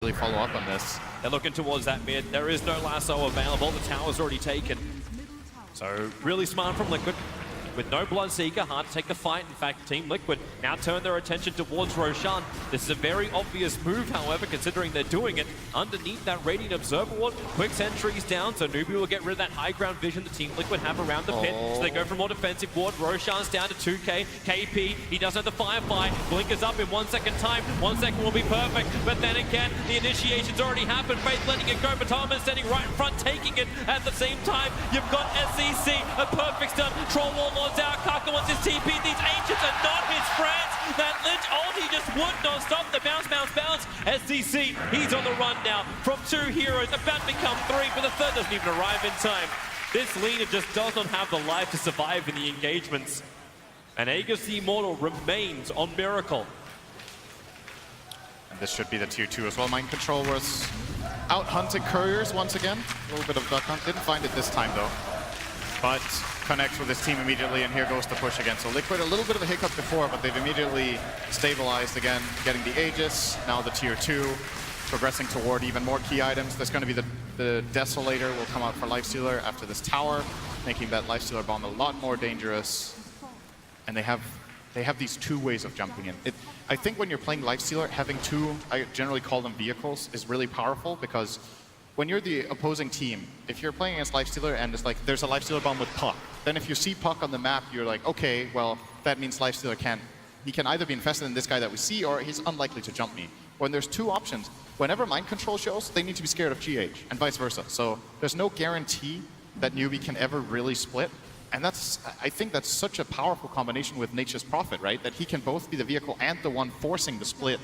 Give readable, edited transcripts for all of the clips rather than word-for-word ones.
really follow up on this. They're looking towards that mid. There is no lasso available. The tower's already taken. So really smart from Liquid. With no Bloodseeker, hard to take the fight. In fact, Team Liquid now turn their attention towards Roshan. This is a very obvious move, however, considering they're doing it underneath that Radiant Observer Ward. Quick sentries down, so NewBee will get rid of that high ground vision the Team Liquid have around the pit. So they go for more defensive ward. Roshan's down to 2k. KP, he does have the Firefly. Blink is up in 1 second time. 1 second will be perfect. But then again, the initiation's already happened. Faith letting it go. Batalman standing right in front, taking it at the same time. You've got SEC, a perfect stun. Troll Warlord's out. Kaka wants his TP. These Ancients are not his friends. That Lynch ulti just would not stop the bounce, bounce, bounce. SDC, he's on the run now. From 2 heroes, about to become 3, but the third doesn't even arrive in time. This leader just does not have the life to survive in the engagements. And Aegis the Immortal remains on Miracle. And this should be the tier 2 as well. Mind Control was out hunting couriers once again. A little bit of duck hunt. Didn't find it this time though. But connects with his team immediately, and here goes the push again. So Liquid, a little bit of a hiccup before, but they've immediately stabilized again, getting the Aegis, now the tier 2, progressing toward even more key items. There's going to be the Desolator will come out for Lifestealer after this tower, making that Lifestealer bomb a lot more dangerous. And they have these 2 ways of jumping in. I think when you're playing Lifestealer, having 2, I generally call them vehicles, is really powerful, because when you're the opposing team, if you're playing against Lifestealer and it's like there's a Lifestealer bomb with Puck, then if you see Puck on the map, you're like, okay, well, that means Lifestealer he can either be infested in this guy that we see, or he's unlikely to jump me. When there's 2 options, whenever Mind Control shows, they need to be scared of GH, and vice versa. So there's no guarantee that NewBee can ever really split. And I think that's such a powerful combination with Nature's Prophet, right? That he can both be the vehicle and the one forcing the split.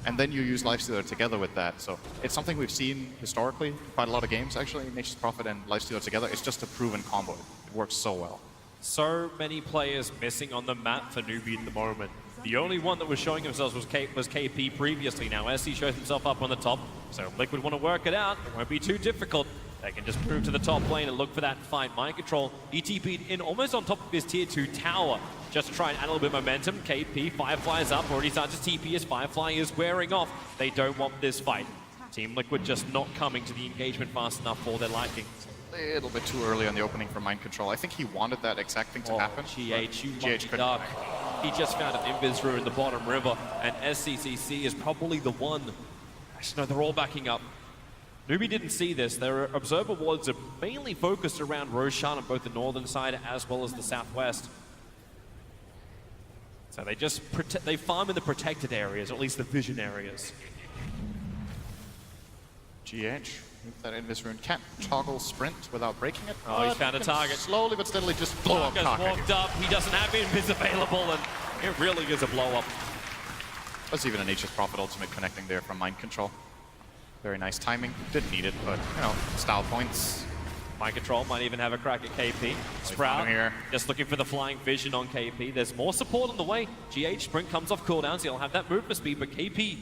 And then you use Lifestealer together with that. So it's something we've seen historically, quite a lot of games actually, Nature's Prophet and Lifestealer together. It's just a proven combo. It works so well. So many players missing on the map for NewBee at the moment. The only one that was showing themselves was KP previously. Now SC shows himself up on the top, so Liquid want to work it out. It won't be too difficult. They can just move to the top lane and look for that fight. Mind Control, ETP'd in almost on top of his tier 2 tower, just to try and add a little bit of momentum. KP, Firefly's up, already started to TP as Firefly is wearing off. They don't want this fight. Team Liquid just not coming to the engagement fast enough for their liking. A little bit too early on the opening for Mind Control. I think he wanted that exact thing to happen. GH, you lucky duck. He just found an Invis Rune in the bottom river, and SCCC is probably the one. Actually, no, they're all backing up. NewBee didn't see this. Their observer wards are mainly focused around Roshan on both the northern side as well as the southwest. So they just they farm in the protected areas, or at least the vision areas. GH, that Invis Rune can't toggle sprint without breaking it. Oh, he's found a target. Slowly but steadily just blow up Kaka. Walked up, he doesn't have Invis available, and it really is a blow up. There's even a Nature's Prophet ultimate connecting there from Mind Control. Very nice timing. Didn't need it, but, you know, style points. Mind Control might even have a crack at KP. Sprout here. Just looking for the flying vision on KP. There's more support on the way. GH Sprint comes off cooldown, so he'll have that movement speed, but KP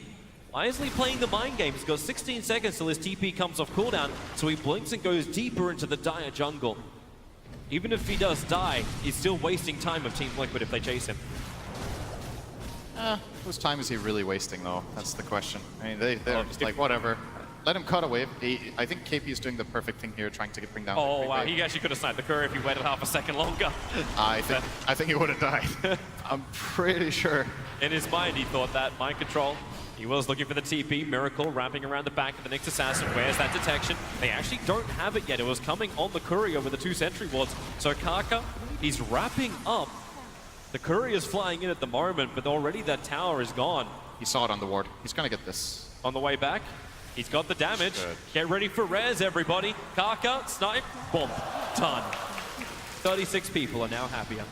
wisely playing the mind game. He's got 16 seconds till his TP comes off cooldown, so he blinks and goes deeper into the dire jungle. Even if he does die, he's still wasting time of Team Liquid if they chase him. Whose time is he really wasting, though? That's the question. I mean, they're just like, whatever. Let him cut away. I think KP is doing the perfect thing here, trying to bring down the Oh, wow. He actually could have sniped the courier if he waited half a second longer. I think he would have died. I'm pretty sure. In his mind, he thought that. Mind Control. He was looking for the TP. Miracle wrapping around the back of the next assassin. Where's that detection? They actually don't have it yet. It was coming on the courier with the 2 sentry wards. So Kaka, he's wrapping up. The courier's flying in at the moment, but already that tower is gone. He saw it on the ward. He's gonna get this. On the way back, he's got the damage. Get ready for res, everybody. Kaka, snipe, boom, done. 36 people are now happier.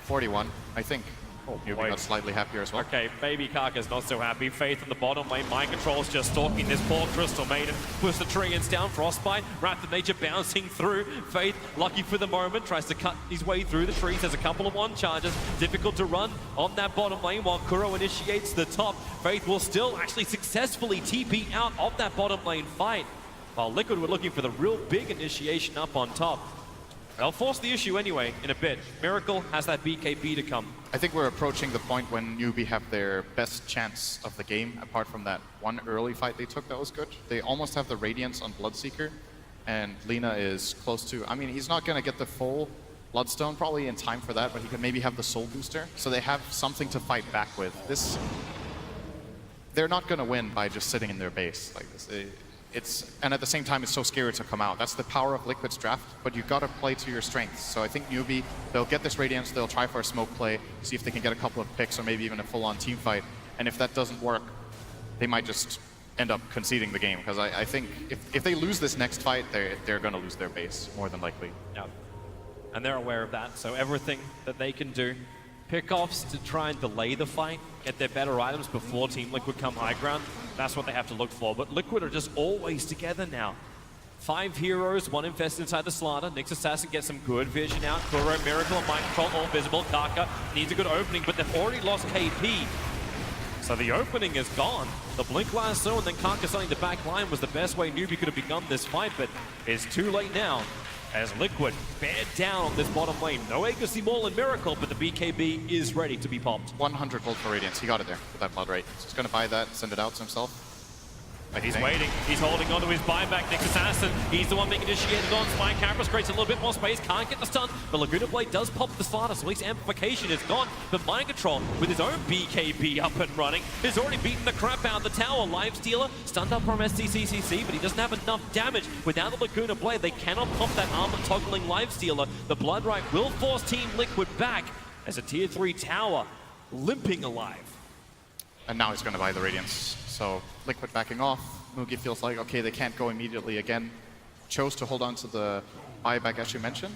41, I think. Oh, NewBee got slightly happier as well. Okay, baby Kaka's not so happy. Faith in the bottom lane. Mind Control's just stalking this poor Crystal Maiden. Puts the treants down. Frostbite. Wrath of Nature bouncing through. Faith, lucky for the moment, tries to cut his way through the trees. There's a couple of one charges. Difficult to run on that bottom lane while Kuro initiates the top. Faith will still actually successfully TP out of that bottom lane fight. While Liquid were looking for the real big initiation up on top. They'll force the issue anyway in a bit. Miracle has that BKB to come. I think we're approaching the point when NewBee have their best chance of the game, apart from that one early fight they took that was good. They almost have the Radiance on Bloodseeker, and Lina is close to... I mean, he's not going to get the full Bloodstone probably in time for that, but he could maybe have the Soul Booster, so they have something to fight back with. This... They're not going to win by just sitting in their base like this. And at the same time, it's so scary to come out. That's the power of Liquid's draft, but you've got to play to your strengths. So I think NewBee, they'll get this Radiance, they'll try for a smoke play, see if they can get a couple of picks or maybe even a full-on team fight. And if that doesn't work, they might just end up conceding the game. Because I think if they lose this next fight, they're going to lose their base, more than likely. Yeah. And they're aware of that, so everything that they can do, pickoffs to try and delay the fight, get their better items before Team Liquid come high ground, that's what they have to look for. But Liquid are just always together now. 5 heroes, 1 infested inside the Slaughter. Nyx Assassin gets some good vision out. Kuro, Miracle, and Mind Control all visible. Kaka needs a good opening, but they've already lost KP. So the opening is gone. The Blink Lasso and then Kaka selling the back line was the best way NewBee could have begun this fight, but it's too late now. As Liquid bear down on this bottom lane. No Aegis Maul and Miracle, but the BKB is ready to be popped. 100 gold for Radiance. He got it there with that blood rate. He's just going to buy that, send it out to himself. He's waiting. He's holding onto his buyback. Nyx Assassin, he's the one being initiated on. Spine Campus creates a little bit more space. Can't get the stun, but Laguna Blade does pop the Slaughter, so at least amplification is gone. But Mind Control, with his own BKB up and running, has already beaten the crap out of the tower. Live Stealer, stunned up from SDCCC, but he doesn't have enough damage. Without the Laguna Blade, they cannot pump that armor toggling Live Stealer. The Blood Right will force Team Liquid back as a tier 3 tower limping alive. And now he's going to buy the Radiance. So Liquid backing off. Mugi feels like, okay, they can't go immediately again. Chose to hold on to the buyback, as you mentioned.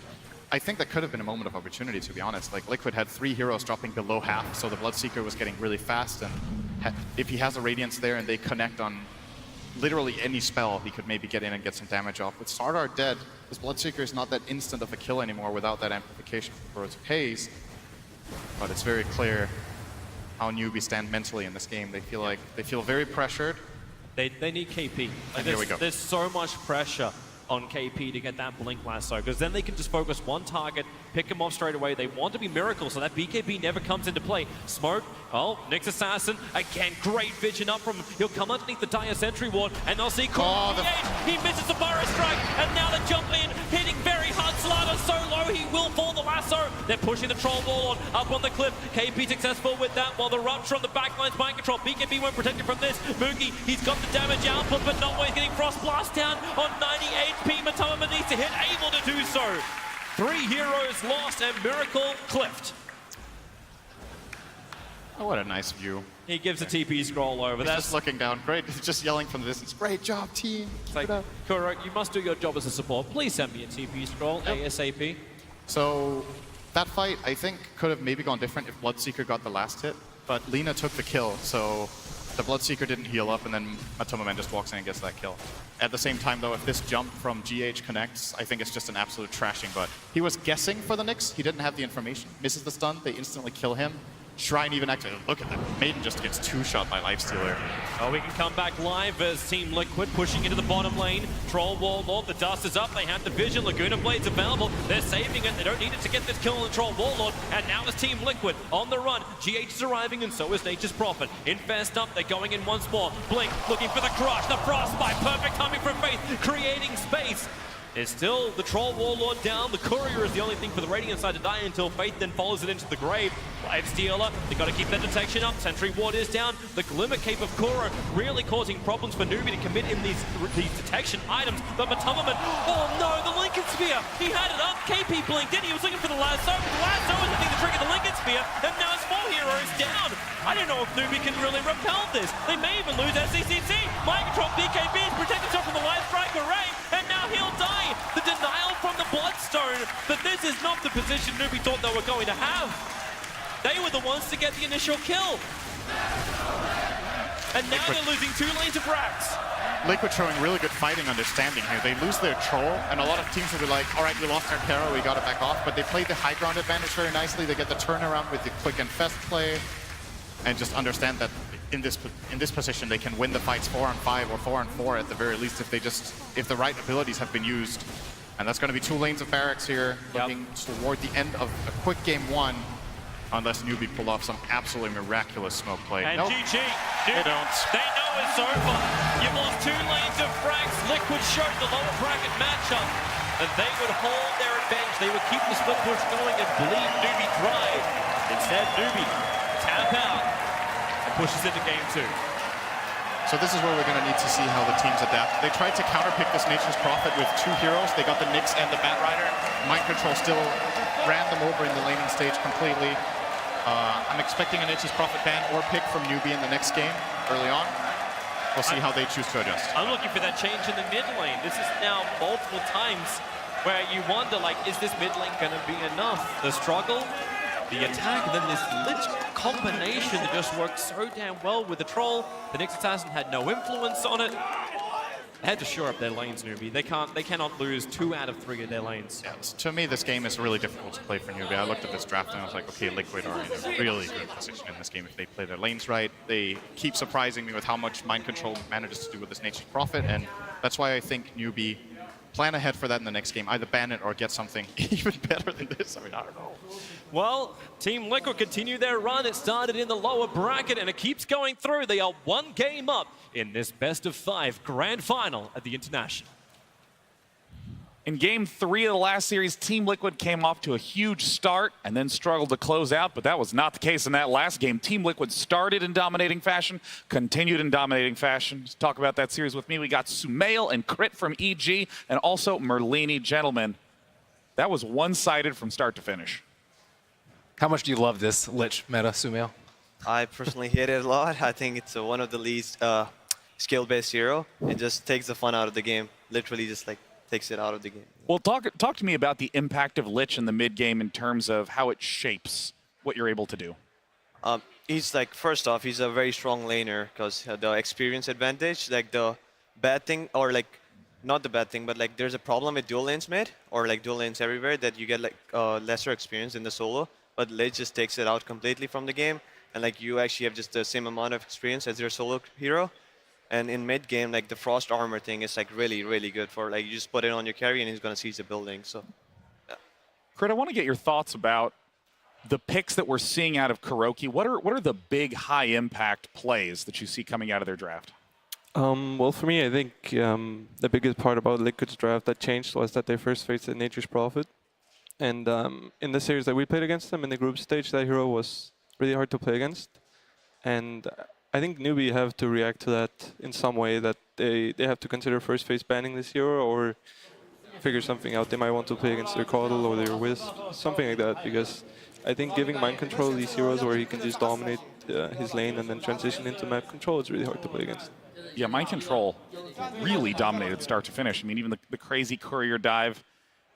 I think that could have been a moment of opportunity, to be honest. Like, Liquid had 3 heroes dropping below half, so the Bloodseeker was getting really fast, and if he has a Radiance there and they connect on literally any spell, he could maybe get in and get some damage off. With Sardar dead, this Bloodseeker is not that instant of a kill anymore without that amplification for its haze, but it's very clear how NewBee stand mentally in this game. They feel very pressured. They need KP. And here we go. There's so much pressure on KP to get that Blink Lasso, because then they can just focus one target, pick him off straight away. They want to be Miracle, so that BKB never comes into play. Smoke, oh, Nyx Assassin, again, great vision up from him. He'll come underneath the Dire Sentry Ward, and they'll see Kuro he misses the Burrow Strike, and now they jump in, hitting very hard. Slaughter so low, he will fall the lasso. They're pushing the Troll Warlord up on the cliff. KP successful with that, while the Rupture on the backline's Mind Control. BKB won't protect him from this. Mugi, he's got the damage output, but not when he's getting Frost Blast down on 98 HP. Matama needs to hit, able to do so. 3 heroes lost and Miracle clipped. Oh, what a nice view. He gives a TP scroll over. He's just looking down. Great. He's just yelling from the distance. Great job, team. It's like, Kuro, you must do your job as a support. Please send me a TP scroll ASAP. So that fight, I think, could have maybe gone different if Bloodseeker got the last hit, but Lina took the kill, so the Bloodseeker didn't heal up, and then Matoma just walks in and gets that kill. At the same time, though, if this jump from GH connects, I think it's just an absolute trashing. But he was guessing for the Nyx. He didn't have the information. Misses the stun. They instantly kill him. Shrine even actually, look at that. Maiden just gets 2-shot by Lifestealer. Oh, we can come back live as Team Liquid pushing into the bottom lane. Troll Warlord, the dust is up. They have the vision. Laguna Blade's available. They're saving it. They don't need it to get this kill on the Troll Warlord. And now it's Team Liquid on the run. GH is arriving, and so is Nature's Prophet. Infest up. They're going in once more. Blink looking for the crush. The Frostbite. Perfect timing from Faith, creating space. Is still the Troll Warlord down. The Courier is the only thing for the Radiant side to die until Faith then follows it into the grave. Live Stealer, they got to keep that detection up. Sentry Ward is down. The Glimmer Cape of Kuro really causing problems for NewBee to commit in these detection items. But Matamaman, oh no, the Lincoln Spear. He had it up. KP blinked in. He was looking for the lasso. But the lasso is the thing to trigger the Lincoln Spear. And now it's 4 heroes down. I don't know if NewBee can really repel this. They may even lose SCCC. Mind Control BKB is protecting himself from the Live Strike Array. And now he'll die. The denial from the Bloodstone. But this is not the position NewBee thought they were going to have. They were the ones to get the initial kill. And now they're losing 2 lanes of racks. Liquid showing really good fighting understanding here. They lose their Troll, and a lot of teams will be like, all right, we lost our Kara, we got to back off. But they played the high ground advantage very nicely. They get the turnaround with the quick infest play, and just understand that in this position they can win the fights 4-on-5 or 4-on-4 at the very least if the right abilities have been used. And that's going to be 2 lanes of barracks here, looking toward the end of a quick game 1, unless NewBee pull off some absolutely miraculous smoke play. And nope. GG. They don't. They know it's over. You've lost 2 lanes of frags. Liquid showed the lower bracket matchup that they would hold their advantage. They would keep the split push going and bleed NewBee dry. Instead, NewBee tap out and pushes into game 2. So this is where we're going to need to see how the teams adapt. They tried to counterpick this Nature's Prophet with 2 heroes. They got the Nyx and the Bat Rider. Mind Control still ran them over in the laning stage completely. I'm expecting a Nature's Prophet ban or pick from NewBee in the next game early on. We'll see how they choose to adjust. I'm looking for that change in the mid lane. This is now multiple times where you wonder, like, is this mid lane going to be enough? The struggle, the attack, and then this Lich combination that just worked so damn well with the Troll. The Nyx Assassin had no influence on it. They had to shore up their lanes, NewBee. They cannot lose 2 out of 3 of their lanes. Yeah, to me, this game is really difficult to play for NewBee. I looked at this draft and I was like, okay, Liquid are in a really good position in this game if they play their lanes right. They keep surprising me with how much Mind Control manages to do with this Nature's Prophet, and that's why I think NewBee plan ahead for that in the next game. Either ban it or get something even better than this. I mean, I don't know. Well, Team Liquid continue their run. It started in the lower bracket and it keeps going through. They are 1 game up in this best-of-5 grand final at the International. In game 3 of the last series, Team Liquid came off to a huge start and then struggled to close out, but that was not the case in that last game. Team Liquid started in dominating fashion, continued in dominating fashion. To talk about that series with me, we got Sumail and Crit from EG, and also Merlini. Gentlemen, that was one-sided from start to finish. How much do you love this Lich meta, Sumail? I personally hate it a lot. I think it's one of the least skill-based hero. It just takes the fun out of the game. Literally just like takes it out of the game. Well, talk to me about the impact of Lich in the mid game in terms of how it shapes what you're able to do. He's like, first off, he's a very strong laner because the experience advantage, like the bad thing, or like not the bad thing, but like there's a problem with dual lanes mid or like dual lanes everywhere that you get like lesser experience in the solo, but Lich just takes it out completely from the game, and like you actually have just the same amount of experience as your solo hero. And in mid game, like the frost armor thing is like really, really good for like you just put it on your carry and he's gonna seize the building. So, yeah. Crit, I want to get your thoughts about the picks that we're seeing out of Kuroki. What are the big high impact plays that you see coming out of their draft? Well, for me, I think the biggest part about Liquid's draft that changed was that they first faced the Nature's Prophet. And in the series that we played against them in the group stage, that hero was really hard to play against. And I think NewBee have to react to that in some way, that they have to consider first phase banning this hero or figure something out. They might want to play against their Caudal or their Wisp, something like that, because I think giving Mind Control these heroes where he can just dominate his lane and then transition into map control is really hard to play against. Yeah, Mind Control really dominated start to finish. I mean, even the crazy courier dive.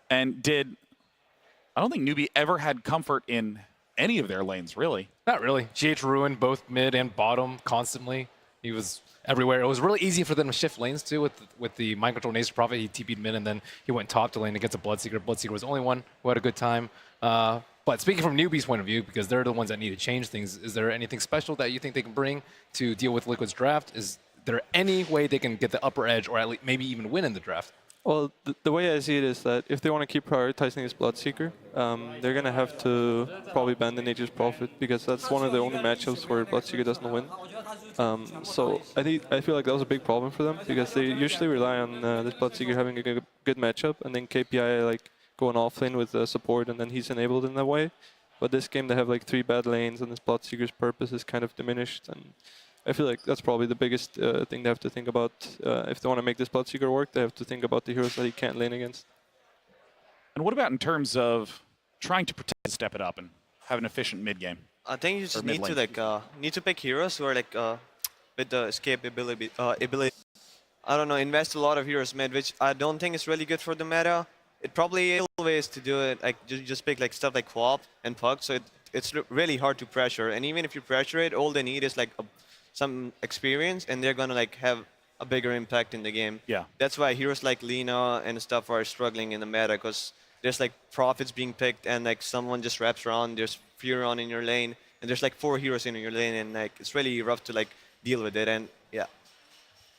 And I don't think NewBee ever had comfort in any of their lanes, really. Not really. GH ruined both mid and bottom constantly. He was everywhere. It was really easy for them to shift lanes too with the Mind Control Nature's Prophet. He TP'd mid and then he went top to lane against a Bloodseeker. Bloodseeker was the only one who had a good time. But speaking from NewBee's point of view, because they're the ones that need to change things, is there anything special that you think they can bring to deal with Liquid's draft? Is there any way they can get the upper edge or at least maybe even win in the draft? Well, the way I see it is that if they want to keep prioritizing this Bloodseeker, they're going to have to probably ban the Nature's Prophet, because that's one of the only matchups where Bloodseeker doesn't win. So I feel like that was a big problem for them, because they usually rely on this Bloodseeker having a good matchup, and then KPI like going offlane with support, and then he's enabled in that way. But this game they have like 3 bad lanes, and this Bloodseeker's purpose is kind of diminished, and I feel like that's probably the biggest thing they have to think about. If they want to make this Bloodseeker work, they have to think about the heroes that he can't lane against. And what about in terms of trying to protect, step it up, and have an efficient mid game? I think you just need to like pick heroes who are like with the escape ability. I don't know, invest a lot of heroes mid, which I don't think is really good for the meta. It probably is ways to do it. Like just pick like stuff like Quap and Pug, so it's really hard to pressure. And even if you pressure it, all they need is like some experience, and they're gonna like have a bigger impact in the game. Yeah. That's why heroes like Lina and stuff are struggling in the meta, because there's like prophets being picked, and like someone just wraps around. There's Furon in your lane, and there's like 4 heroes in your lane, and like it's really rough to like deal with it. And yeah.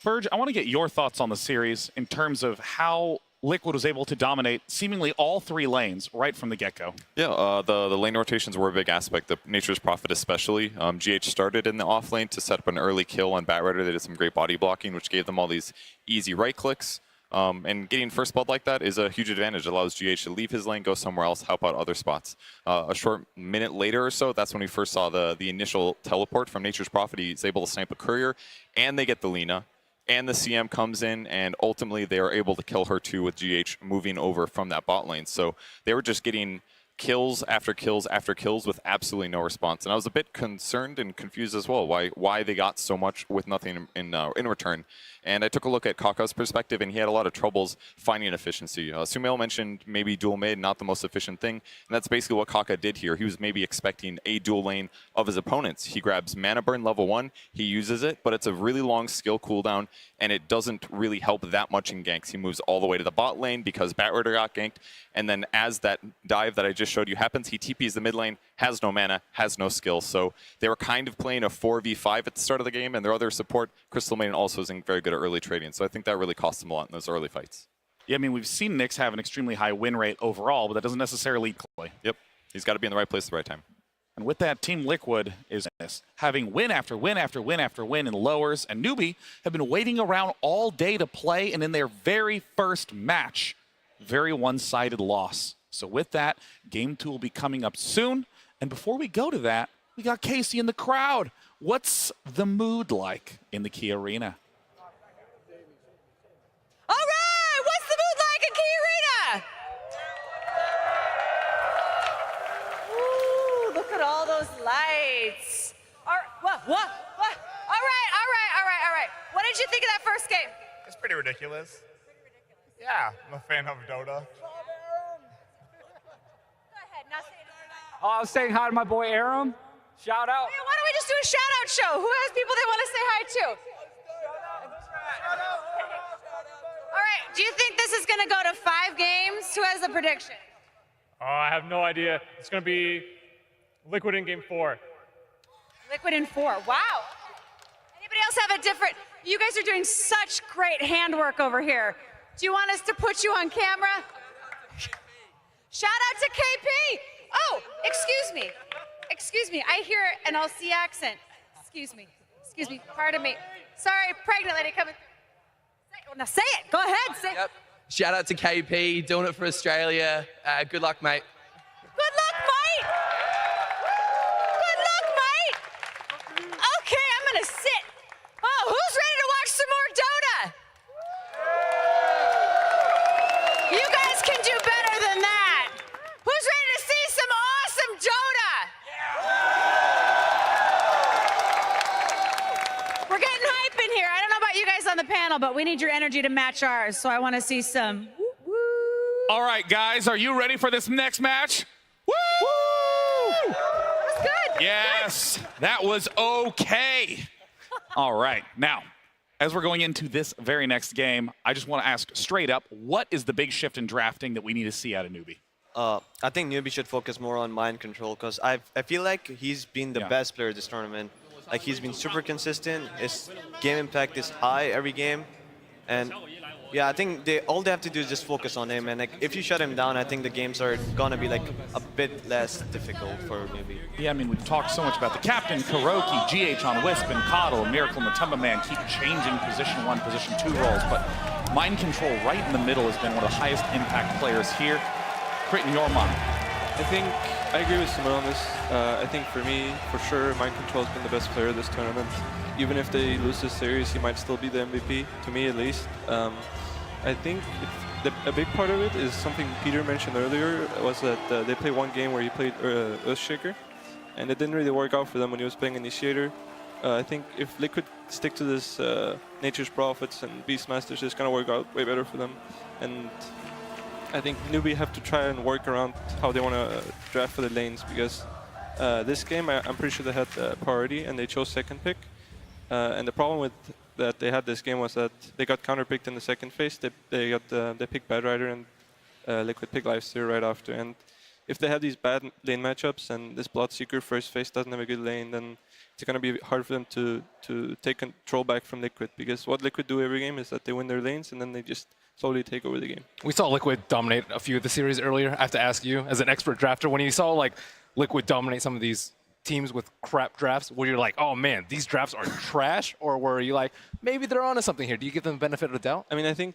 Burge, I want to get your thoughts on the series in terms of how Liquid was able to dominate seemingly all 3 lanes right from the get-go. Yeah, the lane rotations were a big aspect. The Nature's Prophet especially. GH started in the off lane to set up an early kill on Batrider. They did some great body blocking, which gave them all these easy right clicks. And getting first blood like that is a huge advantage. It allows GH to leave his lane, go somewhere else, help out other spots. A short minute later or so, that's when we first saw the initial teleport from Nature's Prophet. He's able to snipe a courier, and they get the Lina. And the CM comes in, and ultimately they are able to kill her too with GH moving over from that bot lane. So they were just getting kills after kills after kills with absolutely no response. And I was a bit concerned and confused as well why they got so much with nothing in return. And I took a look at Kaka's perspective, and he had a lot of troubles finding efficiency. Sumail mentioned maybe dual mid, not the most efficient thing. And that's basically what Kaka did here. He was maybe expecting a dual lane of his opponents. He grabs mana burn level 1, he uses it, but it's a really long skill cooldown, and it doesn't really help that much in ganks. He moves all the way to the bot lane because Batrider got ganked, and then as that dive that I just showed you happens, he TPs the mid lane, has no mana, has no skill. So they were kind of playing a 4v5 at the start of the game, and their other support, Crystal Maiden, also isn't very good at early trading. So I think that really cost them a lot in those early fights. Yeah, I mean, we've seen Nyx have an extremely high win rate overall, but that doesn't necessarily play. Yep, he's got to be in the right place at the right time. And with that, Team Liquid is having win after win after win after win in lowers, and NewBee have been waiting around all day to play, and in their very first match, very one-sided loss. So with that, Game 2 will be coming up soon. And before we go to that, we got Casey in the crowd. What's the mood like in the Key Arena? All right, what's the mood like in Key Arena? Ooh, look at all those lights. What? All right. What did you think of that first game? It's pretty ridiculous. Yeah, I'm a fan of Dota. Go ahead, not say anything. I was saying hi to my boy Aram. Shout out. Wait, why don't we just do a shout-out show? Who has people they want to say hi to? All right, do you think this is going to go to 5 games? Who has the prediction? Oh, I have no idea. It's going to be Liquid in game 4. Liquid in 4. Wow. Anybody else have a different? You guys are doing such great handwork over here. Do you want us to put you on camera? Shout out to KP. Oh, excuse me. I hear an Aussie accent. Excuse me. Pardon me. Sorry, pregnant lady coming. Now say it. Go ahead. Say it. Yep. Shout out to KP, doing it for Australia. Good luck, mate. Good luck, mate. Okay, I'm gonna sit. Oh, who's ready to watch some more Dota? You guys can do better than that. Who's ready to see some awesome Dota? We're getting hype in here. I don't know about you guys on the panel, but we need your energy to match ours. So I want to see some. Woo. All right, guys, are you ready for this next match? Woo! That's good. Yes, that was okay. All right, now, as we're going into this very next game, I just want to ask straight up, what is the big shift in drafting that we need to see out of NewBee? I think NewBee should focus more on mind control because I feel like he's been the best player this tournament. Like he's been super consistent. His game impact is high every game, and yeah, I think all they have to do is just focus on him. And like if you shut him down, I think the games are gonna be like a bit less difficult for NewBee. Yeah, I mean, we've talked so much about the captain, Kuroki, GH on Wisp, and Coddle, Miracle, and Matumba Man keep changing position 1, position 2 roles, but mind control right in the middle has been one of the highest impact players here. Crit in your mind. I think I agree with Simone on this. I think for me, for sure, Mind Control has been the best player this tournament. Even if they lose this series, he might still be the MVP, to me at least. I think a big part of it is something Peter mentioned earlier, was that they played one game where he played Earthshaker, and it didn't really work out for them when he was playing Initiator. I think if Liquid stick to this Nature's Prophets and Beastmasters, it's going to work out way better for them. And I think NewBee have to try and work around how they want to draft for the lanes, because this game I'm pretty sure they had priority and they chose second pick. And the problem with that they had this game was that they got counterpicked in the second phase. They picked Batrider and Liquid picked Lifesteal right after. And if they have these bad lane matchups and this Bloodseeker first phase doesn't have a good lane, then it's going to be hard for them to take control back from Liquid, because what Liquid do every game is that they win their lanes and then they just slowly take over the game. We saw Liquid dominate a few of the series earlier. I have to ask you, as an expert drafter, when you saw like Liquid dominate some of these teams with crap drafts, where you're like, oh man, these drafts are trash, or were you like, maybe they're onto something here? Do you give them the benefit of the doubt? I mean, I think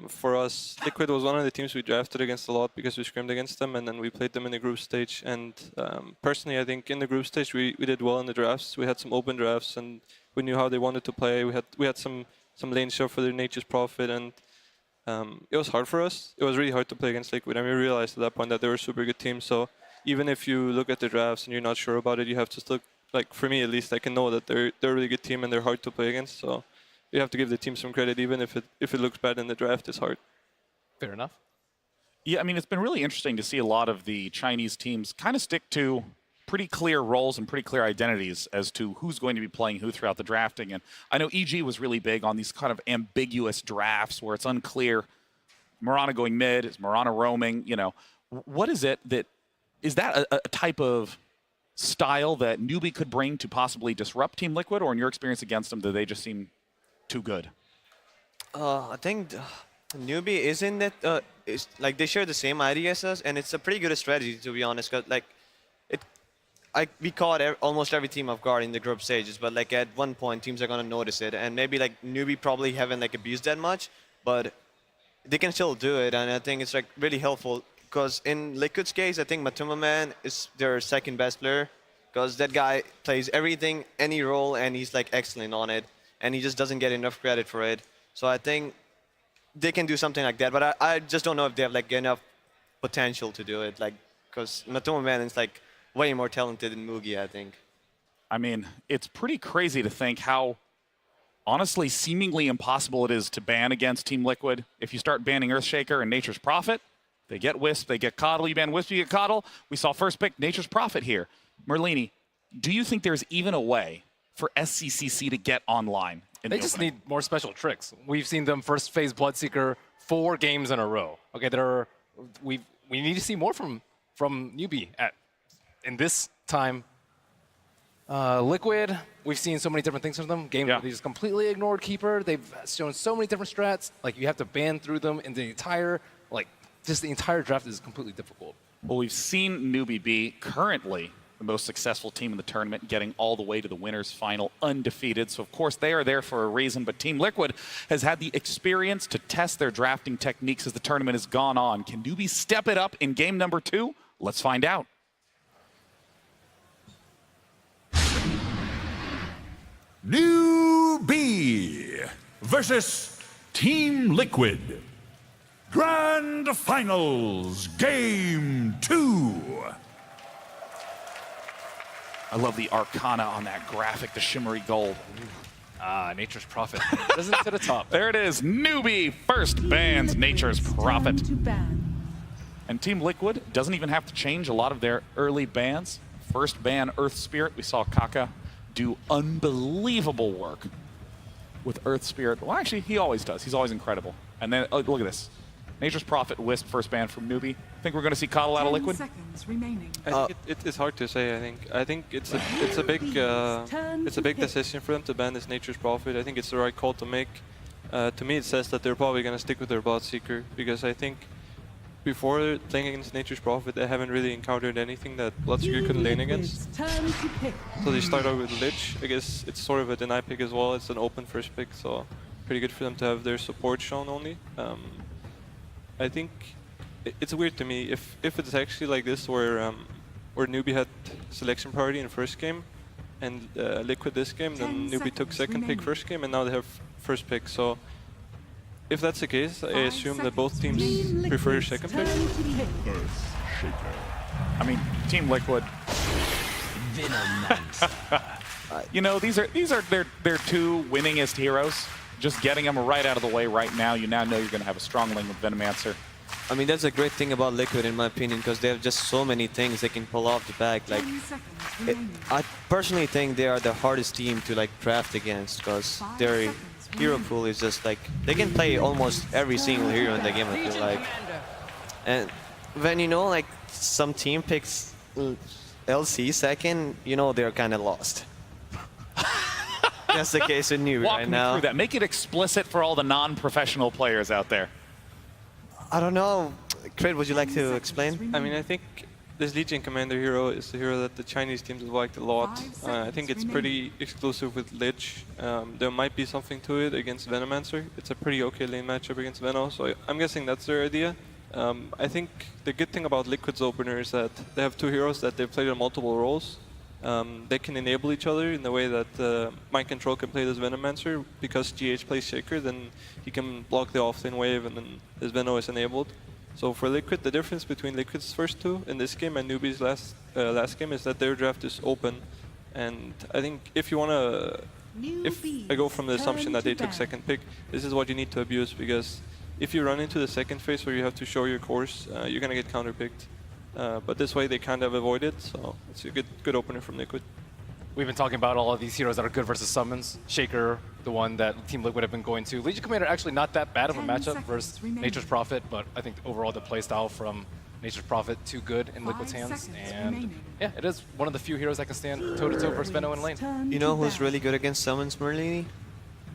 for us, Liquid was one of the teams we drafted against a lot because we scrimmed against them, and then we played them in the group stage. And personally, I think in the group stage we did well in the drafts. We had some open drafts, and we knew how they wanted to play. We had some lane shove for their Nature's Prophet, and it was hard for us. It was really hard to play against Liquid, and we realized at that point that they were a super good team. So even if you look at the drafts and you're not sure about it, you have to look, like for me at least, I can know that they're a really good team and they're hard to play against. So you have to give the team some credit, even if it looks bad in the draft, it's hard. Fair enough. Yeah, I mean, it's been really interesting to see a lot of the Chinese teams kind of stick to pretty clear roles and pretty clear identities as to who's going to be playing who throughout the drafting. And I know EG was really big on these kind of ambiguous drafts where it's unclear. Mirana going mid, is Mirana roaming? You know, what is it that is that a type of style that NewBee could bring to possibly disrupt Team Liquid, or in your experience against them, do they just seem too good? I think NewBee isn't that. It's like they share the same ideas as us, and it's a pretty good strategy, to be honest. 'Cause like we caught almost every team off guard in the group stages, but like at one point teams are gonna notice it, and maybe like NewBee probably haven't like abused that much, but they can still do it, and I think it's like really helpful. Because in Liquid's case, I think Matumaman is their second best player, because that guy plays everything, any role, and he's like excellent on it, and he just doesn't get enough credit for it. So I think they can do something like that, but I just don't know if they have like enough potential to do it, like because Matumaman is like way more talented than Mugi, I think. I mean, it's pretty crazy to think how honestly seemingly impossible it is to ban against Team Liquid. If you start banning Earthshaker and Nature's Prophet, they get Wisp, they get Coddle. You ban Wisp, you get Coddle. We saw first pick Nature's Prophet here. Merlini, do you think there's even a way for SCCC to get online? They just need more special tricks. We've seen them first phase Bloodseeker 4 games in a row. Okay, we need to see more from NewBee in this time. Liquid, we've seen so many different things from them. Games where they just completely ignored Keeper. They've shown so many different strats. Like you have to ban through them in the entire just the entire draft is completely difficult. Well, we've seen NewBee be currently the most successful team in the tournament, getting all the way to the winners final undefeated. So, of course, they are there for a reason. But Team Liquid has had the experience to test their drafting techniques as the tournament has gone on. Can NewBee step it up in game number 2? Let's find out. NewBee versus Team Liquid. Grand Finals, Game 2. I love the Arcana on that graphic, the shimmery gold. Nature's Prophet. Doesn't to the top. There it is. NewBee first bans Nature's Prophet. And Team Liquid doesn't even have to change a lot of their early bans. First ban Earth Spirit. We saw Kaka do unbelievable work with Earth Spirit. Well, actually, he always does. He's always incredible. And then, look at this. Nature's Prophet, Wisp, first ban from NewBee. Think we're going to see Coddle out of Liquid? Seconds remaining. It's hard to say. I think it's a big decision for them to ban this Nature's Prophet. I think it's the right call to make. To me, it says that they're probably going to stick with their Bloodseeker, because I think before playing against Nature's Prophet, they haven't really encountered anything that Bloodseeker couldn't lane against. So they start out with Lich. I guess it's sort of a deny pick as well. It's an open first pick, so pretty good for them to have their support shown only. I think it's weird to me if it's actually like this, where NewBee had selection priority in first game and Liquid this game, then NewBee took second pick first game, and now they have first pick. So if that's the case, I assume that both teams prefer second pick. I mean, Team Liquid. You know, these are their two winningest heroes. Just getting them right out of the way right now, you now know you're going to have a strong lane with Venomancer. I mean, that's a great thing about Liquid, in my opinion, because they have just so many things they can pull off the back. Like, I personally think they are the hardest team to like draft against, because their hero pool is just like, they can play almost every single hero in the game, I feel like. And when, you know, like some team picks LC second, you know they're kind of lost. that's the case with NewBee Walk right me now. through that. Make it explicit for all the non-professional players out there. I don't know. Crit, would you like to explain? I mean, I think this Legion Commander hero is the hero that the Chinese teams have liked a lot. I think it's pretty exclusive with Lich. There might be something to it against Venomancer. It's a pretty okay lane matchup against Veno, so I'm guessing that's their idea. I think the good thing about Liquid's opener is that they have two heroes that they've played in multiple roles. They can enable each other in the way that Mind Control can play this Venomancer. Because GH plays Shaker, then he can block the offlane wave and then his Veno is enabled. So for Liquid, the difference between Liquid's first two in this game and NewBee's last game is that their draft is open. And I think if you want to, if I go from the assumption that they took second pick, this is what you need to abuse, because if you run into the second phase where you have to show your course, you're going to get counterpicked. But this way they kind of avoid it, so it's a good opener from Liquid. We've been talking about all of these heroes that are good versus summons. Shaker, the one that Team Liquid have been going to. Legion Commander actually not that bad of a matchup versus Nature's Prophet, but I think overall the playstyle from Nature's Prophet too good in Liquid's hands. And yeah, it is one of the few heroes that can stand toe-to-toe versus Veno in lane. You know who's really good against summons, Merlini?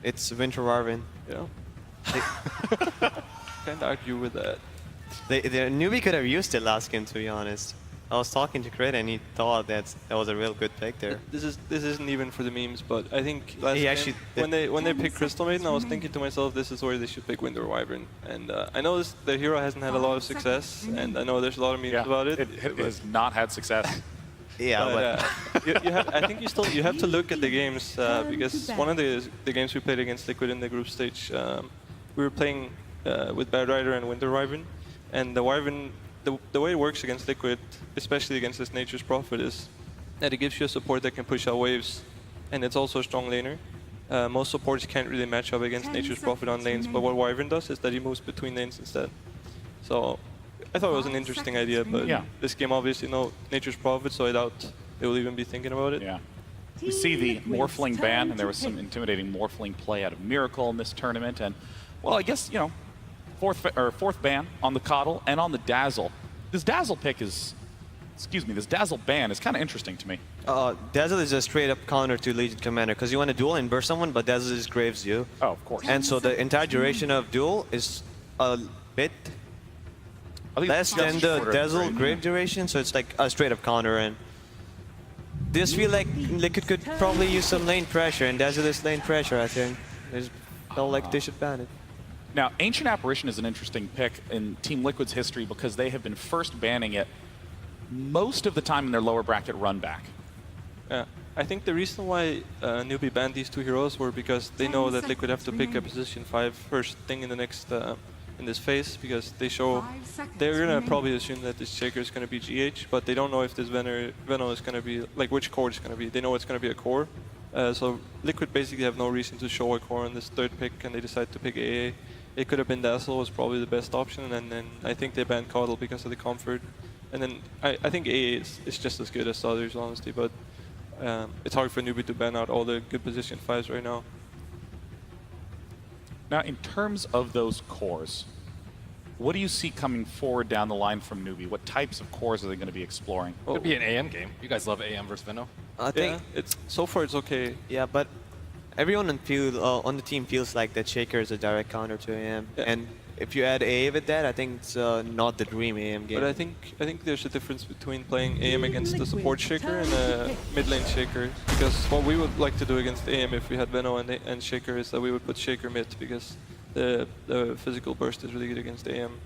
It's Winter Warvin. Yeah. Can't argue with that. The NewBee could have used it last game, to be honest. I was talking to Crit and he thought that was a real good pick there. This isn't even for the memes, but I think last He game, actually when they picked Crystal Maiden, I was thinking to myself, this is where they should pick Winter Wyvern. And I know the hero hasn't had a lot of success, and I know there's a lot of memes about it. It has not had success. Yeah, but I think you have to look at the games because one of the games we played against Liquid in the group stage, we were playing with Bad Rider and Winter Wyvern, and the Wyvern. The way it works against Liquid, especially against this Nature's Prophet, is that it gives you a support that can push out waves, and it's also a strong laner. Most supports can't really match up against Nature's Prophet on lanes, but what Wyvern does is that he moves between lanes instead. So I thought it was an interesting idea, but this game obviously no Nature's Prophet, so I doubt they will even be thinking about it. Yeah. We see the Morphling ban, and there was some intimidating Morphling play out of Miracle in this tournament, and well, I guess, you know, fourth ban on the Coddle and on the Dazzle. This Dazzle pick is, this Dazzle ban is kind of interesting to me. Dazzle is a straight up counter to Legion Commander, because you want to duel and burst someone, but Dazzle just graves you. Oh, of course. And so the entire duration of duel is a bit less than the Dazzle grave duration, so it's like a straight up counter. And this feel like Liquid could probably use some lane pressure, and Dazzle is lane pressure, I think. It's felt like they should ban it. Now, Ancient Apparition is an interesting pick in Team Liquid's history because they have been first banning it most of the time in their lower bracket run back. Yeah, I think the reason why NewBee banned these two heroes were because they know that Liquid have to pick a position 5 first thing in the next in this phase, because they're gonna probably assume that this Shaker is gonna be GH, but they don't know if this Veno is gonna be, like, which core it's gonna be. They know it's gonna be a core. So Liquid basically have no reason to show a core on this third pick, and they decide to pick AA. It could have been Dazzle, was probably the best option, and then I think they banned Coddle because of the comfort. And then I think AA is just as good as the others, honestly, but it's hard for NewBee to ban out all the good position 5s right now. Now, in terms of those cores, what do you see coming forward down the line from NewBee? What types of cores are they going to be exploring? It could be an AM game. You guys love AM versus Veno. I think so far it's okay. Yeah, but everyone on the team feels like that Shaker is a direct counter to AM, and if you add AA with that, I think it's not the dream AM game. But I think there's a difference between playing AM against the support Shaker and a mid lane Shaker, because what we would like to do against AM if we had Veno and Shaker is that we would put Shaker mid, because the physical burst is really good against AM.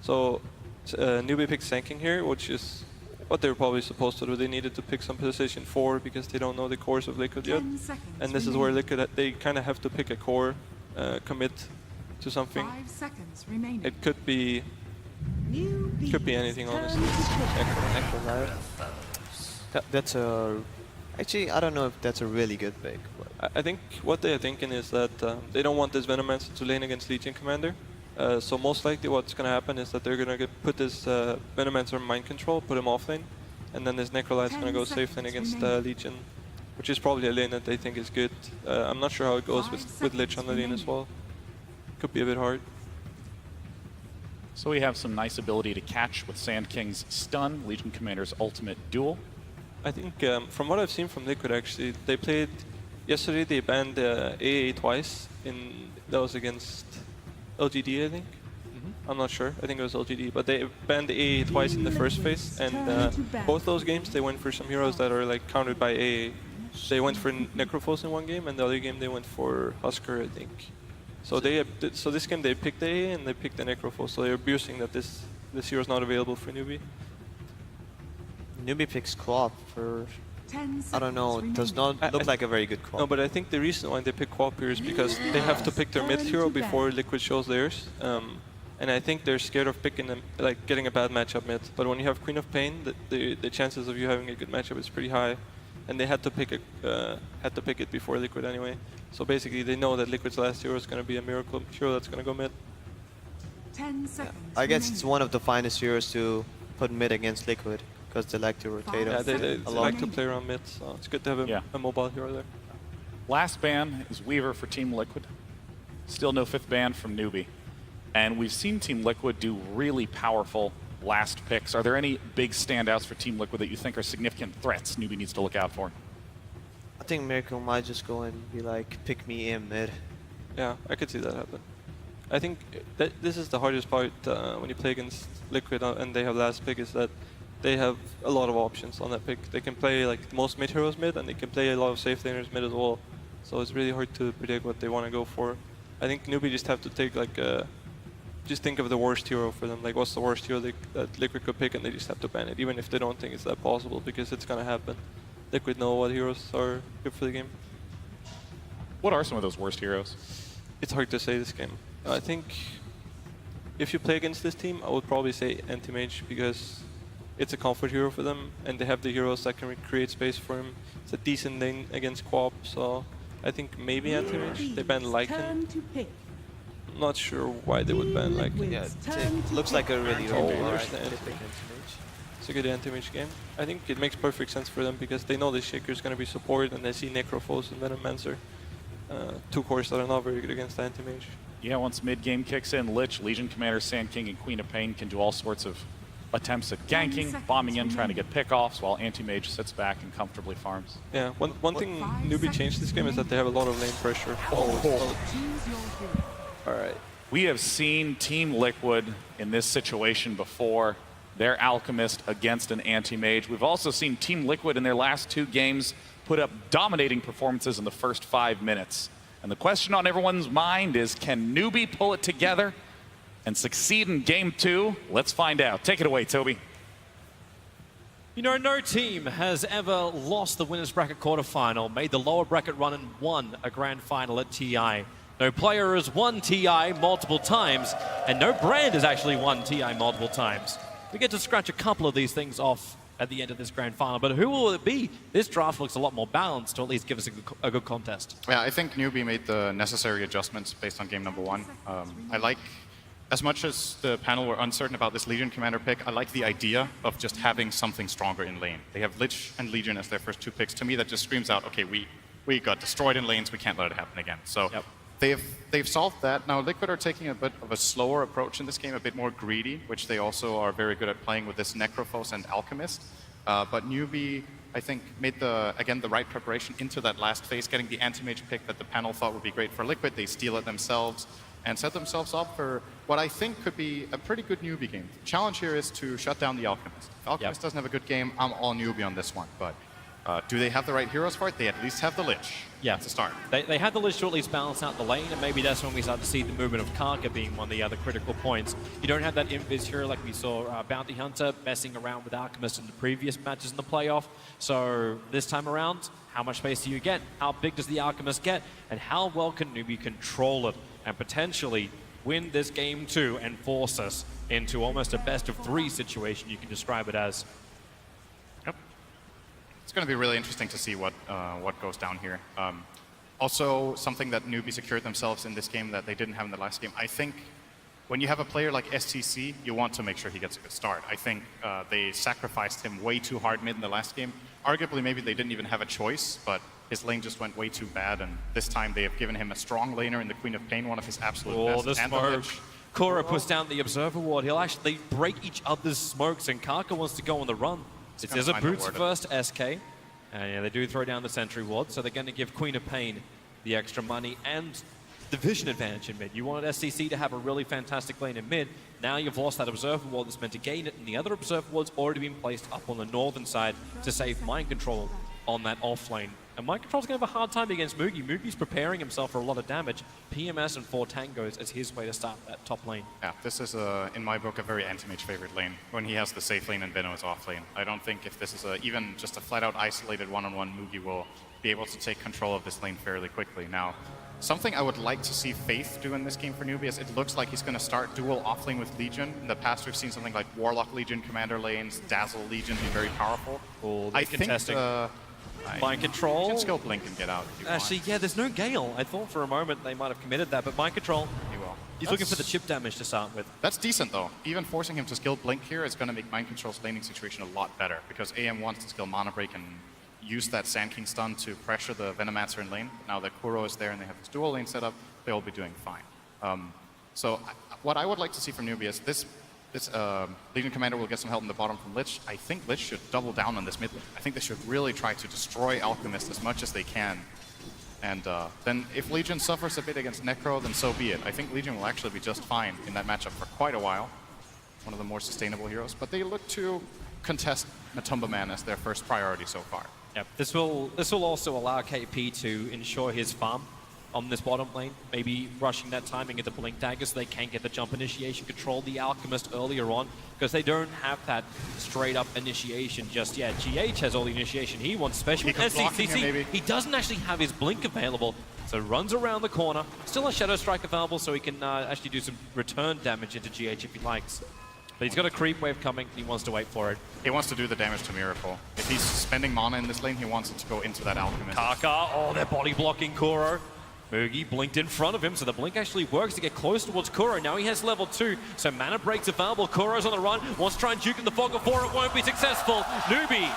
So NewBee picked Sanking here, which is what they were probably supposed to do. They needed to pick some position 4 because they don't know the cores of Liquid yet. And this is where Liquid, they kind of have to pick a core, commit to something. It could be anything, honestly. That's a... Actually, I don't know if that's a really good pick. I think what they're thinking is that they don't want this Venomancer to lane against Legion Commander. So most likely what's going to happen is that they're going to put this Venomancer in Mind Control, put him off lane, and then this Necrolight's going to go safe lane against Legion, which is probably a lane that they think is good. I'm not sure how it goes with Lich on the lane as well. Could be a bit hard. So we have some nice ability to catch with Sand King's stun, Legion Commander's ultimate duel. I think from what I've seen from Liquid, actually, they played yesterday they banned AA twice. That was against LGD, I think. I'm not sure. I think it was LGD, but they banned AA twice in the first phase, and both those games they went for some heroes that are like countered by AA. They went for Necrophos in one game, and the other game they went for Husker, I think. So this game they picked the AA and they picked the Necrophos. So they're abusing that this hero is not available for NewBee. NewBee picks co-op for, I don't know, it does not look like a very good co-op. No, but I think the reason why they pick co-op here is because they have to pick their mid hero before Liquid shows theirs. And I think they're scared of picking them, like getting a bad matchup mid. But when you have Queen of Pain, the chances of you having a good matchup is pretty high. And they had to pick it before Liquid anyway. So basically, they know that Liquid's last hero is going to be a miracle hero that's going to go mid. 10 seconds. I guess it's one of the finest heroes to put mid against Liquid because they like to rotate Yeah, him they a lot. like to play around mid, so it's good to have a mobile hero there. Last ban is Weaver for Team Liquid. Still no 5th ban from NewBee. And we've seen Team Liquid do really powerful last picks. Are there any big standouts for Team Liquid that you think are significant threats NewBee needs to look out for? I think Miracle might just go and be like, pick me in mid. Yeah, I could see that happen. I think that this is the hardest part when you play against Liquid and they have last pick, is that they have a lot of options on that pick. They can play like most mid heroes mid, and they can play a lot of safe laners mid as well. So it's really hard to predict what they want to go for. I think NewBee just have to take like just think of the worst hero for them. Like, what's the worst hero that Liquid could pick, and they just have to ban it, even if they don't think it's that possible, because it's gonna happen. Liquid know what heroes are good for the game. What are some of those worst heroes? It's hard to say this game. I think if you play against this team, I would probably say Anti-Mage, because it's a comfort hero for them, and they have the heroes that can create space for him. It's a decent lane against co-op, so I think maybe Anti-Mage. They ban Lycan. I'm not sure why they would ban Lycan. Yeah, it looks like a really It's a good anti-mage game. I think it makes perfect sense for them because they know this Shaker is going to be support, and they see Necrophos and Venomancer. 2 cores that are not very good against anti-mage. Yeah, once mid-game kicks in, Lich, Legion Commander, Sand King, and Queen of Pain can do all sorts of attempts at ganking, bombing in, trying to get pickoffs, while anti-mage sits back and comfortably farms. Yeah, one thing NewBee changed this game is that they have a lot of lane pressure. Alright. We have seen Team Liquid in this situation before. Their Alchemist against an anti-mage. We've also seen Team Liquid in their last 2 games put up dominating performances in the first 5 minutes. And the question on everyone's mind is, can NewBee pull it together and succeed in Game 2? Let's find out. Take it away, Toby. You know, no team has ever lost the winners bracket quarterfinal, made the lower bracket run, and won a grand final at TI. No player has won TI multiple times, and no brand has actually won TI multiple times. We get to scratch a couple of these things off at the end of this grand final, but who will it be? This draft looks a lot more balanced, to at least give us a good contest. Yeah, I think NewBee made the necessary adjustments based on game number 1. I like, as much as the panel were uncertain about this Legion Commander pick, I like the idea of just having something stronger in lane. They have Lich and Legion as their first 2 picks. To me, that just screams out, okay, we got destroyed in lanes, we can't let it happen again. So. Yep. They've solved that. Now Liquid are taking a bit of a slower approach in this game, a bit more greedy, which they also are very good at playing with this Necrophos and Alchemist. But NewBee, I think, made the right preparation into that last phase, getting the anti-mage pick that the panel thought would be great for Liquid. They steal it themselves and set themselves up for what I think could be a pretty good NewBee game. The challenge here is to shut down the Alchemist. If Alchemist doesn't have a good game, I'm all NewBee on this one. But do they have the right heroes for it? They at least have the Lich. Yeah. It's a start. They had the Lich to at least balance out the lane, and maybe that's when we start to see the movement of Karka being one of the other critical points. You don't have that invis hero like we saw Bounty Hunter messing around with Alchemist in the previous matches in the playoff. So this time around, how much space do you get? How big does the Alchemist get? And how well can NewBee control it and potentially win this game 2 and force us into almost a best-of-3 situation, you can describe it as. It's going to be really interesting to see what goes down here. Also, something that NewBee secured themselves in this game that they didn't have in the last game. I think when you have a player like STC, you want to make sure he gets a good start. I think they sacrificed him way too hard mid in the last game. Arguably, maybe they didn't even have a choice, but his lane just went way too bad, and this time they have given him a strong laner in the Queen of Pain, one of his absolute best. The smoke. Kora puts down the Observer Ward. He'll actually break each other's smokes, and Karka wants to go on the run. It is a boots first SK. And yeah, they do throw down the sentry ward, so they're going to give Queen of Pain the extra money and the vision advantage in mid. You wanted SCC to have a really fantastic lane in mid. Now you've lost that observer ward that's meant to gain it, and the other observer ward's already been placed up on the northern side to save mind control on that off lane. And mind control's going to have a hard time against Moogie. Moogie's preparing himself for a lot of damage. PMS and 4 tangos as his way to start that top lane. Yeah, this is, in my book, a very anti-mage favorite lane when he has the safe lane and Venom is off lane. I don't think if this is even just a flat-out isolated one-on-one, Moogie will be able to take control of this lane fairly quickly. Now, something I would like to see Faith do in this game for NewBee is it looks like he's going to start dual offlane with Legion. In the past, we've seen something like Warlock Legion, Commander lanes, Dazzle Legion be very powerful. Oh, I think mind control. You can still blink and get out if you Actually, want. yeah, there's no Gale. I thought for a moment they might have committed that, but mind control. He will. He's looking for the chip damage to start with. That's decent though. Even forcing him to skill blink here is going to make mind control's laning situation a lot better because AM wants to skill mana break and use that Sand King stun to pressure the Venomancer in lane. Now that Kuro is there and they have this dual lane set up, they'll be doing fine. What I would like to see from NewBee is this Legion Commander will get some help in the bottom from Lich. I think Lich should double down on this mid lane. I think they should really try to destroy Alchemist as much as they can. And then if Legion suffers a bit against Necro, then so be it. I think Legion will actually be just fine in that matchup for quite a while. One of the more sustainable heroes. But they look to contest Matumba Man as their first priority so far. Yep. This will also allow KP to ensure his farm on this bottom lane, maybe rushing that timing into Blink Dagger so they can get the jump initiation, control the Alchemist earlier on, because they don't have that straight up initiation just yet. GH has all the initiation he wants, especially with SCCC. He doesn't actually have his Blink available, so runs around the corner. Still a Shadow Strike available, so he can actually do some return damage into GH if he likes. But he's got a creep wave coming, and he wants to wait for it. He wants to do the damage to Miracle. If he's spending mana in this lane, he wants it to go into that Alchemist. Kaka, oh, they're body blocking Kuro. Moogie blinked in front of him, so the blink actually works to get close towards Kuro. Now he has level 2, so mana breaks available. Kuro's on the run, wants to try and juke in the fog of 4, it won't be successful. NewBee,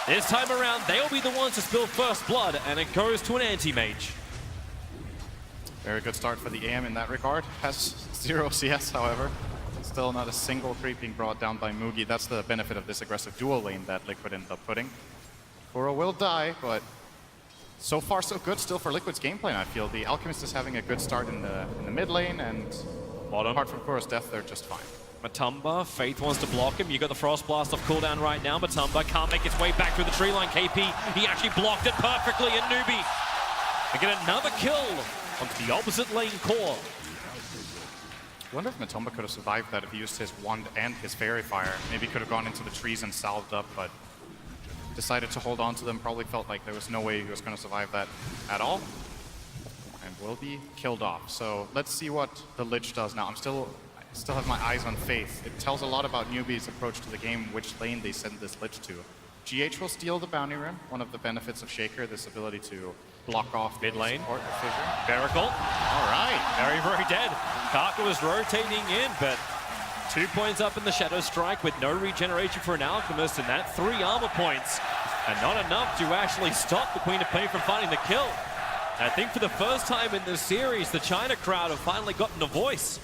this time around, they'll be the ones to spill first blood, and it goes to an anti-mage. Very good start for the AM in that regard. Has 0 CS, however. Still not a single creep being brought down by Moogie. That's the benefit of this aggressive dual lane that Liquid ended up putting. Kuro will die, but so far so good still for Liquid's gameplay, I feel. The Alchemist is having a good start in the mid lane, and apart from Kuro's death, they're just fine. Matumba, Faith wants to block him. You got the Frost Blast off cooldown right now. Matumba can't make its way back through the tree line. KP, he actually blocked it perfectly, and NewBee, they get another kill onto the opposite lane core. I wonder if Matumba could have survived that if he used his wand and his fairy fire. Maybe could have gone into the trees and salved up, but decided to hold on to them. Probably felt like there was no way he was going to survive that at all. And will be killed off. So let's see what the Lich does now. I still have my eyes on Faith. It tells a lot about NewBee's approach to the game, which lane they send this Lich to. GH will steal the bounty rune, one of the benefits of Shaker, this ability to block off mid lane. Miracle. All right, very, very dead. Kaka was rotating in, but 2 points up in the Shadow Strike with no regeneration for an Alchemist, and that 3 armor points, and not enough to actually stop the Queen of Pain from finding the kill. I think for the first time in this series, the China crowd have finally gotten a voice.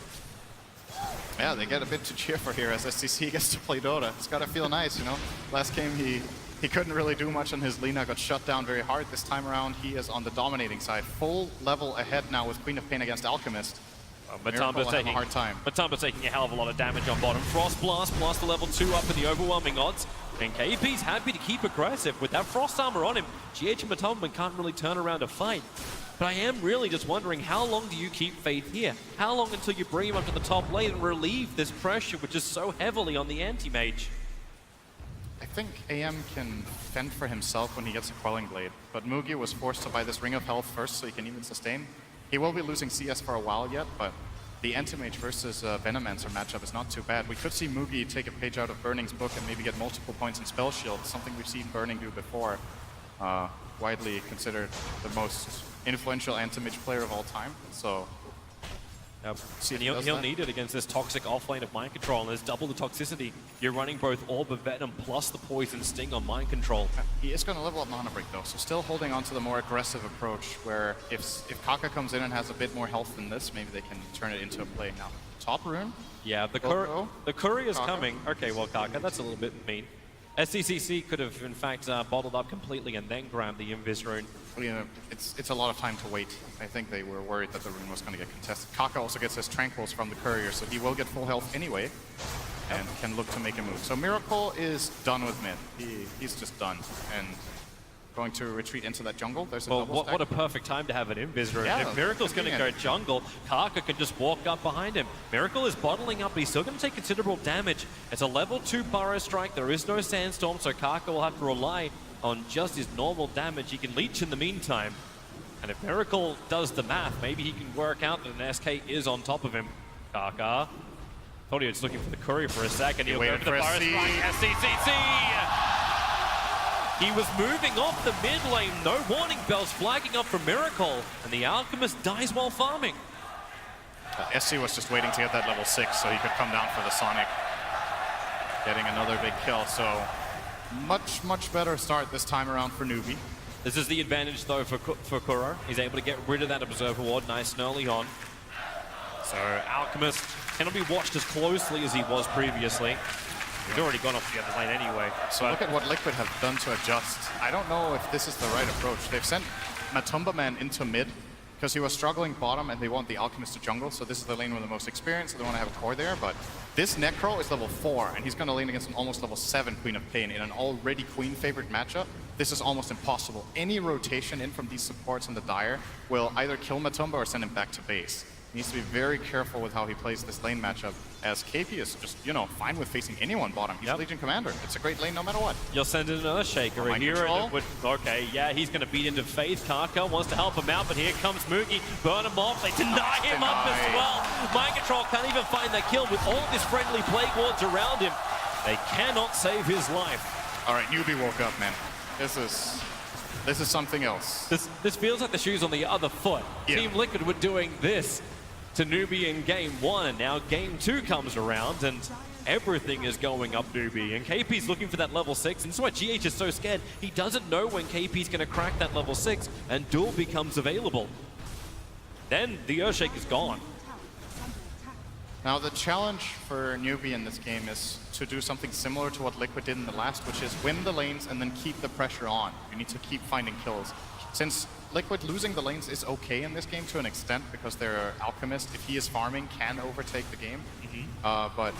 Yeah, they get a bit to cheer for here as SCC gets to play Dota. It's gotta feel nice, you know? Last game he couldn't really do much on his Lina, got shut down very hard. This time around he is on the dominating side. Full level ahead now with Queen of Pain against Alchemist. Matumba's taking a hard time. Matumba's taking a hell of a lot of damage on bottom. Frost Blast plus the level 2 up in the overwhelming odds. And KP's happy to keep aggressive. With that Frost Armor on him, GH and Matumba can't really turn around a fight. But I am really just wondering, how long do you keep Faith here? How long until you bring him up to the top lane and relieve this pressure, which is so heavily on the anti-mage? I think AM can fend for himself when he gets a Quelling Blade, but Moogie was forced to buy this Ring of Health first so he can even sustain. He will be losing CS for a while yet, but the Anti-Mage versus Venomancer matchup is not too bad. We could see Moogie take a page out of Burning's book and maybe get multiple points in Spell Shield, something we've seen Burning do before. Widely considered the most influential Anti-Mage player of all time, so Yep. And he'll need it against this toxic offlane of Mind Control, and there's double the toxicity. You're running both Orb of Venom plus the Poison Sting on Mind Control. He is going to level up Mana Break though, so still holding on to the more aggressive approach, where if Kaka comes in and has a bit more health than this, maybe they can turn it into a play. Now, top rune? Yeah, the Courier is coming. Okay, well, Kaka, that's a little bit mean. SCCC could have, in fact, bottled up completely and then grabbed the Invis rune. Well, you know, it's a lot of time to wait. I think they were worried that the rune was going to get contested. Kaka also gets his tranquils from the courier, so he will get full health anyway, and can look to make a move. So Miracle is done with mid. He's just done, and going to retreat into that jungle. There's a double stack. What a perfect time to have an Invis rune. Yeah, If Miracle's going to go jungle, Kaka can just walk up behind him. Miracle is bottling up, but he's still going to take considerable damage. It's a level 2 Burrow Strike. There is no Sandstorm, so Kaka will have to rely on just his normal damage. He can leech in the meantime. And if Miracle does the math, maybe he can work out that an SK is on top of him. Kaka thought he was looking for the courier for a second. He'll go for the Burrow Strike. SCCC! He was moving off the mid lane, no warning bells flagging up for Miracle, and the Alchemist dies while farming. SC was just waiting to get that level 6 so he could come down for the Sonic. Getting another big kill, so much better start this time around for NewBee. This is the advantage though for Kuro. He's able to get rid of that Observer Ward nice and early on. So Alchemist cannot be watched as closely as he was previously. He's already gone off the other lane anyway. So look at what Liquid have done to adjust. I don't know if this is the right approach. They've sent Matumba Man into mid because he was struggling bottom and they want the Alchemist to jungle. So this is the lane with the most experience. So they want to have a core there. But this Necro is level 4 and he's going to lane against an almost level 7 Queen of Pain in an already Queen favored matchup. This is almost impossible. Any rotation in from these supports in the Dire will either kill Matumba or send him back to base. He needs to be very careful with how he plays this lane matchup, as KP is just, you know, fine with facing anyone bottom. He's Legion Commander. It's a great lane no matter what. You'll send in another Shaker, a hero that would... Okay, yeah, he's going to beat into Faith. Kaka wants to help him out, but here comes Moogie. Burn him off. They deny him up as well. Mind Control can't even find that kill with all of his friendly Plague Wards around him. They cannot save his life. All right, NewBee woke up, man. This is something else. This feels like the shoes on the other foot. Yeah. Team Liquid were doing this to NewBee in game 1. Now game 2 comes around and everything is going up NewBee. And KP's looking for that level 6. And that's why GH is so scared. He doesn't know when KP's going to crack that level 6 and Duel becomes available. Then the Earthshake is gone. Now the challenge for NewBee in this game is to do something similar to what Liquid did in the last, which is win the lanes and then keep the pressure on. You need to keep finding kills. Since Liquid losing the lanes is okay in this game to an extent because their Alchemist, if he is farming, can overtake the game. But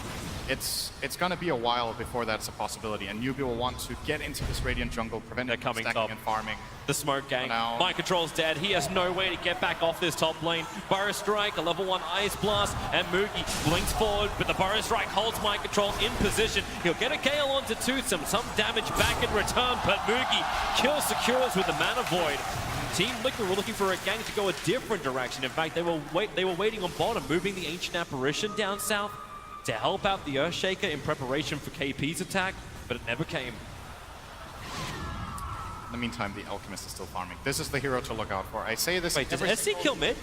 it's going to be a while before that's a possibility, and NewBee will want to get into this Radiant jungle, prevent it from stacking and farming. The smoke gang. Mind Control's dead. He has no way to get back off this top lane. Burrow Strike, a level 1 Ice Blast, and Moogie blinks forward, but the Burrow Strike holds Mind Control in position. He'll get a Gale onto Toothsome, some damage back in return, but Moogie kill secures with the Mana Void. Team Liquid were looking for a gang to go a different direction. In fact, they were waiting on bottom, moving the Ancient Apparition down south to help out the Earthshaker in preparation for KP's attack, but it never came. In the meantime, the Alchemist is still farming. This is the hero to look out for. I say this. Wait, does SC kill mid?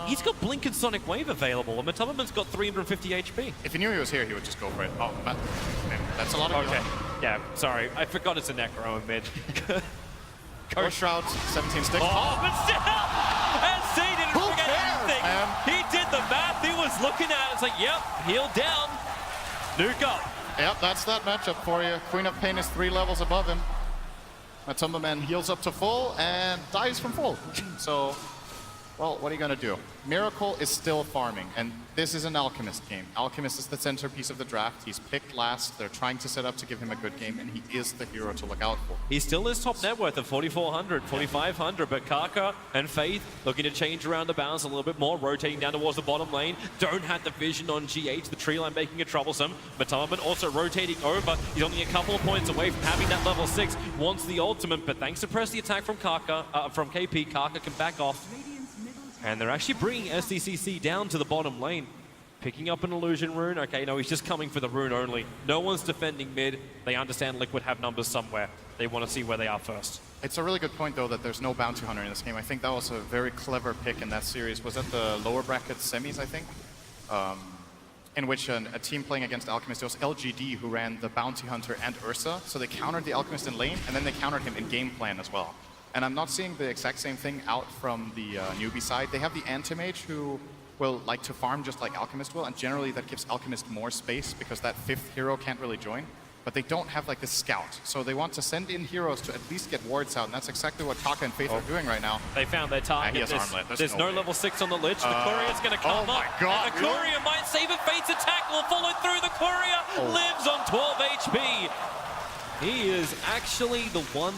He's got Blink and Sonic Wave available, and Matabaman's got 350 HP. If he knew he was here, he would just go for it. Oh, that's a lot of Okay, yeah, sorry. I forgot it's a Necro in mid. Ghost Shroud, 17 sticks. Oh, but still! SC didn't forget anything. He did the math. He was looking at it. It's like, yep, heal down. Nuke up. Yep, that's that matchup for you. Queen of Pain is 3 levels above him. Matumba Man heals up to full and dies from full. So, well, what are you going to do? Miracle is still farming, and this is an Alchemist game. Alchemist is the centerpiece of the draft. He's picked last. They're trying to set up to give him a good game, and he is the hero to look out for. He still is top net worth of 4,400, 4,500, but Kaka and Faith looking to change around the balance a little bit more, rotating down towards the bottom lane. Don't have the vision on GH, the tree line making it troublesome. Mataman also rotating over. He's only a couple of points away from having that level 6. Wants the ultimate, but thanks to press the attack from Kaka, from KP, Kaka can back off. And they're actually bringing SCCC down to the bottom lane. Picking up an illusion rune. Okay, no, he's just coming for the rune only. No one's defending mid. They understand Liquid have numbers somewhere. They want to see where they are first. It's a really good point, though, that there's no bounty hunter in this game. I think that was a very clever pick in that series. Was that the lower bracket semis, I think? In which a team playing against Alchemist, it was LGD who ran the bounty hunter and Ursa. So they countered the Alchemist in lane, and then they countered him in game plan as well. And I'm not seeing the exact same thing out from the NewBee side. They have the Anti-Mage who will like to farm just like Alchemist will, and generally that gives Alchemist more space because that 5th hero can't really join. but they don't have like the scout. So they want to send in heroes to at least get wards out, and that's exactly what Kaka and Faith are doing right now. They found their target. He has armlet. There's no level 6 on the lich. The courier's going to come oh my up. God, And the courier might save it. Fate's attack will follow through. The courier lives on 12 HP. He is actually the one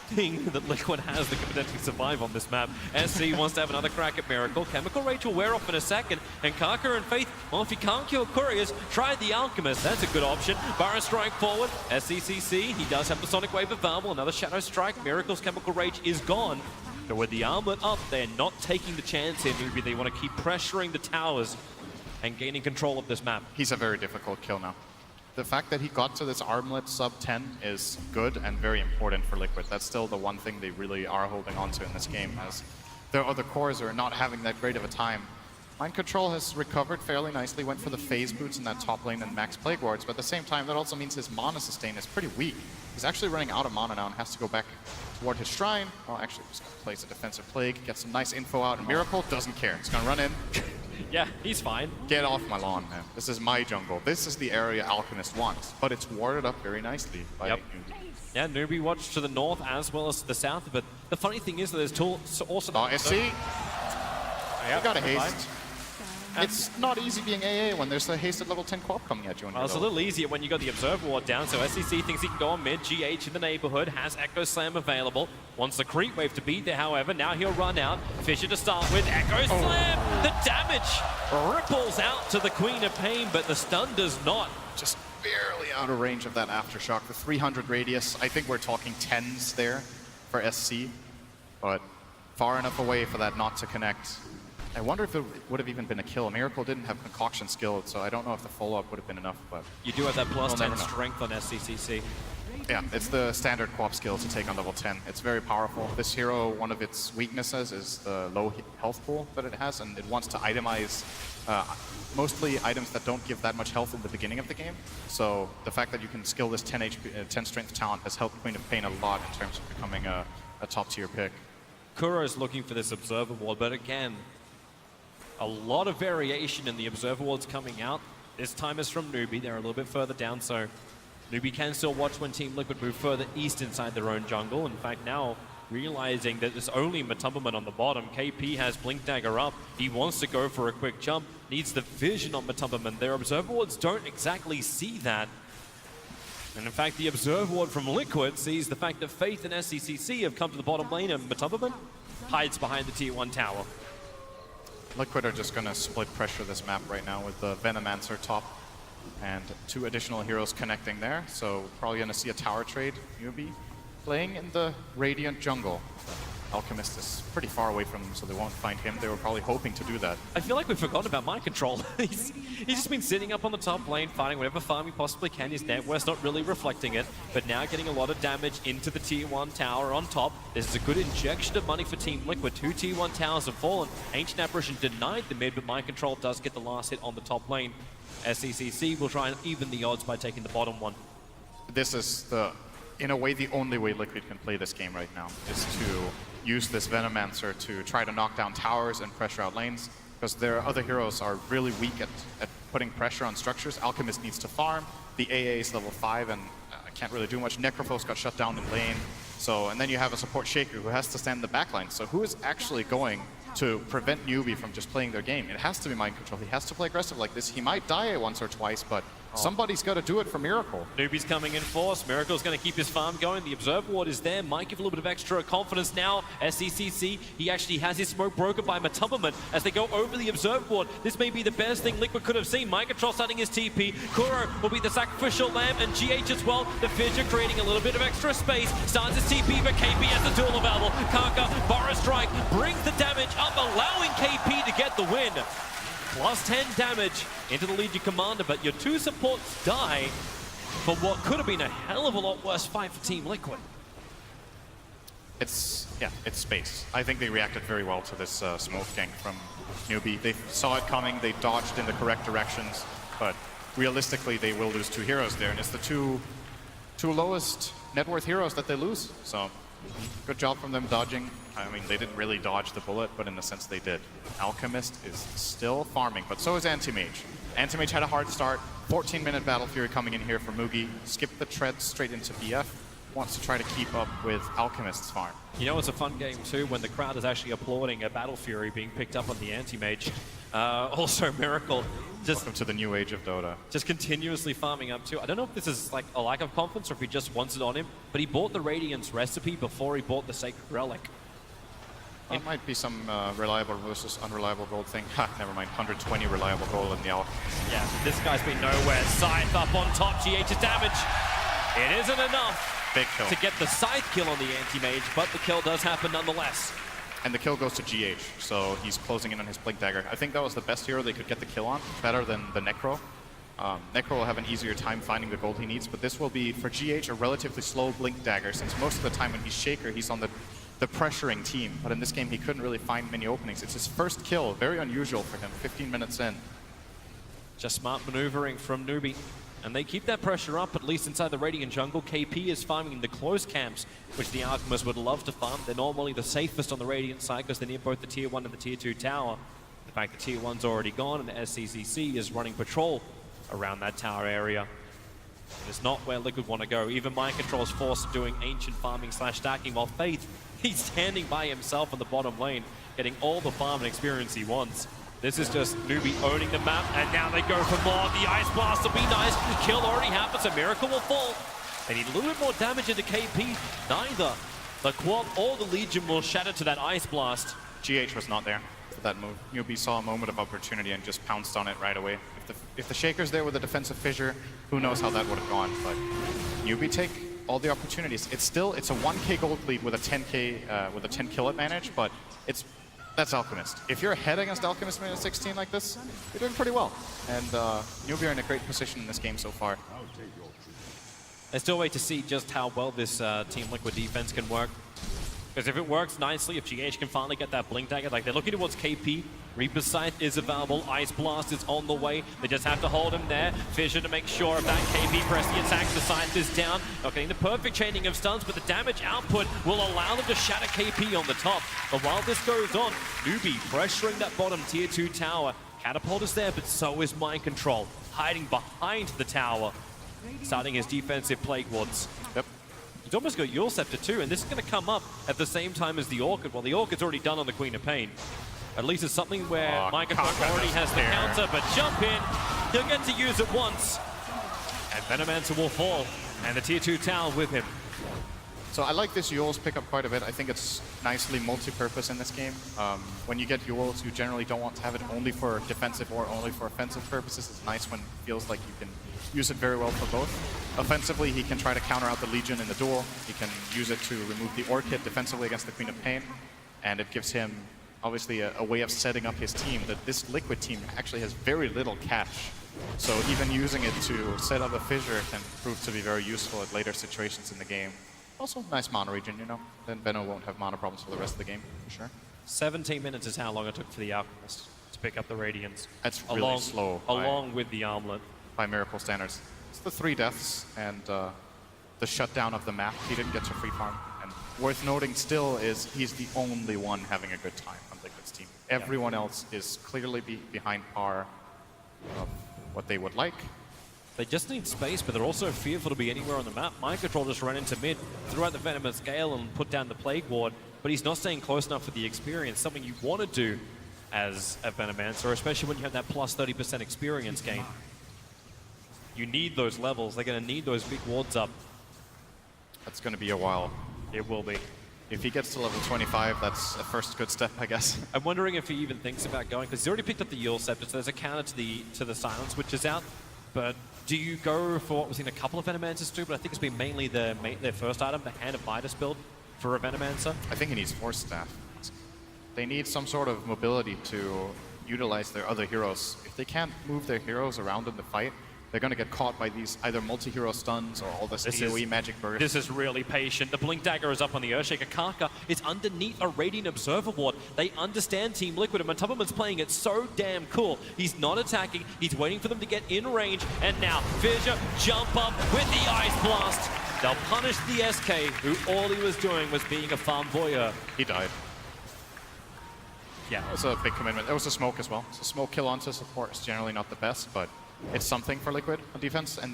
thing that Liquid has that can potentially survive on this map. SC wants to have another crack at Miracle. Chemical Rage will wear off in a second, and Kaka and Faith, well, if you can't kill Couriers, try the Alchemist. That's a good option. Barra Strike forward, SCCC, he does have the Sonic Wave available, another Shadow Strike. Miracle's Chemical Rage is gone. But with the armlet up, they're not taking the chance here, NewBee. They want to keep pressuring the towers and gaining control of this map. He's a very difficult kill now. The fact that he got to this armlet sub 10 is good and very important for Liquid. That's still the one thing they really are holding on to in this game, as their other cores are not having that great of a time. Mind Control has recovered fairly nicely, went for the phase boots in that top lane and max plague wards, but at the same time that also means his mana sustain is pretty weak. He's actually running out of mana now and has to go back toward his shrine. Well, actually, just place a defensive plague, get some nice info out, and Miracle doesn't care. He's gonna run in. Yeah, he's fine. Get off my lawn, man. This is my jungle. This is the area Alchemist wants, but it's warded up very nicely by NewBee. Yeah, NewBee watched to the north as well as to the south, but the funny thing is that there's also... Oh, SC! You got a haste. It's not easy being AA when there's a hasted level 10 co-op coming at you. Well, it's a little easier when you got the Observer Ward down, so SCC thinks he can go on mid. GH in the neighborhood, has Echo Slam available. Wants the creep wave to beat there, however. Now he'll run out. Fisher to start with. Echo Slam! The damage ripples out to the Queen of Pain, but the stun does not. Just barely out of range of that Aftershock. The 300 radius, I think we're talking 10s there for SC, but far enough away for that not to connect. I wonder if it would have even been a kill. Miracle didn't have concoction skill, so I don't know if the follow-up would have been enough, but... You do have that plus we'll 10 strength on SCCC. Yeah, it's the standard co-op skill to take on level 10. It's very powerful. This hero, one of its weaknesses is the low health pool that it has, and it wants to itemize mostly items that don't give that much health in the beginning of the game. So the fact that you can skill this 10 strength talent has helped Queen of Pain a lot in terms of becoming a top-tier pick. Kuro is looking for this Observer Ward, but again, a lot of variation in the Observer Wards coming out. This time is from NewBee. They're a little bit further down, so NewBee can still watch when Team Liquid move further east inside their own jungle. In fact, now realizing that there's only Matumbaman on the bottom, KP has Blink Dagger up. He wants to go for a quick jump, needs the vision on Matumbaman. Their Observer Wards don't exactly see that. And in fact, the Observer Ward from Liquid sees the fact that Faith and SCCC have come to the bottom lane, and Matumbaman hides behind the Tier 1 tower. Liquid are just going to split pressure this map right now with the Venomancer top and 2 additional heroes connecting there. So probably going to see a tower trade. NewBee playing in the Radiant jungle. Alchemist is pretty far away from them, so they won't find him. They were probably hoping to do that. I feel like we've forgotten about Mind Control. he's just been sitting up on the top lane, fighting whatever farm he possibly can. His net worth's not really reflecting it, but now getting a lot of damage into the Tier 1 tower on top. This is a good injection of money for Team Liquid. 2 Tier 1 towers have fallen. Ancient Apparition denied the mid, but Mind Control does get the last hit on the top lane. SCCC will try and even the odds by taking the bottom one. This is in a way, the only way Liquid can play this game right now is to use this Venomancer to try to knock down towers and pressure out lanes, because their other heroes are really weak at putting pressure on structures. Alchemist needs to farm, the AA is level 5 and can't really do much. Necrophos got shut down in lane, so, and then you have a support Shaker who has to stand in the backline. So who is actually going to prevent NewBee from just playing their game? It has to be Mind Control. He has to play aggressive like this. He might die once or twice, but somebody's got to do it for Miracle. NewBee's coming in force. Miracle's going to keep his farm going. The Observer Ward is there. Might give a little bit of extra confidence now. SCCC, he actually has his smoke broken by Matumbaman as they go over the Observer Ward. This may be the best thing Liquid could have seen. Mind Control starting his TP. Kuro will be the sacrificial lamb, and GH as well. The Fissure creating a little bit of extra space. Starts his TP, but KP has the duel available. Kaka, Barra Strike brings the damage up, allowing KP to get the win. Plus 10 damage into the Legion Commander, but your 2 supports die for what could have been a hell of a lot worse fight for Team Liquid. It's space. I think they reacted very well to this smoke gank from NewBee. They saw it coming, they dodged in the correct directions, but realistically they will lose 2 heroes there, and it's the two lowest net worth heroes that they lose. So good job from them dodging. I mean, they didn't really dodge the bullet, but in a sense they did. Alchemist is still farming, but so is Anti-Mage. Anti-Mage had a hard start. 14-minute Battle Fury coming in here for Mugi. Skipped the tread straight into BF. Wants to try to keep up with Alchemist's farm. You know, it's a fun game too when the crowd is actually applauding a Battle Fury being picked up on the Anti-Mage. Also, Miracle just Welcome to the new age of Dota. just continuously farming up too. I don't know if this is like a lack of confidence or if he just wants it on him, but he bought the Radiance recipe before he bought the Sacred Relic. It might be some reliable versus unreliable gold thing. Ha, never mind. 120 reliable gold in the Alchemist. Yeah, this guy's been nowhere. Scythe up on top, GH's damage. It isn't enough Big kill. to get the Scythe kill on the Anti-Mage, but the kill does happen nonetheless. And the kill goes to GH, so he's closing in on his Blink Dagger. I think that was the best hero they could get the kill on, better than the Necro. Necro will have an easier time finding the gold he needs, but this will be, for GH, a relatively slow Blink Dagger, since most of the time when he's Shaker, he's on the pressuring team. But in this game, he couldn't really find many openings. It's his first kill, very unusual for him, 15 minutes in. Just smart maneuvering from NewBee. And they keep that pressure up, at least inside the Radiant jungle. KP is farming the close camps, which the Alchemists would love to farm. They're normally the safest on the Radiant side because they're near both the Tier 1 and the Tier 2 tower. The fact that Tier 1's already gone and the SCCC is running patrol around that tower area. It's not where Liquid want to go. Even Mind Control is forced to doing ancient farming / stacking, while Faith, he's standing by himself on the bottom lane, getting all the farm and experience he wants. This is just NewBee owning the map, and now they go for more. The Ice Blast will be nice. The kill already happens, a Miracle will fall. They need a little bit more damage into KP. Neither the Quad or the Legion will shatter to that Ice Blast. GH was not there for that move. NewBee saw a moment of opportunity and just pounced on it right away. If the Shaker's there with a defensive fissure, who knows how that would have gone. But NewBee take all the opportunities. It's a 1k gold lead with a 10k with a 10 kill advantage, but that's Alchemist. If you're ahead against Alchemist minus 16 like this, you're doing pretty well. And NewBee are in a great position in this game so far. I still wait to see just how well this Team Liquid defense can work. Because if it works nicely, if GH can finally get that Blink Dagger, like they're looking towards KP, Reaper's Scythe is available, Ice Blast is on the way, they just have to hold him there, Fissure to make sure if that KP press the attack, the Scythe is down, not getting the perfect chaining of stuns, but the damage output will allow them to shatter KP on the top. But while this goes on, NewBee pressuring that bottom Tier 2 tower, Catapult is there, but so is Mind Control, hiding behind the tower, starting his defensive Plague Wards. Yep. He's almost got Yule Scepter too, and this is going to come up at the same time as the Orchid. Well, the Orchid's already done on the Queen of Pain. At least it's something where Mind Control already has the counter, but jump in, he'll get to use it once. And Venomancer will fall, and the Tier 2 tower with him. So I like this Yule's pickup quite a bit. I think it's nicely multi-purpose in this game. When you get Yule's, you generally don't want to have it only for defensive or only for offensive purposes. It's nice when it feels like you can use it very well for both. Offensively, he can try to counter out the Legion in the duel. He can use it to remove the Orchid defensively against the Queen of Pain. And it gives him, obviously, a way of setting up his team. That this Liquid team actually has very little cash. So even using it to set up a fissure can prove to be very useful at later situations in the game. Also, nice mana regen, you know. Then Benno won't have mana problems for the rest of the game, for sure. 17 minutes is how long it took for the Alchemist to pick up the Radiance. That's really slow. Along with the Armlet. By Miracle standards. It's the 3 deaths and the shutdown of the map. He didn't get to free farm. And worth noting still is he's the only one having a good time on Liquid's team. Everyone else is clearly behind par of what they would like. They just need space, but they're also fearful to be anywhere on the map. Mind Control just ran into mid, threw out the Venomous Gale and put down the Plague Ward, but he's not staying close enough for the experience, something you want to do as a Venomancer, especially when you have that plus 30% experience gain. You need those levels. They're going to need those big wards up. That's going to be a while. It will be. If he gets to level 25, that's a first good step, I guess. I'm wondering if he even thinks about going, because he's already picked up the Yule Scepter, so there's a counter to the Silence, which is out. But do you go for what we've seen a couple of Venomancers do, but I think it's been mainly their first item, the Hand of Midas build for a Venomancer? I think he needs Force Staff. They need some sort of mobility to utilize their other heroes. If they can't move their heroes around in the fight, they're going to get caught by these either multi-hero stuns or all this AoE magic burst. This is really patient. The Blink Dagger is up on the Earthshaker. Kaka is underneath a Radiant Observer Ward. They understand Team Liquid, and Matubberman's playing it so damn cool. He's not attacking. He's waiting for them to get in range. And now, Fissure jump up with the Ice Blast. They'll punish the SK, who all he was doing was being a farm voyeur. He died. Yeah, it was a big commitment. There was a smoke as well. So smoke kill onto support is generally not the best, but it's something for Liquid on defense. And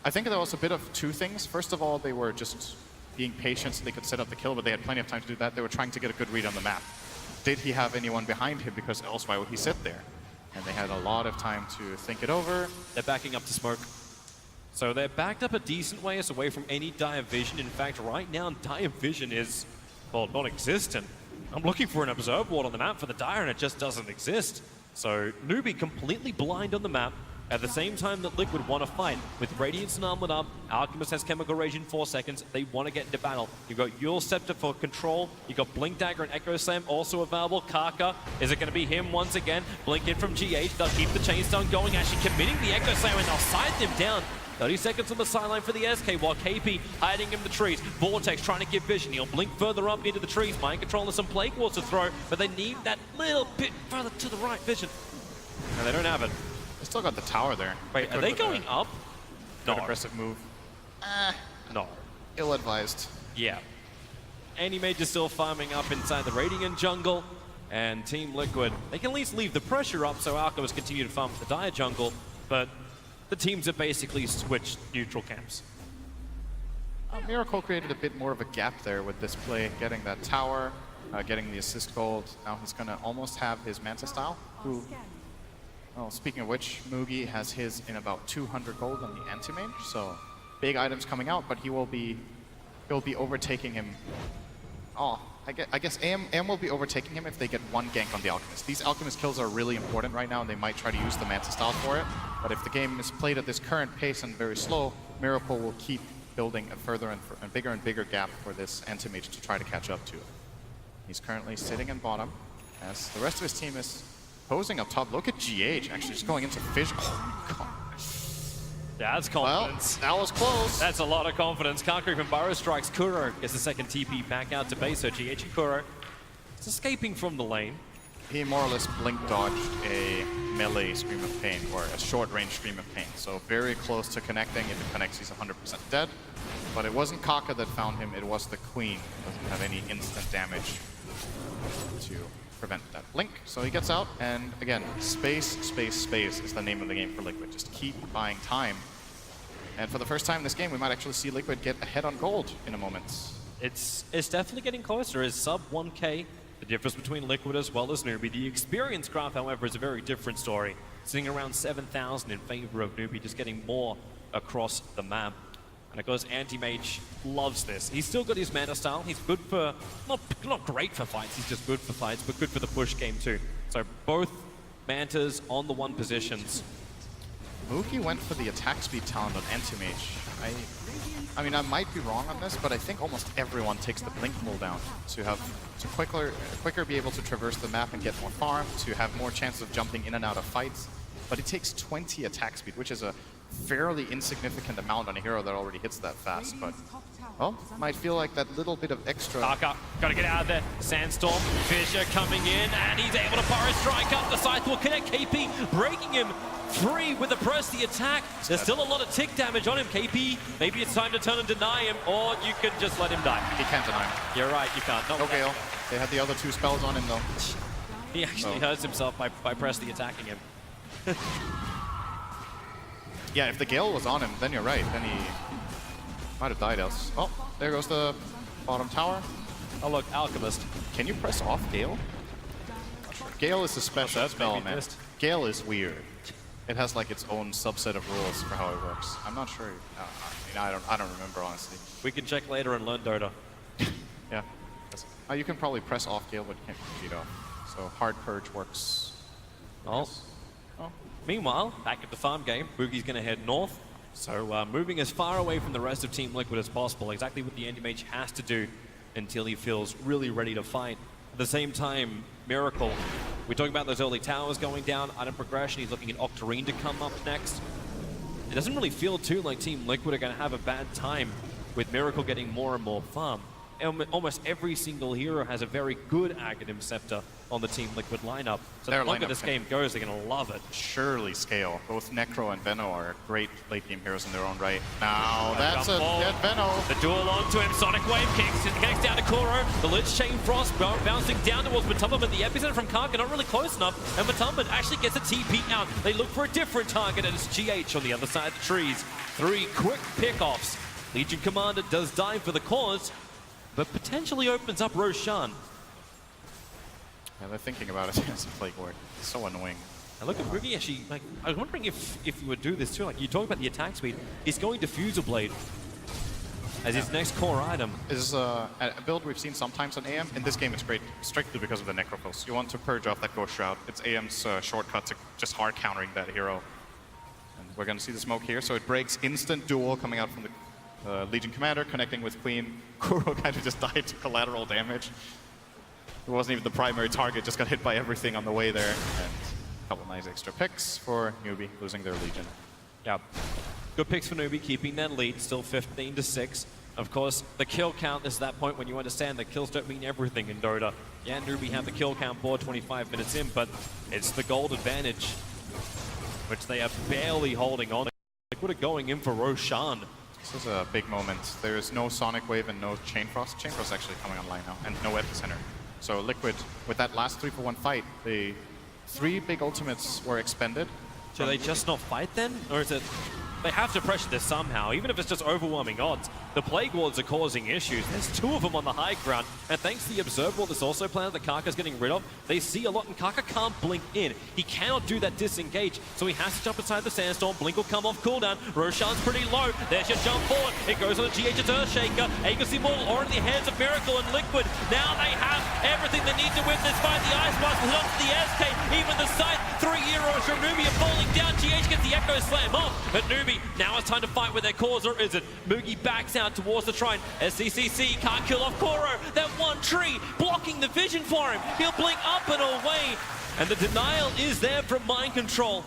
I think there was a bit of two things. First of all, they were just being patient so they could set up the kill, but they had plenty of time to do that. They were trying to get a good read on the map. Did he have anyone behind him? Because else why would he sit there? And they had a lot of time to think it over. They're backing up to smoke. So they're backed up a decent ways away from any dire vision. In fact, right now, dire vision is, well, non-existent. I'm looking for an observe ward on the map for the dire, and it just doesn't exist. So NewBee completely blind on the map at the same time that Liquid want to fight. With Radiance and Armored up, Alchemist has Chemical Rage in 4 seconds. They want to get into battle. You've got Yule Scepter for control. You've got Blink Dagger and Echo Slam also available. Kaka, is it going to be him once again? Blink in from GH. They'll keep the chain stun going, actually committing the Echo Slam, and they'll side them down. 30 seconds on the sideline for the SK while KP hiding in the trees. Vortex trying to get vision. He'll blink further up into the trees. Mind Control and some Plague Walls to throw, but they need that little bit further to the right vision. And they don't have it. They still got the tower there. Wait, are they going up? No. Aggressive move. No. Ill-advised. Yeah. Anti-Mage is still farming up inside the Radiant jungle. And Team Liquid, they can at least leave the pressure up so Alchemist continue to farm the Dire jungle. But the teams have basically switched neutral camps. Miracle created a bit more of a gap there with this play, getting that tower, getting the assist gold. Now he's going to almost have his Manta style, who, well, speaking of which, Mugi has his in about 200 gold on the anti-mage, so big items coming out, but he'll be overtaking him. Oh, I guess AM will be overtaking him if they get one gank on the Alchemist. These Alchemist kills are really important right now, and they might try to use the Manta style for it. But if the game is played at this current pace and very slow, Miracle will keep building a further and bigger gap for this anti-mage to try to catch up to. He's currently sitting in bottom, as the rest of his team is posing up top. Look at GH actually just going into fish. Oh my god. That's confidence. Well, that was close. That's a lot of confidence. Concrete from Burrow strikes. Kuro gets the second TP back out to base. So GH and Kuro is escaping from the lane. He more or less blink dodged a melee Scream of Pain, or a short-range Scream of Pain. So very close to connecting. If it connects, he's 100% dead. But it wasn't Kaka that found him, it was the Queen. Doesn't have any instant damage to prevent that blink. So he gets out, and again, space is the name of the game for Liquid. Just keep buying time. And for the first time this game, we might actually see Liquid get ahead on gold in a moment. It's definitely getting closer. It's sub 1K. The difference between Liquid as well as NewBee. The experience graph, however, is a very different story. Sitting around 7,000 in favor of NewBee, just getting more across the map. And of course, Anti-Mage loves this. He's still got his mana style. He's good for, not great for fights, he's just good for fights, but good for the push game too. So both Mantas on the 1 positions. Mookie went for the attack speed talent on Anti-Mage. I mean, I might be wrong on this, but I think almost everyone takes the blink cooldown to quicker be able to traverse the map and get more farm, to have more chances of jumping in and out of fights. But it takes 20 attack speed, which is a fairly insignificant amount on a hero that already hits that fast. But, well, might feel like that little bit of extra. Kaka, gotta get out of there. Sandstorm, Fisher coming in, and he's able to fire a strike up. The scythe will connect KP, breaking him free with the press, the attack. There's still a lot of tick damage on him, KP. Maybe it's time to turn and deny him, or you can just let him die. He can't deny him. You're right, you can't. No Gale. They had the other 2 spells on him, though. He actually hurts himself by Presley attacking him. Yeah, if the Gale was on him, then you're right. Then he might have died else. Oh, there goes the bottom tower. Oh, look, Alchemist. Can you press off Gale? Not sure. Gale is a special spell, man. Gale is weird. It has like its own subset of rules for how it works. I'm not sure. I don't remember, honestly. We can check later and learn Dota. Yeah. You can probably press off Gale, but you can't beat off. So hard purge works. Oh. Meanwhile, back at the farm game, Boogie's going to head north. So moving as far away from the rest of Team Liquid as possible, exactly what the Anti-Mage has to do until he feels really ready to fight. At the same time, Miracle, we're talking about those early towers going down, item progression, he's looking at Octarine to come up next. It doesn't really feel too like Team Liquid are going to have a bad time with Miracle getting more and more farm. Almost every single hero has a very good Aghanim Scepter on the Team Liquid lineup. So Their the longer lineup this can game goes, they're going to love it. surely scale. Both Necro and Veno are great late game heroes in their own right. Now that's a dead Veno. The duel onto him, Sonic Wave kicks, it connects down to Kuro. The Lich Chain Frost bouncing down towards Matumba, but the epicenter from Karka not really close enough, and Matumba actually gets a TP out. They look for a different target, and it's GH on the other side of the trees. 3 quick pickoffs. Legion Commander does die for the cause, but potentially opens up Roshan. Yeah, they're thinking about it as a Plague Ward. It's so annoying. And look at Boogie actually, like, I was wondering if you would do this too. Like, you talk about the attack speed. He's going Diffuser Blade as his next core item. Is a build we've seen sometimes on AM. In this game, it's great strictly because of the Necrophils. You want to purge off that Ghost Shroud. It's AM's shortcut to just hard countering that hero. And we're going to see the smoke here. So it breaks instant duel coming out from the Legion Commander, connecting with Queen. Kuro kind of just died to collateral damage. It wasn't even the primary target, just got hit by everything on the way there. And a couple nice extra picks for NewBee, losing their Legion. Yeah, good picks for NewBee, keeping that lead, still 15-6. Of course, the kill count is that point when you understand that kills don't mean everything in Dota. Yeah, NewBee have the kill count board 25 minutes in, but it's the gold advantage, which they are barely holding on. Liquid are going in for Roshan. This is a big moment. There's no Sonic Wave and no Chain Frost. Chain Frost actually coming online now, and no Epicenter. So Liquid, with that last 3-for-1 fight, the 3 big ultimates were expended. So they just not fight then? Or is it... They have to pressure this somehow, even if it's just overwhelming odds. The Plague Wards are causing issues. There's 2 of them on the high ground, and thanks to the Observe Ward that's also planted that Karka's getting rid of, they see a lot, and Karka can't blink in. He cannot do that disengage, so he has to jump inside the Sandstorm. Blink will come off cooldown. Roshan's pretty low. There's your jump forward. It goes on the GH's Earthshaker. Aegis Immortal already in the hands of Miracle and Liquid. Now they have everything they need to win this fight. The Ice Blast hit onto the SK. Even the side 3 heroes from NewBee are falling down. GH gets the Echo Slam off, but NewBee, now it's time to fight with their cause, or is it? Moogie backs out towards the shrine. SCCC can't kill off Kuro. That one tree blocking the vision for him. He'll blink up and away. And the denial is there from Mind Control.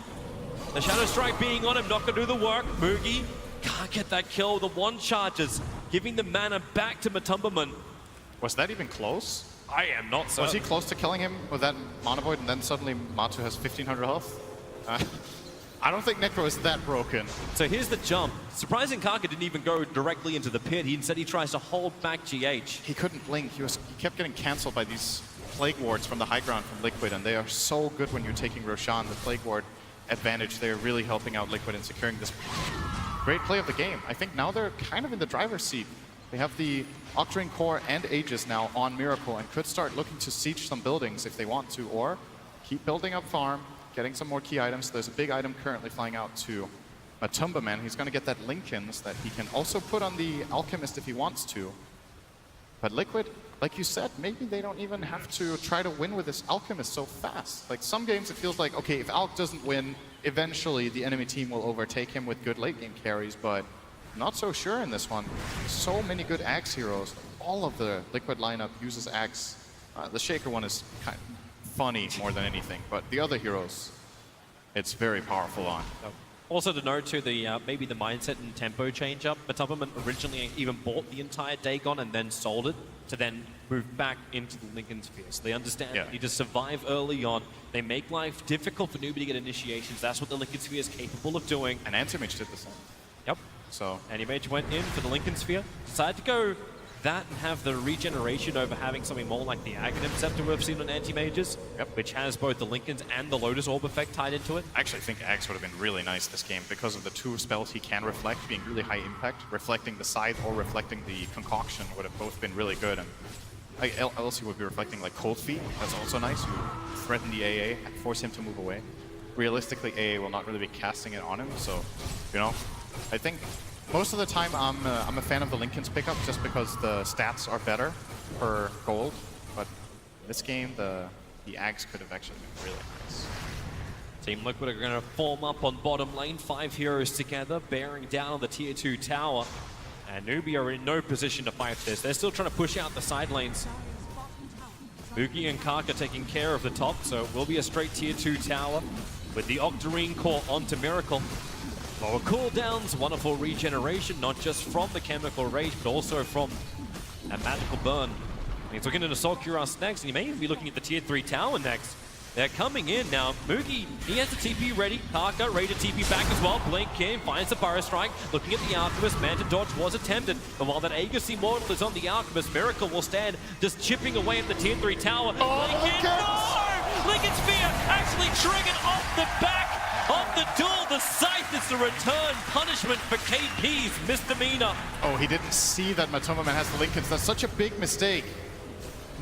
The Shadow Strike being on him, not going to do the work. Moogie can't get that kill. The 1 charges, giving the mana back to Matumbaman. Was that even close? I am not certain. Was he close to killing him with that Mana Void, and then suddenly Matu has 1500 health? I don't think Necro is that broken. So here's the jump. Surprising Karka didn't even go directly into the pit. Instead, he tries to hold back GH. He couldn't blink. He kept getting cancelled by these Plague Wards from the high ground from Liquid, and they are so good when you're taking Roshan. The Plague Ward advantage, they're really helping out Liquid in securing this great play of the game. I think now they're kind of in the driver's seat. They have the Octarine Core and Aegis now on Miracle, and could start looking to siege some buildings if they want to, or keep building up farm, getting some more key items. There's a big item currently flying out to Matumbaman. He's going to get that Linken's that he can also put on the Alchemist if he wants to. But Liquid, like you said, maybe they don't even have to try to win with this Alchemist so fast. Like some games it feels like, okay, if Alch doesn't win, eventually the enemy team will overtake him with good late game carries, but not so sure in this one. So many good Axe heroes. All of the Liquid lineup uses Axe. The Shaker one is kind of funny more than anything, but the other heroes, it's very powerful on. Also to note too, maybe the mindset and tempo change up. Matumbaman originally even bought the entire Dagon and then sold it to then move back into the Lincoln Sphere. So they understand they need to survive early on. They make life difficult for NewBee to get initiations. That's what the Lincoln Sphere is capable of doing. And Anti-Mage did the same. Yep. So Anti-Mage went in for the Lincoln Sphere, decided to go that and have the regeneration over having something more like the Aghanim Scepter we've seen on Anti-Mages, which has both the Lincolns and the Lotus Orb effect tied into it. I actually think Axe would have been really nice this game because of the 2 spells he can reflect being really high impact. Reflecting the Scythe or reflecting the Concoction would have both been really good. And else he would be reflecting like Cold Feet. That's also nice. You threaten the AA and force him to move away. Realistically, AA will not really be casting it on him, so, you know, I think most of the time I'm a fan of the Lincoln's pickup just because the stats are better per gold, but this game the Axe could have actually been really nice. Team Liquid are going to form up on bottom lane, 5 heroes together, bearing down on the tier 2 tower, and NewBee are in no position to fight this. They're still trying to push out the side lanes. Boogie and Karka taking care of the top, so it will be a straight tier 2 tower with the Octarine Core onto Miracle. Lower cooldowns, wonderful regeneration, not just from the chemical rage, but also from a magical burn. He's looking at Assault Cuirass next, and he may even be looking at the Tier 3 tower next. They're coming in now. Moogie, he has the TP ready. Parker ready to TP back as well. Blink in, finds the Burrow Strike. Looking at the Alchemist. Manta dodge was attempted. But while that Aegis Immortal is on the Alchemist, Miracle will stand just chipping away at the Tier 3 tower. Blink in, no! Lincoln Sphere actually triggered off the back of the duel. The Scythe is the return punishment for KP's misdemeanor. Oh, he didn't see that Matumba Man has the Lincolns. That's such a big mistake.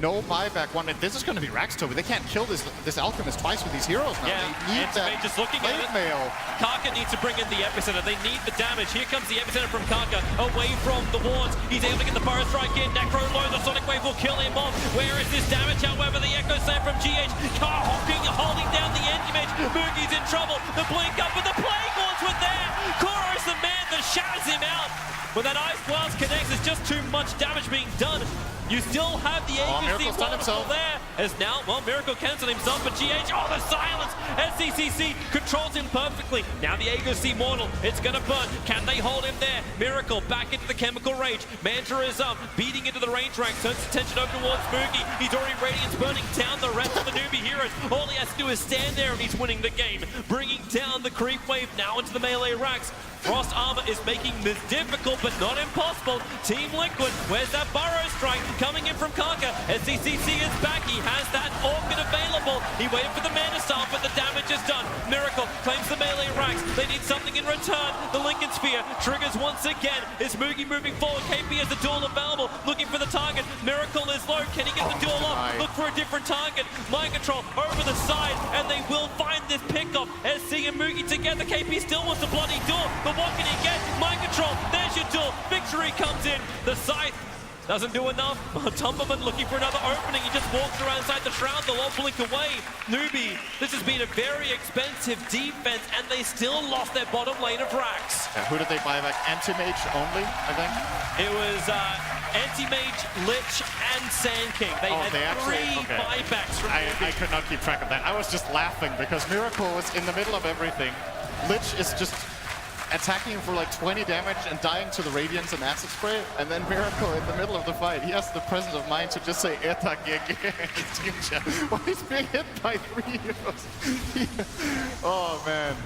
No buyback 1 minute. This is going to be Raxtober. They can't kill this Alchemist twice with these heroes now. Yeah, they need that just looking at it. mail. Karka needs to bring in the epicenter. They need the damage. Here comes the epicenter from Karka, away from the wards. He's able to get the Burrow Strike in. Necro low. The Sonic Wave will kill him off. Where is this damage? However, the Echo Slam from GH. Car holding down the Anti-Mage. Moogie's in trouble. The blink up, but the Plague Lords were there. Koro's the man that shatters him out. When that Ice Blast connects, there's just too much damage being done. You still have the Aegis Immortal there. As now, well, Miracle cancelled himself, but GH, oh, the silence! SCCC controls him perfectly. Now the Aegis Immortal, it's gonna burn. Can they hold him there? Miracle back into the Chemical Rage. Manta is up, beating into the range rank, turns attention over towards Moogie. He's already Radiance burning down the rest of the NewBee heroes. All he has to do is stand there and he's winning the game. Bringing down the creep wave now into the melee racks. Frost Armor is making this difficult, but not impossible. Team Liquid, where's that Burrow Strike? Coming in from Karka. SCCC is back. He has that Orchid available. He waited for the Mana Star, but the damage is done. Miracle claims the melee racks. They need something in return. The Lincoln Sphere triggers once again. Is Moogie moving forward? KP has the duel available. Looking for the target. Miracle is low. Can he get the duel off? Look for a different target. Mind Control over the side, and they will find this pickup. SC and Moogie together. KP still wants a bloody duel. But what can he get? Mind Control. There's your duel. Victory comes in. The Scythe doesn't do enough. Tumberman looking for another opening. He just walks around inside the shroud. They'll all blink away. NewBee, this has been a very expensive defense, and they still lost their bottom lane of racks. Who did they buy back? Anti-Mage only, I think? It was Anti-Mage, Lich, and Sand King. They had three buybacks from I could not keep track of that. I was just laughing because Miracle was in the middle of everything. Lich is just attacking him for like 20 damage and dying to the Radiance and Acid Spray, and then Miracle in the middle of the fight, he has the presence of mind to just say Eta Team Chat while he's being hit by 3 heroes. Oh man.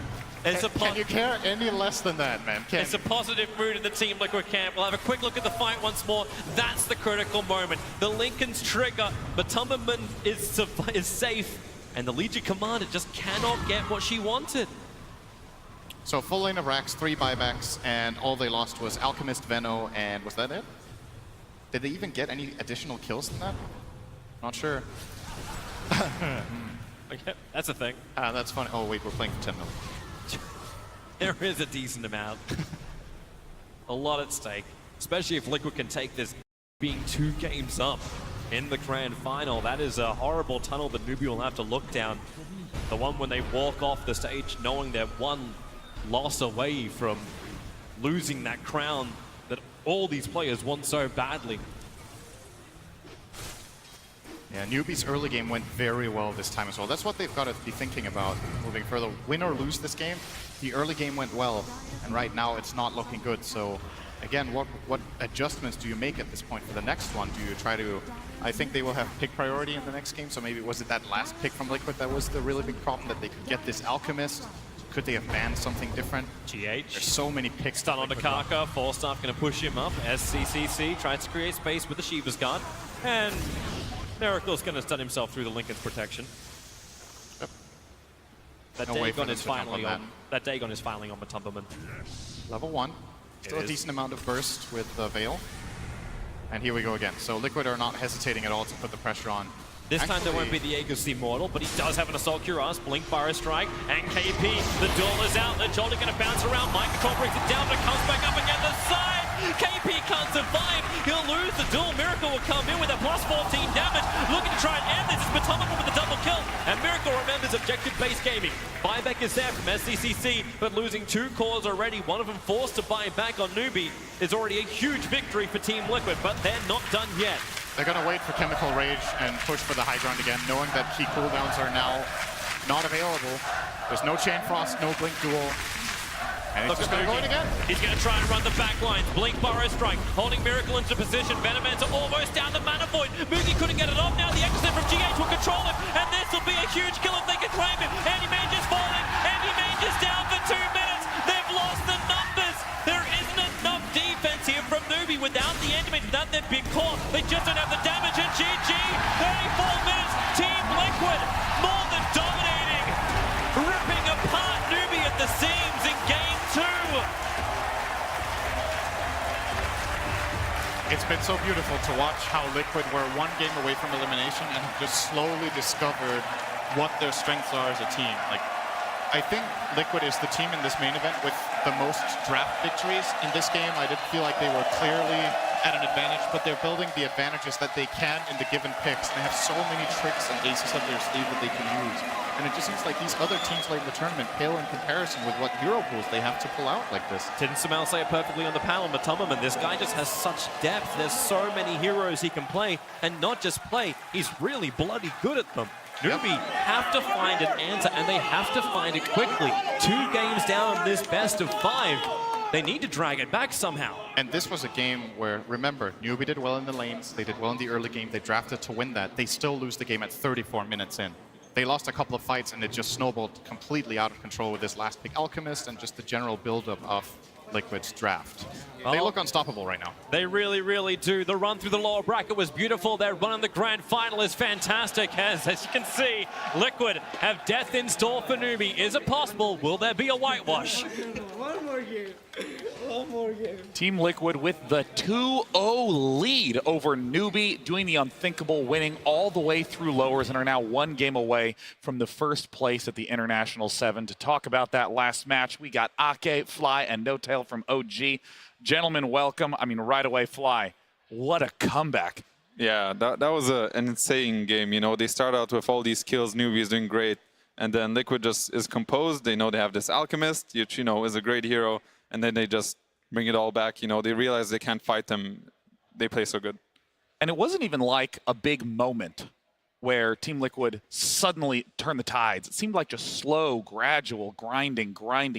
Can you care any less than that, man? It's a positive mood in the Team Liquid camp. We'll have a quick look at the fight once more. That's the critical moment. The Lincoln's trigger, but Tumberman is safe, and the Legion Commander just cannot get what she wanted. So full lane of racks, 3 buybacks, and all they lost was Alchemist, Veno, and was that it? Did they even get any additional kills than that? Not sure. Okay, that's a thing. That's funny. Oh wait, we're playing for 10 mil. There is a decent amount. A lot at stake, especially if Liquid can take this being 2 games up in the grand final. That is a horrible tunnel that NewBee will have to look down. The one when they walk off the stage knowing they're 1 loss away from losing that crown that all these players want so badly. Yeah, NewBee's early game went very well this time as well. That's what they've got to be thinking about moving further. Win or lose this game, the early game went well, and right now it's not looking good. So again, what adjustments do you make at this point for the next one? Do you try to... I think they will have pick priority in the next game, so maybe was it that last pick from Liquid that was the really big problem, that they could get this Alchemist? Could they have banned something different? GH. There's so many picks. Stun onto Karka. Falstaff going to push him up. SCCC tries to create space with the Shiva's Guard. And Miracle's going to stun himself through the Lincoln's protection. Yep. That Dagon is finally on. That Dagon is finally on Matumberman. Level 1. Still a decent amount of burst with Veil. And here we go again. So Liquid are not hesitating at all to put the pressure on. This time there won't be the Aegis Immortal, but he does have an Assault Cuirass, Blink, Burrow Strike, and KP. The duel is out. The Jolly going to bounce around. Mind Control brings it down, but it comes back up again. The side! KP can't survive. He'll lose the duel. Miracle will come in with a plus 14 damage. Looking to try and end this. It's Matumberman with a double kill. And Miracle remembers objective-based gaming. Buyback is there from SCCC, but losing 2 cores already, one of them forced to buy back on NewBee, is already a huge victory for Team Liquid, but they're not done yet. They're going to wait for Chemical Rage and push for the high ground again, knowing that key cooldowns are now not available. There's no Chain Frost, no Blink Duel. And he's just going to go in again. He's going to try and run the back lines. Blink, Burrow Strike, holding Miracle into position. Venomancer almost down the Mana Void. Moogie couldn't get it off. Now the exit from GH will control him. And this will be a huge kill if they can claim him. Andy Manger's falling. Andy Manger's down for 2 minutes. They've lost the numbers. There isn't enough defense here from NewBee without the Endermans, without their big core. They just don't have the damage. And GG, 34 minutes. Team Liquid more than dominating. Ripping apart NewBee at the seams in game 2. It's been so beautiful to watch how Liquid were one game away from elimination and have just slowly discovered what their strengths are as a team. Like, I think Liquid is the team in this main event with the most draft victories. In this game, I didn't feel like they were clearly at an advantage, but they're building the advantages that they can in the given picks. They have so many tricks and aces up their sleeve that they can use. And it just seems like these other teams late in the tournament pale in comparison with what hero pools they have to pull out like this. Didn't Samal say it perfectly on the panel, Matumman? This guy just has such depth. There's so many heroes he can play, and not just play, he's really bloody good at them. NewBee have to find an answer, and they have to find it quickly. 2 games down on this best of 5. They need to drag it back somehow. And this was a game where, remember, NewBee did well in the lanes, they did well in the early game, they drafted to win that. They still lose the game at 34 minutes in. They lost a couple of fights and it just snowballed completely out of control with this last pick Alchemist and just the general buildup of Liquid's draft. They look unstoppable right now. They really, really do. The run through the lower bracket was beautiful. Their run in the grand final is fantastic. As you can see, Liquid have death in store for NewBee. Is it possible? Will there be a whitewash? One more game. One more game. Team Liquid with the 2-0 lead over NewBee, doing the unthinkable, winning all the way through lowers and are now 1 game away from the first place at the International 7. To talk about that last match, we got Ake, Fly, and No Tail from OG. Gentlemen, welcome. I mean, right away, Fly. What a comeback. Yeah, that was an insane game. You know, they start out with all these kills. NewBee is doing great. And then Liquid just is composed. They know they have this Alchemist, which, you know, is a great hero. And then they just bring it all back. You know, they realize they can't fight them. They play so good. And it wasn't even like a big moment where Team Liquid suddenly turned the tides. It seemed like just slow, gradual, grinding,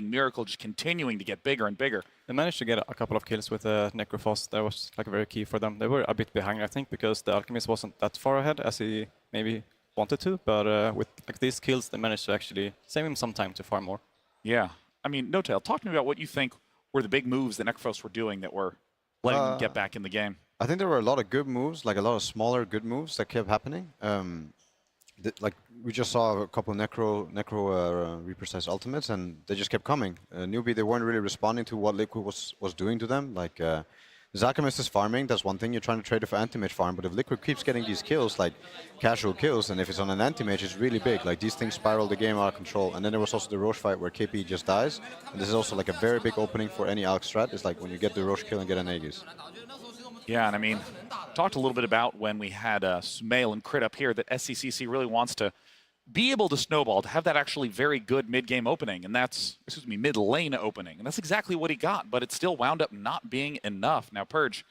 Miracle just continuing to get bigger and bigger. They managed to get a couple of kills with Necrophos. That was like very key for them. They were a bit behind, I think, because the Alchemist wasn't that far ahead as he maybe wanted to. But with like these kills, they managed to actually save him some time to farm more. Yeah. I mean, No Tail, talk to me about what you think were the big moves that Necrophos were doing that were letting them get back in the game. I think there were a lot of good moves, like a lot of smaller good moves that kept happening. Like we just saw a couple of Necro Reaper-sized ultimates, and they just kept coming. NewBee, they weren't really responding to what Liquid was doing to them. Like Alchemist is farming, that's one thing. You're trying to trade it for anti-mage farm, but if Liquid keeps getting these kills, like casual kills, and if it's on an anti-mage, it's really big. Like these things spiral the game out of control. And then there was also the Roche fight where KP just dies. And this is also like a very big opening for any Alch strat. It's like when you get the Roche kill and get an Aegis. Yeah, and I mean, talked a little bit about when we had Sumail and Crit up here that SCCC really wants to be able to snowball, to have that actually very good mid-game opening, and that's, mid-lane opening. And that's exactly what he got, but it still wound up not being enough. Now, Purge,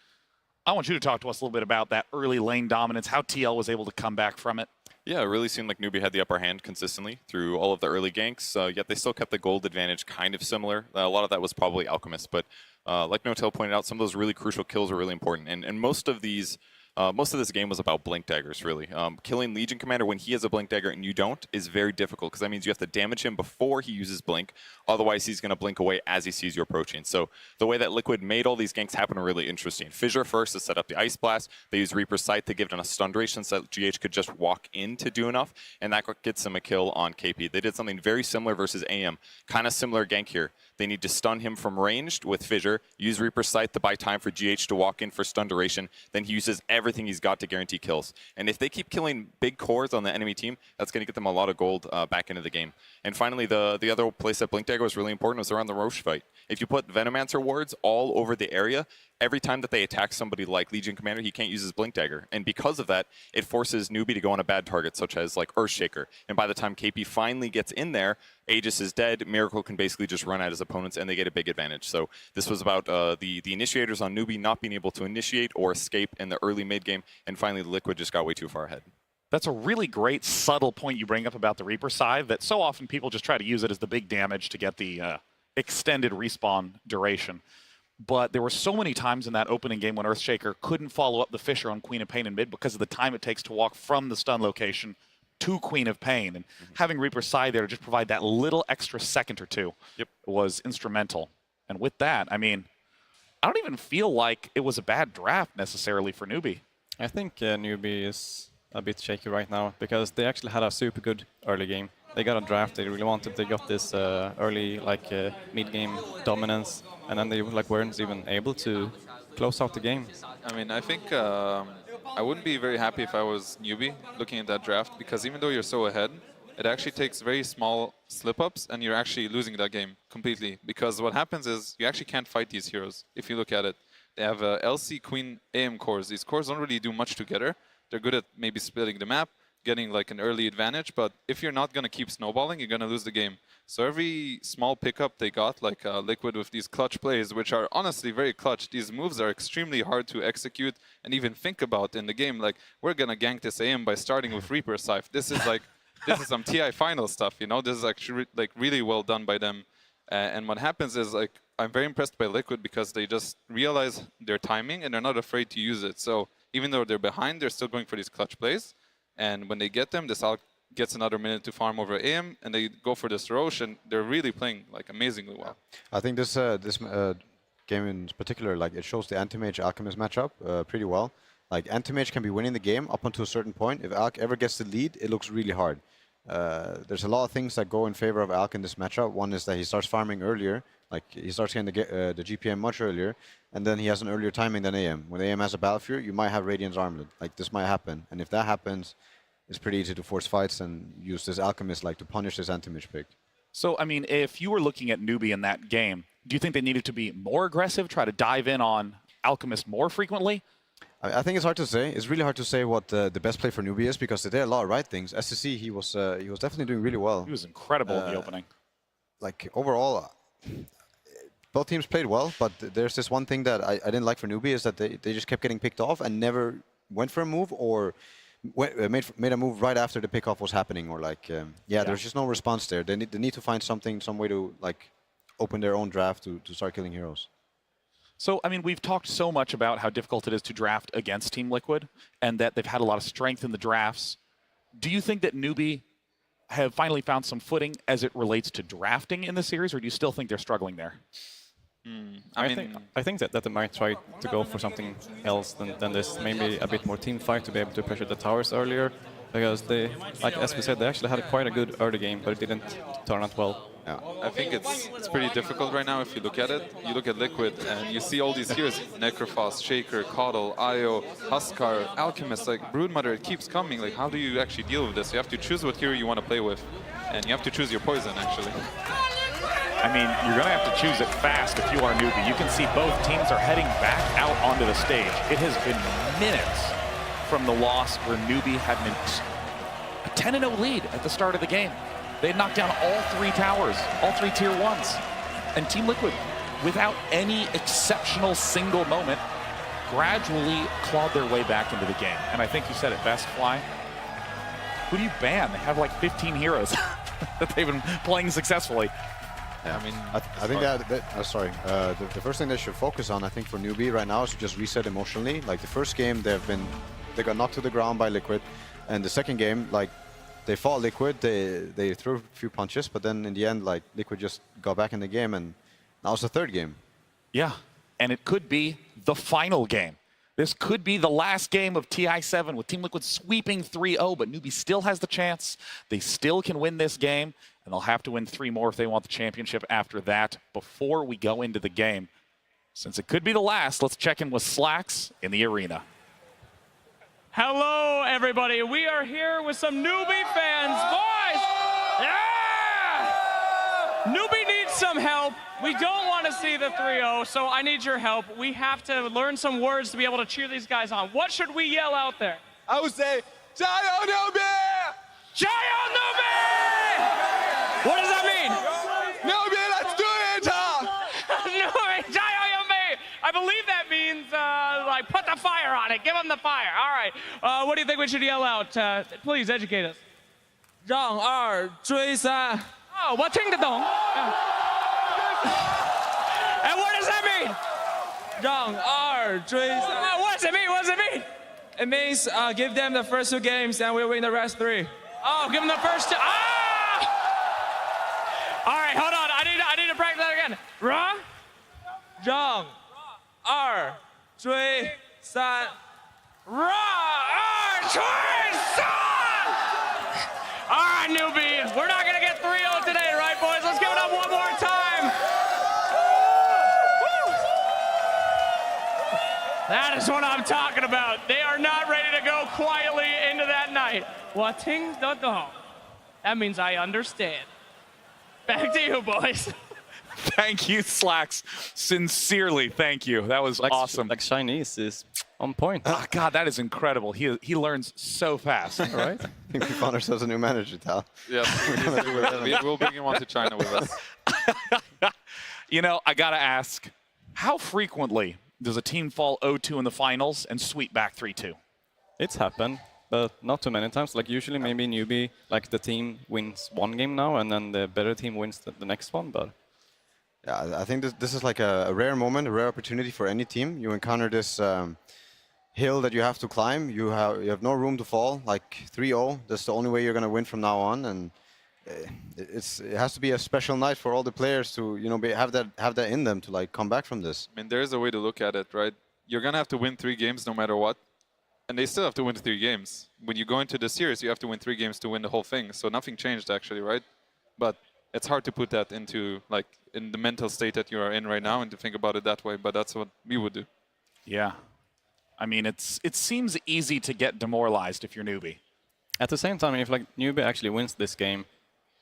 I want you to talk to us a little bit about that early lane dominance, how TL was able to come back from it. Yeah, it really seemed like NewBee had the upper hand consistently through all of the early ganks, yet they still kept the gold advantage kind of similar. A lot of that was probably Alchemist, but like No Tail pointed out, some of those really crucial kills were really important. And most of this game was about blink daggers, really. Killing Legion Commander when he has a blink dagger and you don't is very difficult, because that means you have to damage him before he uses blink. Otherwise, he's going to blink away as he sees you approaching. So the way that Liquid made all these ganks happen are really interesting. Fissure first to set up the Ice Blast. They use Reaper's Sight to give it enough stun duration so that GH could just walk in to do enough, and that gets him a kill on KP. They did something very similar versus AM. Kind of similar gank here. They need to stun him from ranged with Fissure, use Reaper's Sight to buy time for GH to walk in for stun duration, then he uses everything he's got to guarantee kills. And if they keep killing big cores on the enemy team, that's going to get them a lot of gold back into the game. And finally, the other place that Blink Dagger was really important was around the Roche fight. If you put Venomancer wards all over the area, every time that they attack somebody like Legion Commander, he can't use his Blink Dagger. And because of that, it forces NewBee to go on a bad target, such as like Earthshaker. And by the time KP finally gets in there, Aegis is dead, Miracle can basically just run at his opponents, and they get a big advantage. So this was about the initiators on NewBee not being able to initiate or escape in the early mid-game, and finally the Liquid just got way too far ahead. That's a really great, subtle point you bring up about the Reaper side, that so often people just try to use it as the big damage to get the extended respawn duration. But there were so many times in that opening game when Earthshaker couldn't follow up the Fissure on Queen of Pain in mid because of the time it takes to walk from the stun location to Queen of Pain. And having Reaper's Scythe there to just provide that little extra second or two was instrumental. And with that, I mean, I don't even feel like it was a bad draft necessarily for NewBee. I think NewBee is a bit shaky right now because they actually had a super good early game. They got a draft they really wanted. They got this early mid-game dominance, and then they weren't even able to close out the game. I mean, I think I wouldn't be very happy if I was NewBee looking at that draft, because even though you're so ahead, it actually takes very small slip-ups and you're actually losing that game completely. Because what happens is you actually can't fight these heroes. If you look at it, they have LC, Queen, AM cores. These cores don't really do much together. They're good at maybe splitting the map, getting like an early advantage, but if you're not going to keep snowballing, you're going to lose the game. So every small pickup they got, like Liquid with these clutch plays, which are honestly very clutch, these moves are extremely hard to execute and even think about in the game. Like, we're going to gank this AM by starting with Reaper Scythe. This is like, this is some TI final stuff, you know? This is actually like really well done by them. And what happens is, like, I'm very impressed by Liquid because they just realize their timing and they're not afraid to use it. So even though they're behind, they're still going for these clutch plays. And when they get them, this Alc gets another minute to farm over AM, and they go for this Roche, and they're really playing like amazingly well. I think this game in particular, like, it shows the Anti-Mage Alchemist matchup pretty well. Like, Anti-Mage can be winning the game up until a certain point. If Alc ever gets the lead, it looks really hard. There's a lot of things that go in favor of Alc in this matchup. One is that he starts farming earlier, like he starts getting the GPM much earlier, and then he has an earlier timing than AM. When AM has a Battle Fury, you might have Radiant's Armlet. Like, this might happen, and if that happens, it's pretty easy to force fights and use this Alchemist like to punish this Anti-Mage pick. So, I mean, if you were looking at NewBee in that game, do you think they needed to be more aggressive, try to dive in on Alchemist more frequently? I think it's hard to say. It's really hard to say what the best play for NewBee is because they did a lot of right things. SCC, he was definitely doing really well. He was incredible in the opening. Like, overall, both teams played well, but there's this one thing that I didn't like for NewBee is that they just kept getting picked off and never went for a move or made a move right after the pickoff was happening, or like, there's just no response there. They need to find some way to like open their own draft to start killing heroes. So, I mean, we've talked so much about how difficult it is to draft against Team Liquid and that they've had a lot of strength in the drafts. Do you think that NewBee have finally found some footing as it relates to drafting in the series, or do you still think they're struggling there? I think that they might try to go for something else than this, maybe a bit more team fight to be able to pressure the towers earlier, because they, like as we said, they actually had quite a good early game, but it didn't turn out well. Yeah, I think it's pretty difficult right now if you look at it. You look at Liquid and you see all these heroes, Necrophos, Shaker, Coddle, Io, Huskar, Alchemist, like Broodmother, it keeps coming. Like, how do you actually deal with this? You have to choose what hero you want to play with, and you have to choose your poison, actually. I mean, you're going to have to choose it fast if you are NewBee. You can see both teams are heading back out onto the stage. It has been minutes from the loss where NewBee had a 10-0 lead at the start of the game. They had knocked down all 3 towers, all 3 tier 1s. And Team Liquid, without any exceptional single moment, gradually clawed their way back into the game. And I think you said it best, Fly. Who do you ban? They have like 15 heroes that they've been playing successfully. Yeah, I mean, I think the first thing they should focus on, I think, for NewBee right now is to just reset emotionally. Like, the first game, they got knocked to the ground by Liquid, and the second game, like, they fought Liquid, they threw a few punches, but then in the end, like, Liquid just got back in the game, and now it's the third game. Yeah, and it could be the final game. This could be the last game of TI7 with Team Liquid sweeping 3-0, but NewBee still has the chance. They still can win this game, and they'll have to win 3 more if they want the championship after that before we go into the game. Since it could be the last, let's check in with Slacks in the arena. Hello, everybody. We are here with some NewBee fans. Boys! Yeah! NewBee needs some help. We don't want to see the 3-0, so I need your help. We have to learn some words to be able to cheer these guys on. What should we yell out there? I would say, Jayo NewBee! Jayo NewBee! What does that mean? NewBee, let's do it! NewBee, Jayo NewBee! I believe that means, like, put the fire on it. Give them the fire. All right. What do you think we should yell out? Please educate us. 让2追3 Oh, 我听得懂. Zhang, R, Jui. What does it mean? What does it mean? It means give them the first 2 games and we'll win the rest 3. Oh, give them the first 2. Ah! All right, hold on. I need to practice that again. Ra, Zhang, R, Jui, San. Ra, R, Jui, San. All right, NewBee. We're not gonna get 3-0 today, right, boys? Let's give it up one more time. That is what I'm talking about. They are not ready to go quietly into that night. That means I understand. Back to you, boys. Thank you, Slacks. Sincerely, thank you. That was awesome. Like Chinese is on point. Oh, God, that is incredible. He learns so fast. All right. I think we found ourselves a new manager, Tal. Yeah, we'll bring him on to China with us. You know, I got to ask, how frequently does a team fall 0-2 in the finals and sweep back 3-2? It's happened, but not too many times. Like usually maybe NewBee, like the team wins 1 game now and then the better team wins the next one, but... Yeah, I think this is like a rare moment, a rare opportunity for any team. You encounter this hill that you have to climb. You have no room to fall. Like 3-0, that's the only way you're going to win from now on. And it has to be a special night for all the players to have that in them to like come back from this. I mean, there is a way to look at it, right? You're going to have to win 3 games no matter what. And they still have to win 3 games. When you go into the series, you have to win 3 games to win the whole thing. So nothing changed actually, right? But it's hard to put that into like in the mental state that you are in right now and to think about it that way, but that's what we would do. Yeah. I mean, it seems easy to get demoralized if you're NewBee. At the same time, if like NewBee actually wins this game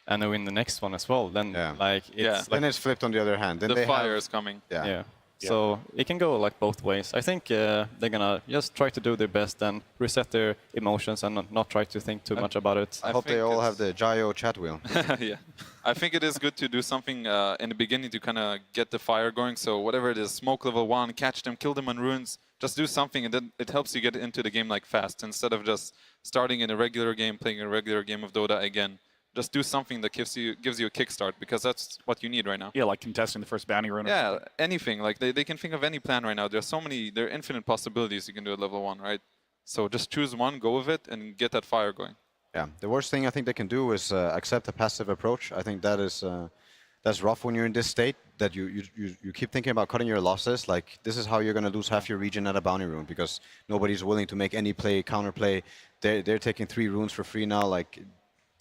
and they win the next one as well, then like it's then it's flipped on the other hand. Then the fire is coming. Yeah. So it can go like both ways. I think they're gonna just try to do their best and reset their emotions and not try to think too much about it. I hope they all have the Jayo chat wheel. Yeah, I think it is good to do something in the beginning to kind of get the fire going. So whatever it is, smoke level 1, catch them, kill them on runes, just do something, and then it helps you get into the game like fast instead of just starting in a regular game, playing a regular game of Dota again. Just do something that gives you a kickstart, because that's what you need right now. Yeah, like contesting the first bounty rune. Yeah, anything. Like they can think of any plan right now. There are infinite possibilities you can do at level 1, right? So just choose one, go with it, and get that fire going. Yeah, the worst thing I think they can do is accept a passive approach. I think that is that's rough when you're in this state, that you keep thinking about cutting your losses. Like, this is how you're going to lose half your region at a bounty rune, because nobody's willing to make any play, counterplay. They're taking 3 runes for free now. Like,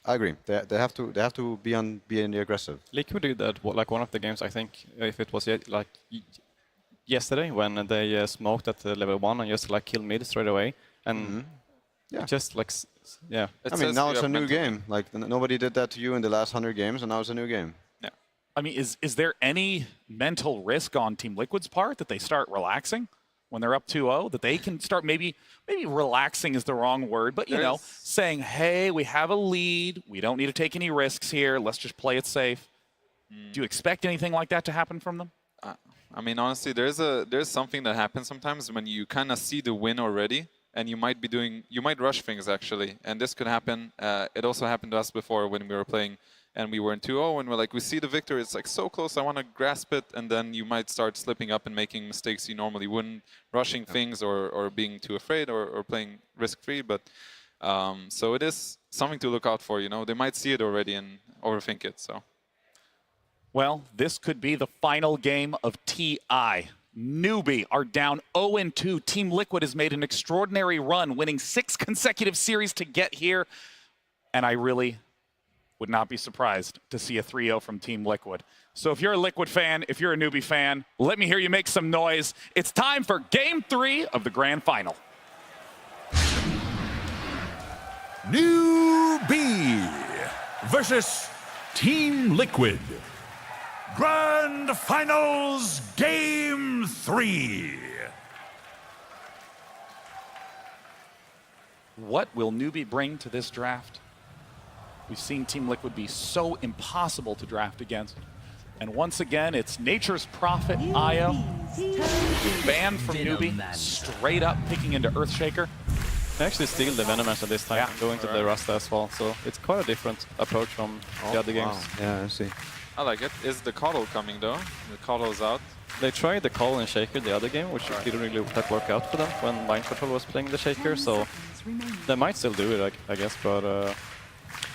I agree. They have to be in the aggressive. Liquid did that like one of the games, I think, if it was like yesterday, when they smoked at level 1 and just like kill mid straight away, and just like I mean, now it's a new game. Like, nobody did that to you in the last 100 games, and now it's a new game. Yeah. I mean, is there any mental risk on Team Liquid's part that they start relaxing when they're up 2-0, that they can start maybe relaxing is the wrong word, but, you know, saying, hey, we have a lead. We don't need to take any risks here. Let's just play it safe. Do you expect anything like that to happen from them? I mean, honestly, there's something that happens sometimes when you kind of see the win already, and you might rush things, actually. And this could happen. It also happened to us before when we were playing and we were in 2-0, and we're like, we see the victory, it's like so close, I want to grasp it, and then you might start slipping up and making mistakes you normally wouldn't, rushing things or being too afraid or playing risk-free. But so it is something to look out for, you know. They might see it already and overthink it, so. Well, this could be the final game of TI. NewBee are down 0-2. Team Liquid has made an extraordinary run, winning 6 consecutive series to get here, and I really would not be surprised to see a 3-0 from Team Liquid. So if you're a Liquid fan, if you're a NewBee fan, let me hear you make some noise. It's time for Game 3 of the Grand Final. NewBee versus Team Liquid. Grand Finals Game 3. What will NewBee bring to this draft? We've seen Team Liquid be so impossible to draft against. And once again, it's Nature's Prophet Io, banned from NewBee, straight up picking into Earthshaker. They actually steal the Venomancer this time, going to the Rasta as well. So it's quite a different approach from the other games. Yeah, I see. I like it. Is the Coddle coming though? The Coddle's out. They tried the call and shaker the other game, which didn't really work out for them when Mind Control was playing the shaker, so they might still do it, I guess, but...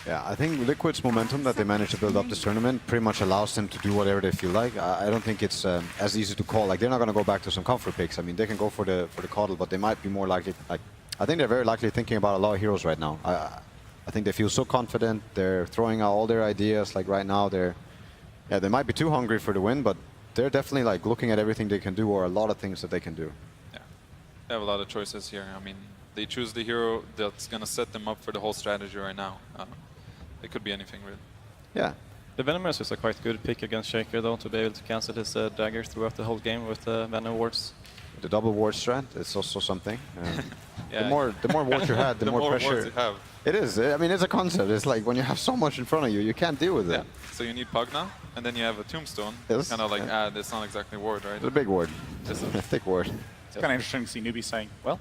Yeah, I think Liquid's momentum that they managed to build up this tournament pretty much allows them to do whatever they feel like. I don't think it's as easy to call. Like, they're not going to go back to some comfort picks. I mean, they can go for the Coddle, but they might be more likely... Like, I think they're very likely thinking about a lot of heroes right now. I think they feel so confident. They're throwing out all their ideas. Like, right now, they might be too hungry for the win, but they're definitely like looking at everything they can do, or a lot of things that they can do. Yeah, they have a lot of choices here. I mean, they choose the hero that's going to set them up for the whole strategy right now. It could be anything, really. Yeah. The Venomous is a quite good pick against Shaker, though, to be able to cancel his daggers throughout the whole game with the Venom wards. The double ward strat, it's also something. Yeah. The more wards you had, the more pressure. Wards you have. It is. I mean, it's a concept. It's like when you have so much in front of you, you can't deal with it. So you need Pug now, and then you have a Tombstone. Yes. Kind of like, it's not exactly ward, right? It's a big ward. It's a thick ward. It's kind of interesting to see NewBee saying, well,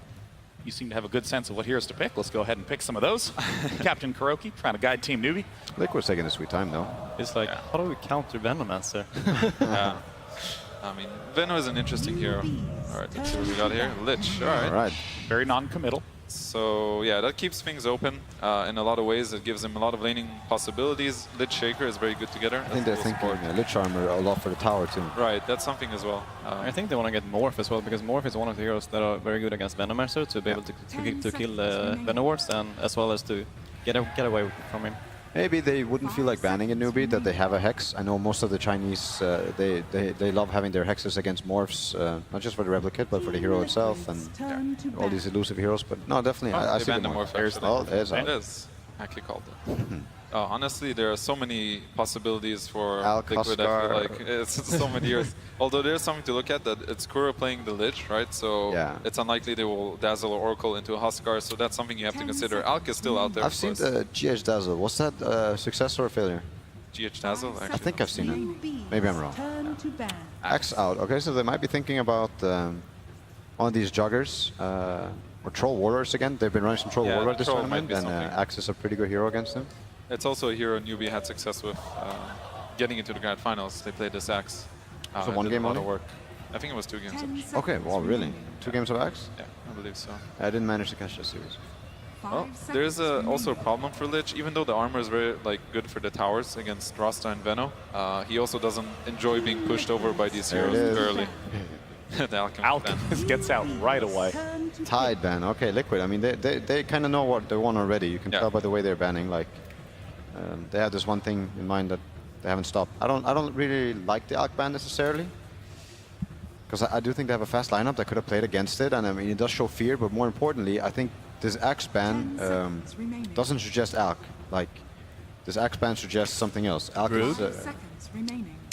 you seem to have a good sense of what heroes to pick. Let's go ahead and pick some of those. Captain Kuroki trying to guide Team NewBee. Liquid's taking a sweet time, though. It's like, how do we counter Venomancer? Yeah. I mean, Venom is an interesting hero. All right, let's see what we got here. Lich, all right. All right. Very non-committal. So, yeah, that keeps things open in a lot of ways. It gives them a lot of laning possibilities. Lich Shaker is very good together. I think they're thinking Lich Armor a lot for the tower, too. Right, that's something as well. I think they want to get Morph as well, because Morph is one of the heroes that are very good against Venomancer to be able to kill the Venowards, and as well as to get away from him. Maybe they wouldn't feel like banning a NewBee that they have a Hex. I know most of the Chinese, they love having their Hexes against Morphs, not just for the Replicate, but for the hero itself and all these elusive heroes. But no, definitely, I see the Morph. There's it is. Actually called it. Honestly, there are so many possibilities for Liquid. I feel like it's so many years. Although there's something to look at, that it's Kuro playing the Lich, right? So it's unlikely they will Dazzle or Oracle into a Huskar. So that's something you have to consider. Alk is still out there. I've seen the GH Dazzle. Was that a success or a failure? GH Dazzle, actually. I think I've seen it. Maybe I'm wrong. Axe out. Okay, so they might be thinking about one of these joggers. Or Troll Warlords again. They've been running some Troll Warlords this tournament, and Axe is a pretty good hero against them. It's also a hero NewBee had success with getting into the Grand Finals. They played this Axe. So one game only? Work. I think it was 2 games. Actually. Okay, well, really? 2 games of Axe? Yeah, I believe so. I didn't manage to catch the series. Well, there's also a problem for Lich. Even though the armor is very good for the towers against Rasta and Veno, he also doesn't enjoy being pushed over by these heroes early. The Alchemist gets out right away. Tide ban. Okay, Liquid. I mean, they kind of know what they want already. You can tell by the way they're banning. Like, they have this one thing in mind that they haven't stopped. I don't really like the Alk ban necessarily, because I do think they have a fast lineup that could have played against it, and I mean, it does show fear. But more importantly, I think this Axe ban doesn't suggest Alk. Like, this Axe ban suggests something else. Alk Brood? is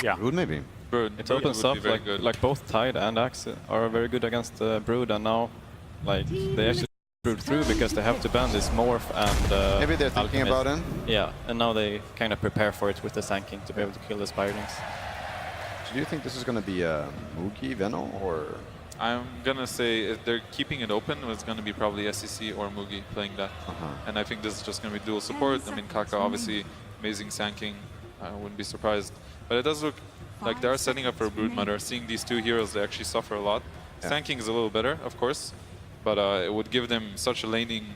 yeah, Brood maybe. Brood. It opens up like both Tide and Axe are very good against Brood, and now like they actually Brood through because they have to ban this Morph and maybe they're thinking Alchemist. about him. Yeah, and now they kind of prepare for it with the Sanking to be able to kill the Spirings. So do you think this is going to be a Moogie Veno, or? I'm gonna say if they're keeping it open, it's gonna be probably SEC or Moogie playing that. And I think this is just gonna be dual support. I mean, Kaka obviously amazing Sanking. I wouldn't be surprised, but it does look like they are setting up for a Broodmother. Seeing these 2 heroes, they actually suffer a lot. Sanking is a little better, of course, but it would give them such a laning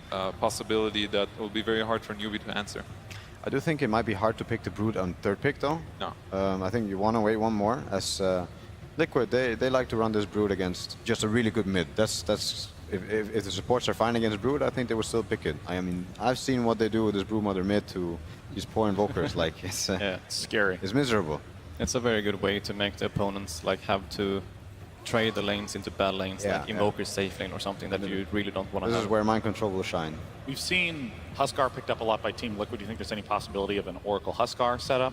possibility that it will be very hard for NewBee to answer. I do think it might be hard to pick the Brood on 3rd pick, though. No. I think you want to wait one more. As Liquid, they like to run this Brood against just a really good mid. That's if the supports are fine against Brood, I think they would still pick it. I mean, I've seen what they do with this Broodmother mid to these poor invokers. Like, it's scary. It's miserable. It's a very good way to make the opponents like have to trade the lanes into bad lanes, like Invoker's safe lane or something that you really don't want to have. This is where Mind Control will shine. We've seen Huskar picked up a lot by Team Liquid. Do you think there's any possibility of an Oracle Huskar setup?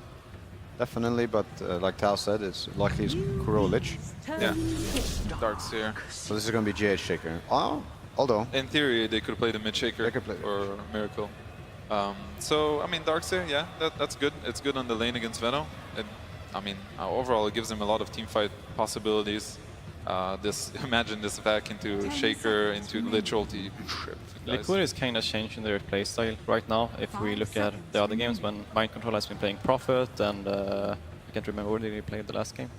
Definitely, but like Tal said, it's likely it's Kuro Lich. Yeah, Darkseer. So this is going to be GH Shaker. Oh, although in theory they could play the mid Shaker or Miracle. So I mean, Darkseer, yeah, that's good. It's good on the lane against Veno. I mean, overall it gives them a lot of teamfight possibilities. Imagine this back into Shaker, into Lich ulti. Liquid is kind of changing their playstyle right now. If we look at the other games when Mind Control has been playing Prophet and can't remember where did he play the last game.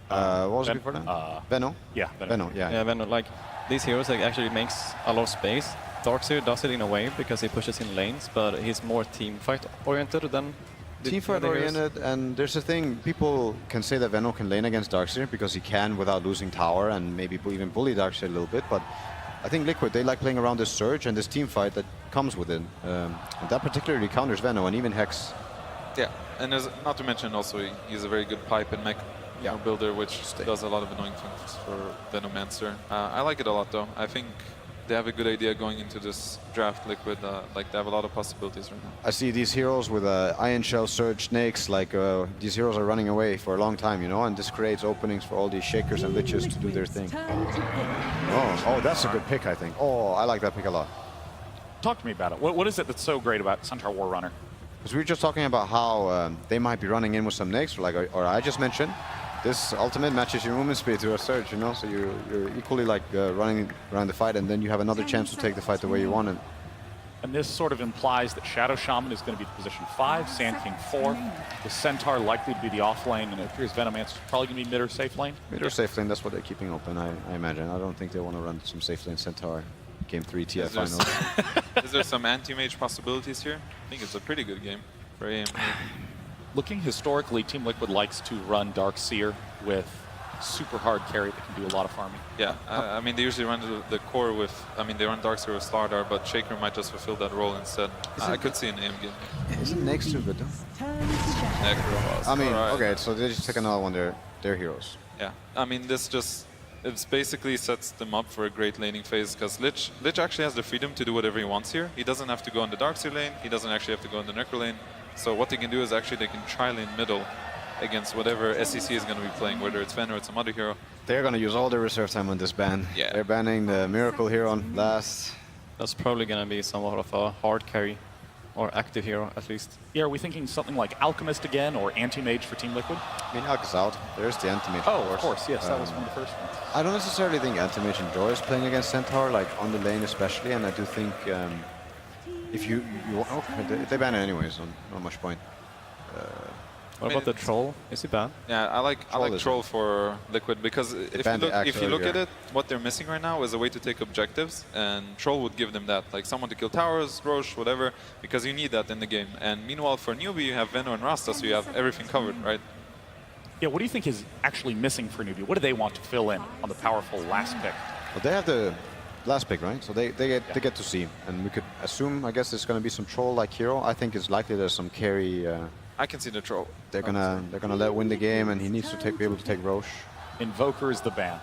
What was it before that? Venno? Yeah, Venno, yeah. Yeah, Venno. Like these heroes, like, actually makes a lot of space. Darkseer does it in a way because he pushes in lanes, but he's more team fight oriented than Team fight oriented, and there's a thing, people can say that Venno can lane against Darkseer because he can without losing tower and maybe even bully Darkseer a little bit, but I think Liquid, they like playing around this surge and this team fight that comes with it. And that particularly counters Venno and even Hex. Yeah, and not to mention also he's a very good pipe and mech builder, which does a lot of annoying things for Venomancer. I like it a lot though. I think they have a good idea going into this draft, Liquid. Like they have a lot of possibilities right now. I see these heroes with Iron Shell, Surge, Snakes, like these heroes are running away for a long time, you know, and this creates openings for all these Shakers and Liches to do their thing. Oh, that's a good pick, I think. Oh, I like that pick a lot. Talk to me about it. What is it that's so great about Centaur War Runner? Because we were just talking about how they might be running in with some Nakes, or I just mentioned, this ultimate matches your movement speed to a Surge, you know, so you're equally like running around the fight, and then you have another chance to take the fight the way you want it. And this sort of implies that Shadow Shaman is going to be position 5, Sand King 4, the Centaur likely to be the off lane, and it appears Venomancer is probably going to be mid or safe lane? Mid or safe lane, that's what they're keeping open, I imagine. I don't think they want to run some safe lane Centaur. Game 3 TF finals. Is there some anti-mage possibilities here? I think it's a pretty good game for AM. Looking historically, Team Liquid likes to run Darkseer with super hard carry that can do a lot of farming. Yeah, I mean, they usually run the core with, I mean, they run Darkseer with Slardar, but Shaker might just fulfill that role instead. I could see an AM game. Isn't Next too good though? Necro. I mean, okay, so they just take another one, they're heroes. Yeah, I mean, this just, it basically sets them up for a great laning phase, because Lich actually has the freedom to do whatever he wants here. He doesn't have to go on the Darkseer lane, he doesn't actually have to go on the Necro lane. So what they can do is actually they can tri-lane middle against whatever SEC is going to be playing, whether it's Ven or it's some other hero. They're going to use all their reserve time on this ban. Yeah. They're banning the Miracle hero on last. That's probably going to be somewhat of a hard carry, or active hero at least. Yeah, are we thinking something like Alchemist again, or Anti-Mage for Team Liquid? I mean, Alk is out. There's the Anti-Mage. Oh, of course, yes, that was one of the first ones. I don't necessarily think Anti-Mage enjoys playing against Centaur, like on the lane especially, and I do think if you they ban it anyways, so not much point. What about the Troll? Is he banned? Yeah, I like Troll for Liquid, because if you look at it, what they're missing right now is a way to take objectives, and Troll would give them that, like someone to kill towers, Roche, whatever, because you need that in the game. And meanwhile, for NewBee, you have Venno and Rasta, so you have everything covered, right? Yeah, what do you think is actually missing for NewBee? What do they want to fill in on the powerful last pick? Well, they have the last pick, right? So they get to see, and we could assume, I guess, there's going to be some Troll-like hero. I think it's likely there's some carry. I can see the Troll. They're gonna let win the game, and he needs to be able to take Roche. Invoker is the ban.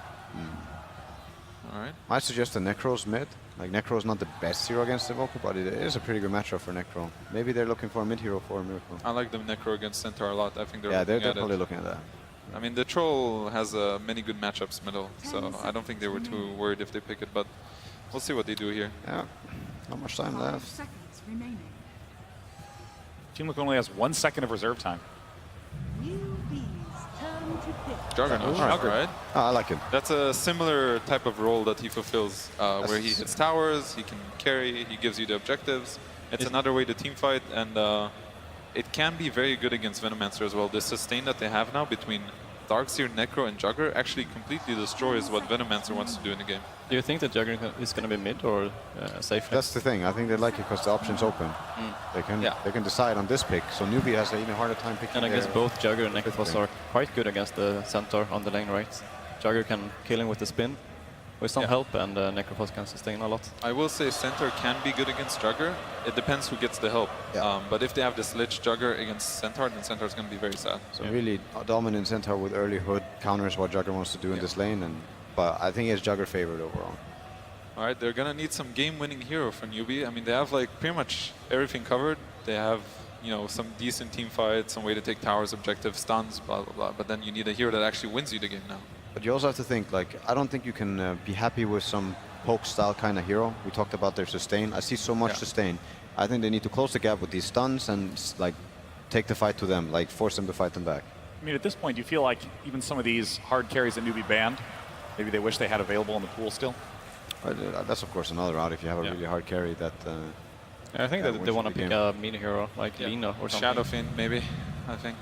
All right. I suggest the Necro's mid. Like Necro is not the best hero against Invoker, but it is a pretty good matchup for Necro. Maybe they're looking for a mid hero for a Miracle. I like the Necro against Centaur a lot. I think they're they're looking at probably it. looking at that. I mean, the Troll has many good matchups middle, so I don't think they were too worried if they pick it, but we'll see what they do here. Yeah, not much time left. Team Liquid only has 1 second of reserve time. Juggernaut, right? Oh, I like him. That's a similar type of role that he fulfills, where he hits towers, he can carry, he gives you the objectives. It's another way to team fight, and it can be very good against Venomancer as well. The sustain that they have now between Darkseer, Necro, and Jugger actually completely destroys what Venomancer wants to do in the game. Do you think that Jugger is going to be mid or safe? That's the thing. I think they like it because the option's open. They can decide on this pick. So NewBee has an even harder time picking. And I guess both Jugger and Necrophos are quite good against the Centaur on the lane, right? Jugger can kill him with the spin with some help, and Necrophos can sustain a lot. I will say Centaur can be good against Jugger. It depends who gets the help. But if they have this Lich Jugger against Centaur, then Centaur is going to be very sad. So really dominant Centaur with early hood counters what Jugger wants to do in this lane, but I think it's Jugger favored overall. All right, they're going to need some game-winning hero for NewBee. I mean, they have like pretty much everything covered. They have, you know, some decent team fights, some way to take towers, objectives, stuns, blah, blah, blah. But then you need a hero that actually wins you the game now. But you also have to think, like, I don't think you can be happy with some poke-style kind of hero. We talked about their sustain. I see so much sustain. I think they need to close the gap with these stuns and, like, take the fight to them, like, force them to fight them back. I mean, at this point, do you feel like even some of these hard carries that NewBee banned, maybe they wish they had available in the pool still? That's, of course, another route if you have a really hard carry that... I think that they want to pick a mini hero, like Lina or something. Shadowfiend, maybe, I think.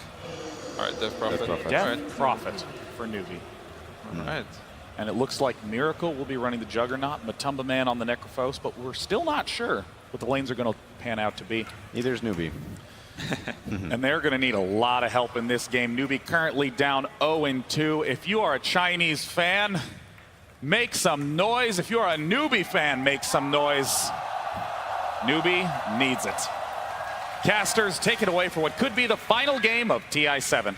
All right, Death Prophet. Death Prophet for NewBee. All right. And it looks like Miracle will be running the Juggernaut, Matumba Man on the Necrophos, but we're still not sure what the lanes are going to pan out to be. Neither is NewBee. And they're going to need a lot of help in this game. NewBee currently down 0-2. If you are a Chinese fan, make some noise. If you are a NewBee fan, make some noise. NewBee needs it. Casters, take it away for what could be the final game of TI7.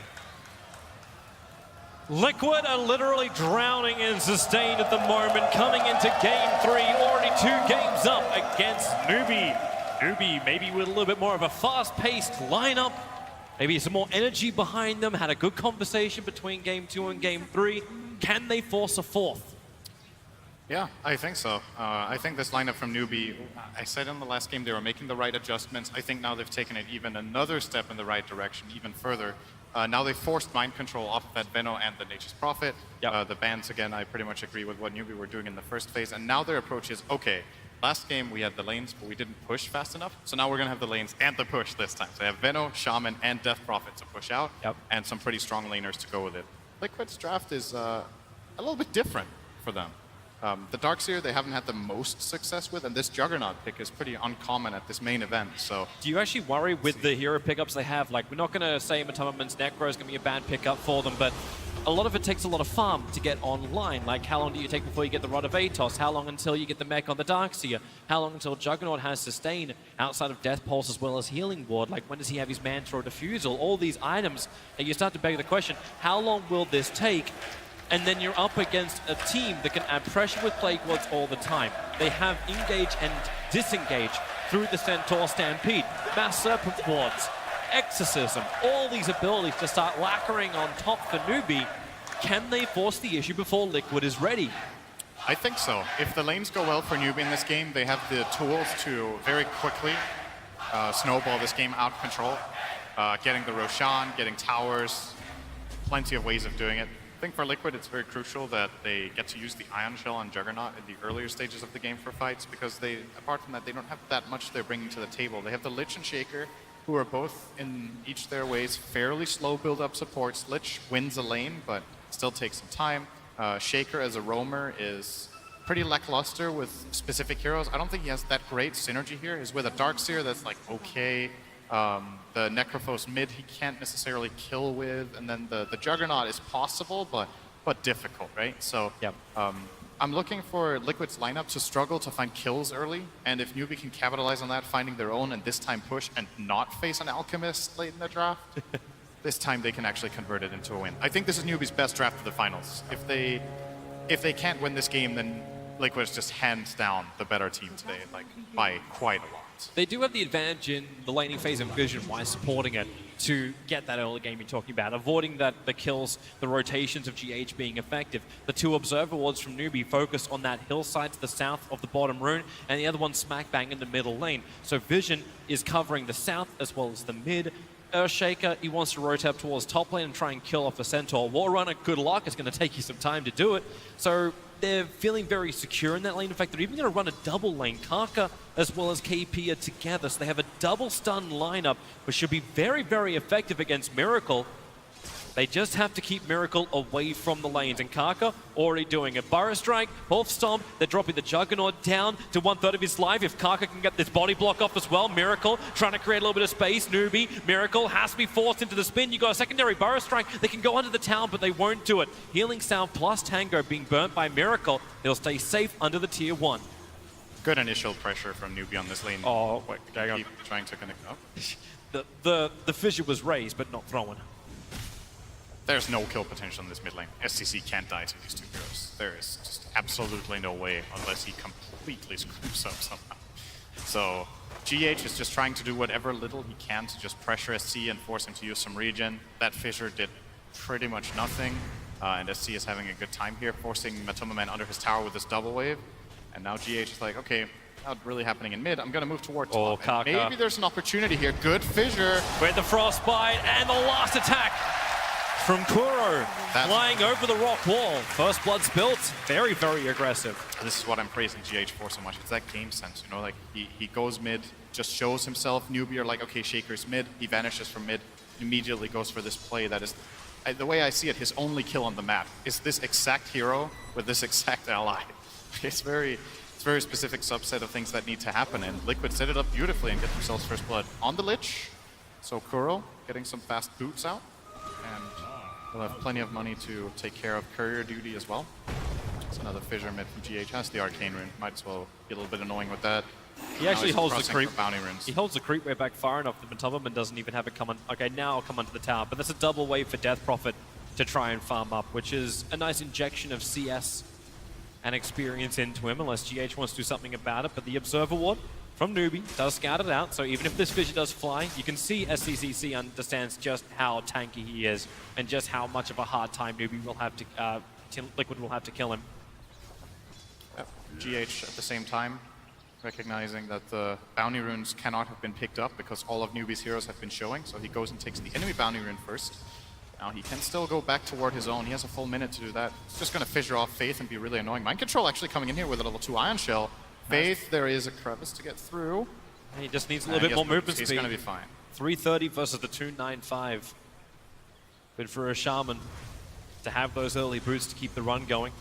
Liquid are literally drowning in Sustain at the moment, coming into game 3, already 2 games up against NewBee. NewBee maybe with a little bit more of a fast-paced lineup, maybe some more energy behind them, had a good conversation between game 2 and game 3. Can they force a fourth? Yeah, I think so. I think this lineup from NewBee, I said in the last game they were making the right adjustments. I think now they've taken it even another step in the right direction, even further. Now they forced mind control off of that Venno and the Nature's Prophet. Yep. The bans, again, I pretty much agree with what NewBee were doing in the first phase. And now their approach is, okay, last game we had the lanes, but we didn't push fast enough. So now we're going to have the lanes and the push this time. So they have Venno, Shaman, and Death Prophet to push out, and some pretty strong laners to go with it. Liquid's draft is a little bit different for them. The Darkseer they haven't had the most success with, and this Juggernaut pick is pretty uncommon at this main event. So, do you actually worry with the hero pickups they have? Like, we're not going to say Matumbaman's Necro is going to be a bad pickup for them, but a lot of it takes a lot of farm to get online. Like, how long do you take before you get the Rod of Atos? How long until you get the mech on the Darkseer? How long until Juggernaut has Sustain outside of Death Pulse as well as Healing Ward? Like, when does he have his Mantra or Diffusal? All these items, and you start to beg the question, how long will this take? And then you're up against a team that can add pressure with Plague Wards all the time. They have engage and disengage through the Centaur Stampede, Mass Serpent Wards, Exorcism, all these abilities to start lacquering on top for NewBee. Can they force the issue before Liquid is ready? I think so. If the lanes go well for NewBee in this game, they have the tools to very quickly snowball this game out of control. Getting the Roshan, getting towers, plenty of ways of doing it. I think for Liquid, it's very crucial that they get to use the Ion Shell on Juggernaut in the earlier stages of the game for fights, because they, apart from that, they don't have that much they're bringing to the table. They have the Lich and Shaker, who are both, in each their ways, fairly slow build-up supports. Lich wins a lane, but still takes some time. Shaker as a roamer is pretty lackluster with specific heroes. I don't think he has that great synergy here. He's with a Darkseer that's like okay. The Necrophos mid he can't necessarily kill with, and then the Juggernaut is possible, but difficult, right? So I'm looking for Liquid's lineup to struggle to find kills early, and if NewBee can capitalize on that, finding their own and this time push and not face an Alchemist late in the draft, this time they can actually convert it into a win. I think this is NewBee's best draft for the finals. If they can't win this game, then Liquid is just hands down the better team today, like by quite a lot. They do have the advantage in the laning phase of Vision while supporting it to get that early game you're talking about, avoiding the kills, the rotations of GH being effective. The 2 Observer Wards from NewBee focus on that hillside to the south of the bottom rune, and the other one smack bang in the middle lane. So Vision is covering the south as well as the mid. Earthshaker, he wants to rotate up towards top lane and try and kill off the Centaur. Warrunner, good luck, it's going to take you some time to do it. So they're feeling very secure in that lane. In fact, they're even going to run a double lane. Karka as well as KP are together, so they have a double stun lineup, which should be very, very effective against Miracle. They just have to keep Miracle away from the lanes, and Karka already doing it. Burrow Strike, Wolf Stomp, they're dropping the Juggernaut down to 1/3 of his life. If Karka can get this body block off as well, Miracle trying to create a little bit of space. NewBee, Miracle has to be forced into the spin. You got a secondary Burrow Strike. They can go under the town, but they won't do it. Healing Sound plus Tango being burnt by Miracle. He'll stay safe under the tier 1. Good initial pressure from NewBee on this lane. Oh, wait, keep trying to connect up. The fissure was raised, but not thrown. There's no kill potential in this mid lane. SCC can't die to these 2 heroes. There is just absolutely no way unless he completely screws up somehow. So GH is just trying to do whatever little he can to just pressure SC and force him to use some regen. That fissure did pretty much nothing, and SC is having a good time here, forcing Matumbaman under his tower with this double wave. And now GH is like, okay, not really happening in mid. I'm going to move toward top. Karka. Maybe there's an opportunity here. Good fissure. With the Frostbite and the last attack from Kuro, flying over the rock wall. First blood spilt, very, very aggressive. This is what I'm praising GH for so much. It's that game sense, like he goes mid, just shows himself. NewBee are like, okay, Shaker's mid. He vanishes from mid. immediately goes for this play that is, the way I see it, his only kill on the map is this exact hero with this exact ally. It's very specific subset of things that need to happen, and Liquid set it up beautifully and get themselves first blood on the Lich. So Kuro getting some fast boots out, and we'll have plenty of money to take care of courier duty as well. It's another fissure mid from GH, has the Arcane Rune, might as well be a little bit annoying with that. He actually holds the creep. Bounty runes. He holds the creep way back far enough that Matubberman doesn't even have it come on. Okay, now I'll come onto the tower, but that's a double wave for Death Prophet to try and farm up, which is a nice injection of CS and experience into him, unless GH wants to do something about it. But the Observer Ward from NewBee does scout it out, so even if this fissure does fly, you can see SCCC understands just how tanky he is and just how much of a hard time NewBee will have to, Liquid will have to kill him. Yep. GH at the same time, recognizing that the bounty runes cannot have been picked up because all of NewBee's heroes have been showing, so he goes and takes the enemy bounty rune first. Now he can still go back toward his own. He has a full minute to do that. He's just going to fissure off Faith and be really annoying. Mind Control actually coming in here with a level 2 Ion Shell. Faith, there is a crevice to get through. And he just needs a little bit more movement speed. He's going to be fine. 330 versus the 295. Good for a Shaman to have those early boots to keep the run going.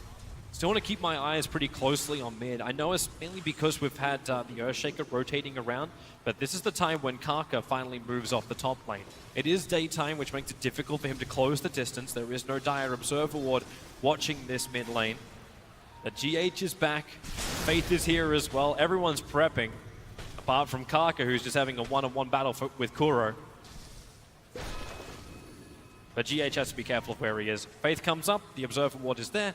Still want to keep my eyes pretty closely on mid. I know it's mainly because we've had the Earthshaker rotating around, but this is the time when Kaka finally moves off the top lane. It is daytime, which makes it difficult for him to close the distance. There is no Dire Observer Ward watching this mid lane. The GH is back. Faith is here as well. Everyone's prepping, apart from Kaka, who's just having a one-on-one battle with Kuro. But GH has to be careful of where he is. Faith comes up, the Observer Ward is there,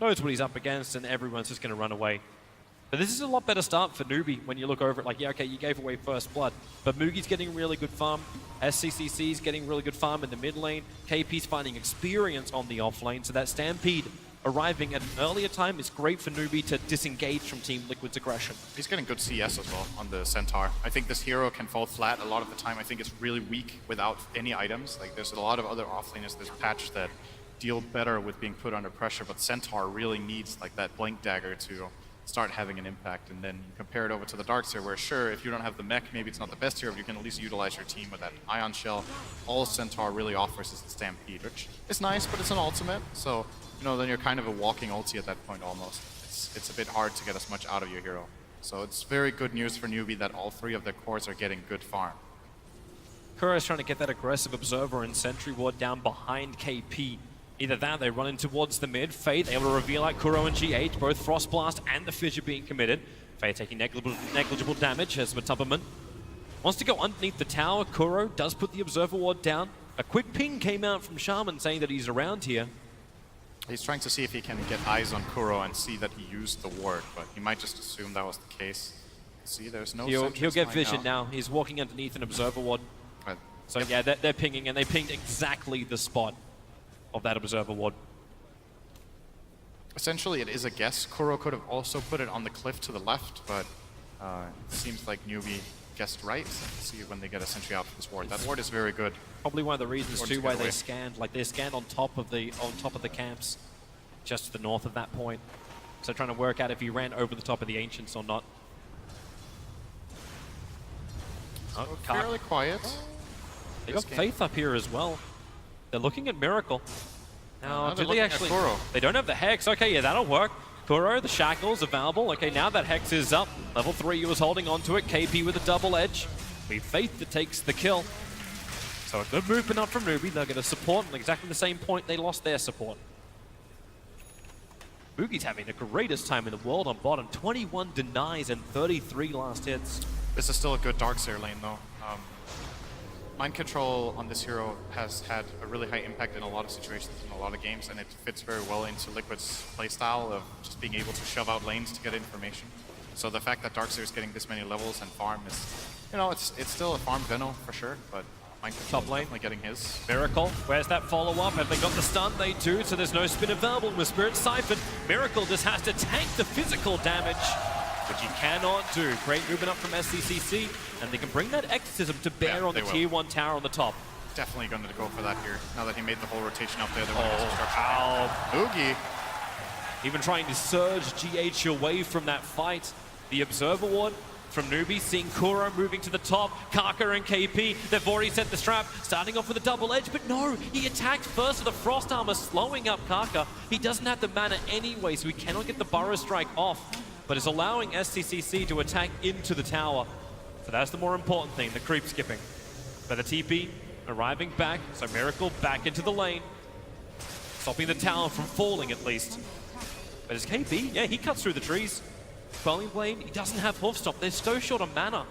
knows what he's up against, and everyone's just going to run away. But this is a lot better start for NewBee when you look over it like, yeah, okay, you gave away first blood. But Mugi's getting really good farm. SCCC's getting really good farm in the mid lane. KP's finding experience on the off lane, so that Stampede arriving at an earlier time is great for NewBee to disengage from Team Liquid's aggression. He's getting good CS as well on the Centaur. I think this hero can fall flat a lot of the time. I think it's really weak without any items. Like, there's a lot of other offlaners this patch that deal better with being put under pressure, but Centaur really needs like that Blink Dagger to start having an impact. And then you compare it over to the Darkseer, where sure, if you don't have the mech, maybe it's not the best hero, but you can at least utilize your team with that Ion Shell. All Centaur really offers is the Stampede, which is nice, but it's an ultimate, so you know, then you're kind of a walking ulti at that point almost. It's a bit hard to get as much out of your hero. So it's very good news for NewBee that all three of their cores are getting good farm. Kuro's trying to get that aggressive Observer and Sentry Ward down behind KP. Either that, they run in towards the mid. Faith able to reveal out Kuro and GH, both Frost Blast and the Fissure being committed. Faith taking negligible damage as Matubberman wants to go underneath the tower. Kuro does put the Observer Ward down. A quick ping came out from Shaman saying that he's around here. He's trying to see if he can get eyes on Kuro and see that he used the ward, but he might just assume that was the case. See, there's no He'll get vision now. He's walking underneath an Observer Ward. Right. So yeah, they're pinging, and they pinged exactly the spot of that Observer Ward. Essentially, it is a guess. Kuro could have also put it on the cliff to the left, but it seems like NewBee guessed right. Let's see when they get a sentry out for this ward. That ward is very good. Probably one of the reasons too why they scanned. Like they scanned on top of the camps, just to the north of that point. So trying to work out if he ran over the top of the Ancients or not. So fairly quiet. They got Faith up here as well. They're looking at Miracle. Now, do they actually? They don't have the Hex. Okay, yeah, that'll work. Kuro, the Shackles available. Okay, now that Hex is up. Level 3, he was holding onto it. KP with a double edge. Be Faith that takes the kill. So a good movement up from NewBee. They'll get a support at exactly the same point they lost their support. Boogie's having the greatest time in the world on bottom. 21 denies and 33 last hits. This is still a good Darkseer lane, though. Mind Control on this hero has had a really high impact in a lot of situations in a lot of games, and it fits very well into Liquid's playstyle of just being able to shove out lanes to get information. So the fact that Darkseer is getting this many levels and farm is, you know, it's still a farm Veno for sure, but Mind Control top lane definitely getting his. Miracle, where's that follow-up? Have they got the stun? They do, so there's no spin available with Spirit Siphon. Miracle just has to tank the physical damage, which he cannot do. Great movement up from SCCC, and they can bring that Exorcism to bear on the Tier 1 tower on the top. Definitely going to go for that here. Now that he made the whole rotation up there, they're Oogie. Even trying to surge GH away from that fight. The Observer Ward from NewBee, seeing Kuro moving to the top, Kaka and KP, they've already set the trap, starting off with a double edge, but no, he attacked first with the Frost Armor, slowing up Kaka. He doesn't have the mana anyway, so he cannot get the Burrow Strike off, but is allowing SCCC to attack into the tower. So that's the more important thing, the creep skipping. But the TP arriving back, so Miracle back into the lane, stopping the tower from falling at least. But is KP, yeah, he cuts through the trees. Quelling Blade, he doesn't have Hoof Stop. They're so short on mana.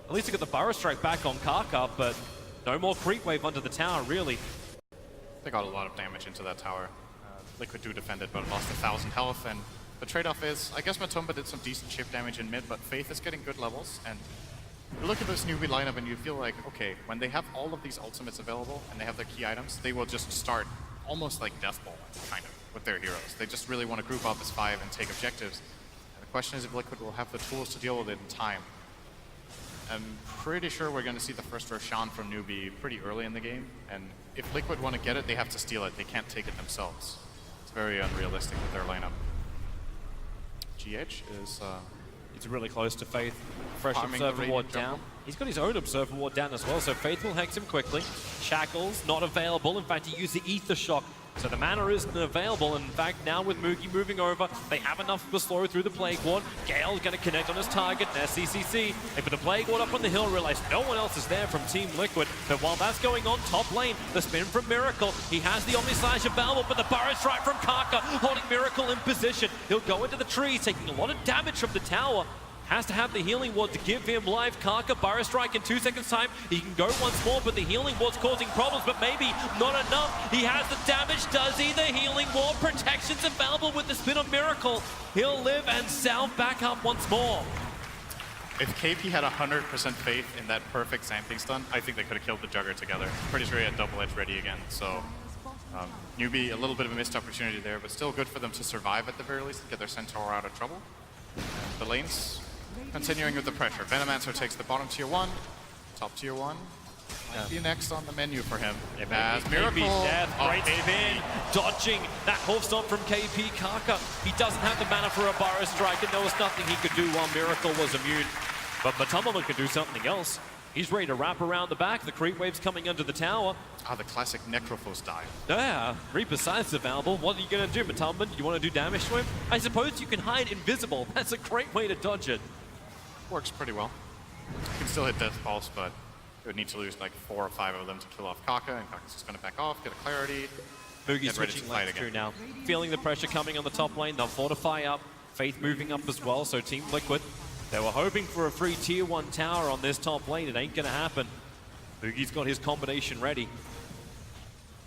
At least they got the Burrow Strike back on Kaka, but no more creep wave under the tower, really. They got a lot of damage into that tower. Liquid do defend it, but lost 1,000 health, and the trade-off is, I guess Matumba did some decent chip damage in mid, but Faith is getting good levels, and you look at this NewBee lineup and you feel like, okay, when they have all of these ultimates available and they have their key items, they will just start almost like Death Ball, kind of, with their heroes. They just really want to group up as 5 and take objectives. And the question is if Liquid will have the tools to deal with it in time. I'm pretty sure we're going to see the first Roshan from NewBee pretty early in the game, and if Liquid want to get it, they have to steal it. They can't take it themselves. It's very unrealistic with their lineup. GH is... He's really close to Faith. Fresh Observer Ward down. He's got his own Observer Ward down as well, so Faith will hex him quickly. Shackles not available. In fact, he used the Ether Shock, so the mana isn't available. In fact, now with Moogie moving over, they have enough to slow through the Plague Ward. Gale's going to connect on his target, and SCCC. They put the Plague Ward up on the hill, realize no one else is there from Team Liquid. But while that's going on, top lane, the spin from Miracle. He has the Omni Slash available, but the Burrow Strike from Kaka, holding Miracle in position. He'll go into the trees, taking a lot of damage from the tower. Has to have the Healing Ward to give him life. Kaka, Burrow Strike in 2 seconds time. He can go once more, but the Healing Ward's causing problems, but maybe not enough. He has the damage, does he? The Healing Ward, protection's available with the spin of Miracle. He'll live and salve back up once more. If KP had 100% faith in that perfect Zamping stun, I think they could have killed the Jugger together. Pretty sure he had double edge ready again, so... NewBee, a little bit of a missed opportunity there, but still good for them to survive at the very least and get their Centaur out of trouble. And the lanes continuing with the pressure. Venomancer takes the bottom tier 1, top tier 1. Might be next on the menu for him. As Miracle. Death right in, dodging that Hoof Stomp from KP. Kaka, he doesn't have the mana for a Burrow Strike, and there was nothing he could do while Miracle was immune. But Matumba could do something else. He's ready to wrap around the back. The creep wave's coming under the tower. Ah, the classic Necrophos dive. Yeah, Reaper Scythe's available. What are you going to do, Matumba? Do you want to do damage to him? I suppose you can hide invisible. That's a great way to dodge it. Works pretty well. You can still hit Death Pulse, but you would need to lose like 4 or 5 of them to kill off Kaka, and Kaka's just going to back off, get a clarity. Boogie's switching lanes through now. Feeling the pressure coming on the top lane. They'll fortify up. Faith moving up as well, so Team Liquid. They were hoping for a free tier 1 tower on this top lane. It ain't going to happen. Boogie's got his combination ready.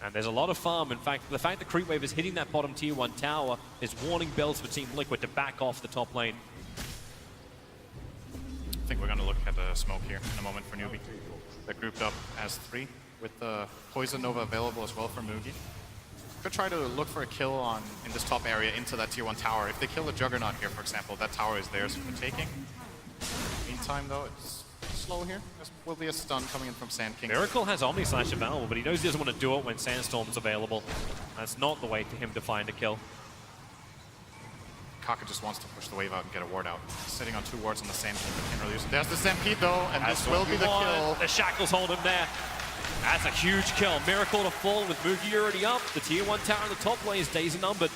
And there's a lot of farm. In fact, the fact that Creep Wave is hitting that bottom tier 1 tower is warning bells for Team Liquid to back off the top lane. I think we're going to look at the smoke here in a moment for NewBee. They're grouped up as 3 with the Poison Nova available as well for Moogie. Could try to look for a kill in this top area into that tier 1 tower. If they kill the Juggernaut here, for example, that tower is theirs for the taking. Meantime, though, it's slow here. There will be a stun coming in from Sand King. Miracle has Omni Slash available, but he knows he doesn't want to do it when Sandstorm's available. That's not the way for him to find a kill. Kaka just wants to push the wave out and get a ward out. He's sitting on 2 wards on the Sand King, but can't really use it. There's the Stampede, though, and this will be the kill. The Shackles hold him there. That's a huge kill. Miracle to fall with Moogie already up. The tier 1 tower in the top lane is days numbered.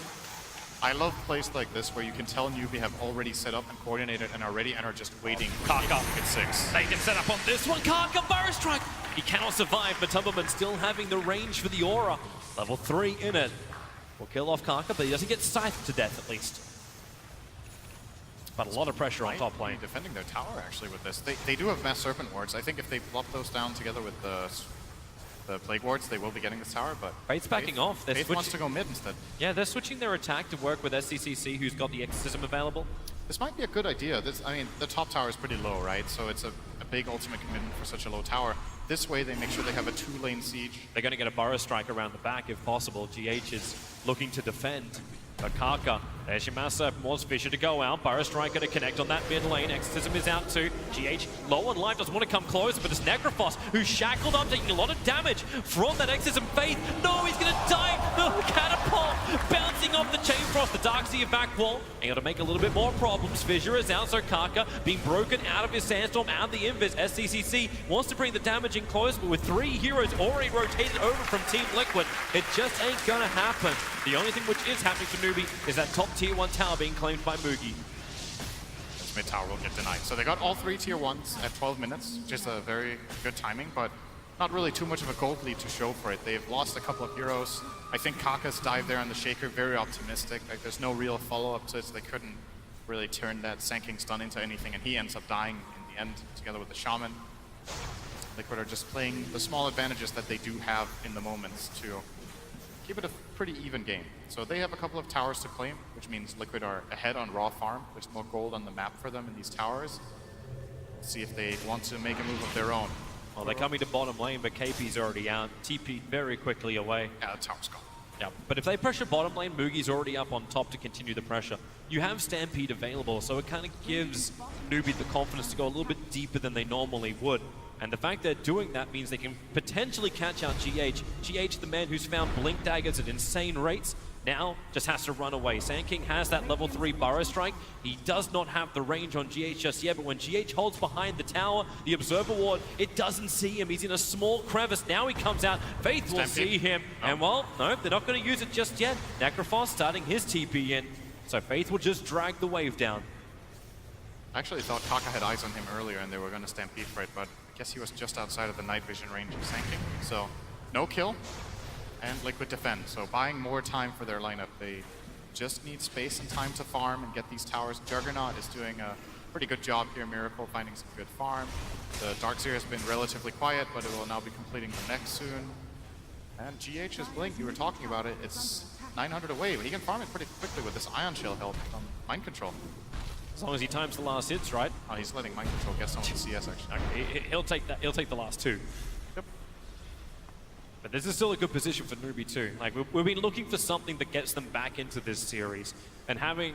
I love plays like this where you can tell NewBee have already set up and coordinated and are ready and are just waiting. Kaka at 6. They can set up on this one. Kaka Burrow Strike. He cannot survive, but Tumberman still having the range for the aura. Level 3 in it. Will kill off Kaka, but he doesn't get scythed to death at least. But a lot of pressure on top lane. Defending their tower actually with this. They do have Mass Serpent wards. I think if they plop those down together with the Plague wards, they will be getting this tower, but... Faith's backing off. Faith wants to go mid instead. Yeah, they're switching their attack to work with SCCC, who's got the Exorcism available. This might be a good idea. I mean, the top tower is pretty low, right? So it's a big ultimate commitment for such a low tower. This way, they make sure they have a 2-lane siege. They're going to get a Burrow Strike around the back if possible. GH is looking to defend. But Kaka, there's your Mass Serpent Wards, Fisher to go out. Burrow Strike going to connect on that mid lane. Exorcism is out too. GH low on life, doesn't want to come close, but it's Necrophos who's shackled up, taking a lot of damage from that Exorcism. Faith, no, he's going to die. No, Catapult bouncing off the Chain Frost. across the Darkseer back wall. Able to make a little bit more problems. Fissure is out, so Kaka being broken out of his Sandstorm, out of the Invis. SCCC wants to bring the damage in close, but with 3 heroes already rotated over from Team Liquid, it just ain't gonna happen. The only thing which is happening for NewBee is that top tier 1 tower being claimed by Mugi. This mid tower will get denied. So they got all 3 tier 1s at 12 minutes, just a very good timing, but not really too much of a gold lead to show for it. They've lost a couple of heroes. I think Kaka's dive there on the Shaker, very optimistic. Like, there's no real follow-up to it, so they couldn't really turn that Sanking stun into anything, and he ends up dying in the end together with the Shaman. Liquid are just playing the small advantages that they do have in the moments to keep it a pretty even game. So they have a couple of towers to claim, which means Liquid are ahead on raw farm. There's more gold on the map for them in these towers. Let's see if they want to make a move of their own. Well, they're coming to bottom lane, but KP's already out. TP very quickly away. Yeah, the tower's gone. Yeah, but if they pressure bottom lane, Mugi's already up on top to continue the pressure. You have Stampede available, so it kind of gives NewBee the confidence to go a little bit deeper than they normally would. And the fact they're doing that means they can potentially catch out GH. GH, the man who's found Blink Daggers at insane rates, now just has to run away. Sandking has that level 3 Burrow Strike. He does not have the range on GH just yet, but when GH holds behind the tower, the Observer Ward, it doesn't see him. He's in a small crevice. Now he comes out. Faith will see him. And well, no, they're not going to use it just yet. Necrophos starting his TP in. So Faith will just drag the wave down. I actually thought Kaka had eyes on him earlier and they were going to stampede for it, but I guess he was just outside of the night vision range of Sanking. So no kill. And Liquid defend, so buying more time for their lineup. They just need space and time to farm and get these towers. Juggernaut is doing a pretty good job here. Miracle finding some good farm. The Darkseer has been relatively quiet, but it will now be completing the next soon. And GH's Blink, you were talking about it, it's 900 away, but he can farm it pretty quickly with this Ion Shell help from Mind Control. As long as he times the last hits, right? Oh, he's letting Mind Control get some of the CS actually. Okay, he'll take that. He'll take the last 2. Yep. But this is still a good position for NewBee too. Like we've been looking for something that gets them back into this series, and having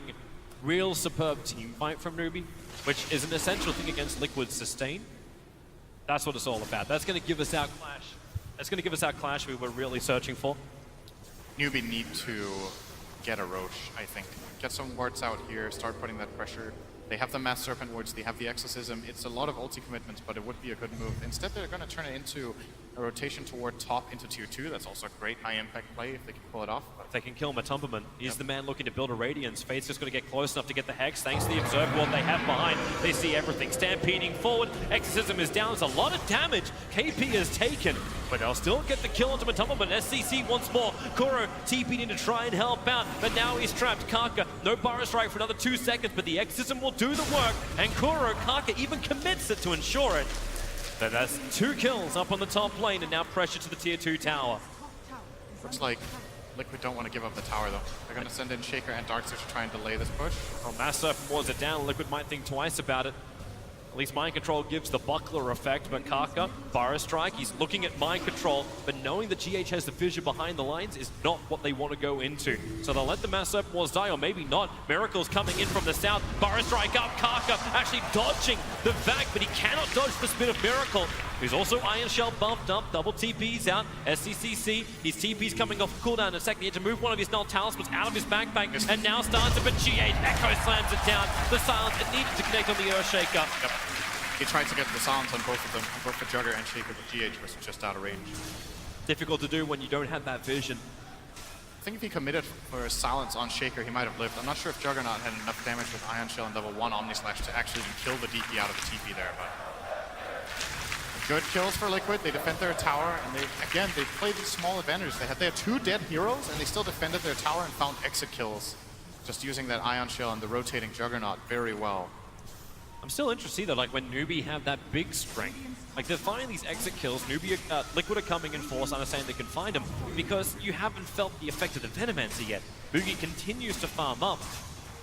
real superb team fight from NewBee, which is an essential thing against Liquid's sustain. That's what it's all about. That's going to give us our clash. That's going to give us our clash we were really searching for. NewBee need to get a Roche, I think. Get some wards out here, start putting that pressure. They have the Mass Serpent wards, they have the Exorcism. It's a lot of ulti commitments, but it would be a good move. Instead, they're going to turn it into a rotation toward top into tier 2. That's also a great high impact play if they can pull it off. If they can kill Matumberman, he's the man looking to build a Radiance. Faith's just going to get close enough to get the Hex. Thanks to the Observer Ward they have behind, they see everything. Stampeding forward, Exorcism is down. It's a lot of damage KP has taken, but they'll still get the kill onto Matumberman. SCC once more. Kuro TP'd in to try and help out, but now he's trapped. Kaka, no Burrow Strike for another 2 seconds, but the Exorcism will do the work, and Kuro, Kaka even commits it to ensure it. But that's 2 kills up on the top lane, and now pressure to the tier 2 tower. Looks like Liquid don't want to give up the tower though. They're going to send in Shaker and Darkseer to try and delay this push. Well, Mass Serpent wards it down. Liquid might think twice about it. At least Mind Control gives the buckler effect, but Kaka, Burrow Strike, he's looking at Mind Control, but knowing that GH has the fissure behind the lines is not what they want to go into. So they'll let the Mass Serpent Wars die, or maybe not. Miracle's coming in from the south. Burrow Strike up, Kaka actually dodging the vac, but he cannot dodge the spin of Miracle, who's also Iron Shell buffed up, double TP's out. SCCC, his TP's coming off cooldown in a second. He had to move one of his null talismans out of his backpack, and now starts it, but GH Echo slams it down. The silence, it needed to connect on the Earthshaker. Yep. He tried to get the silence on both of them, on both the Jugger and Shaker, but GH was just out of range. Difficult to do when you don't have that vision. I think if he committed for a silence on Shaker, he might have lived. I'm not sure if Juggernaut had enough damage with Ion Shell and level 1 Omnislash to actually even kill the DP out of the TP there, but good kills for Liquid. They defend their tower, and they played these small advantages. They had 2 dead heroes, and they still defended their tower and found exit kills, just using that Ion Shell and the rotating Juggernaut very well. I'm still interested though, like when NewBee have that big strength. Like they're finding these exit kills, Liquid are coming in force, understanding they can find them, because you haven't felt the effect of the Venomancer yet. Mugi continues to farm up,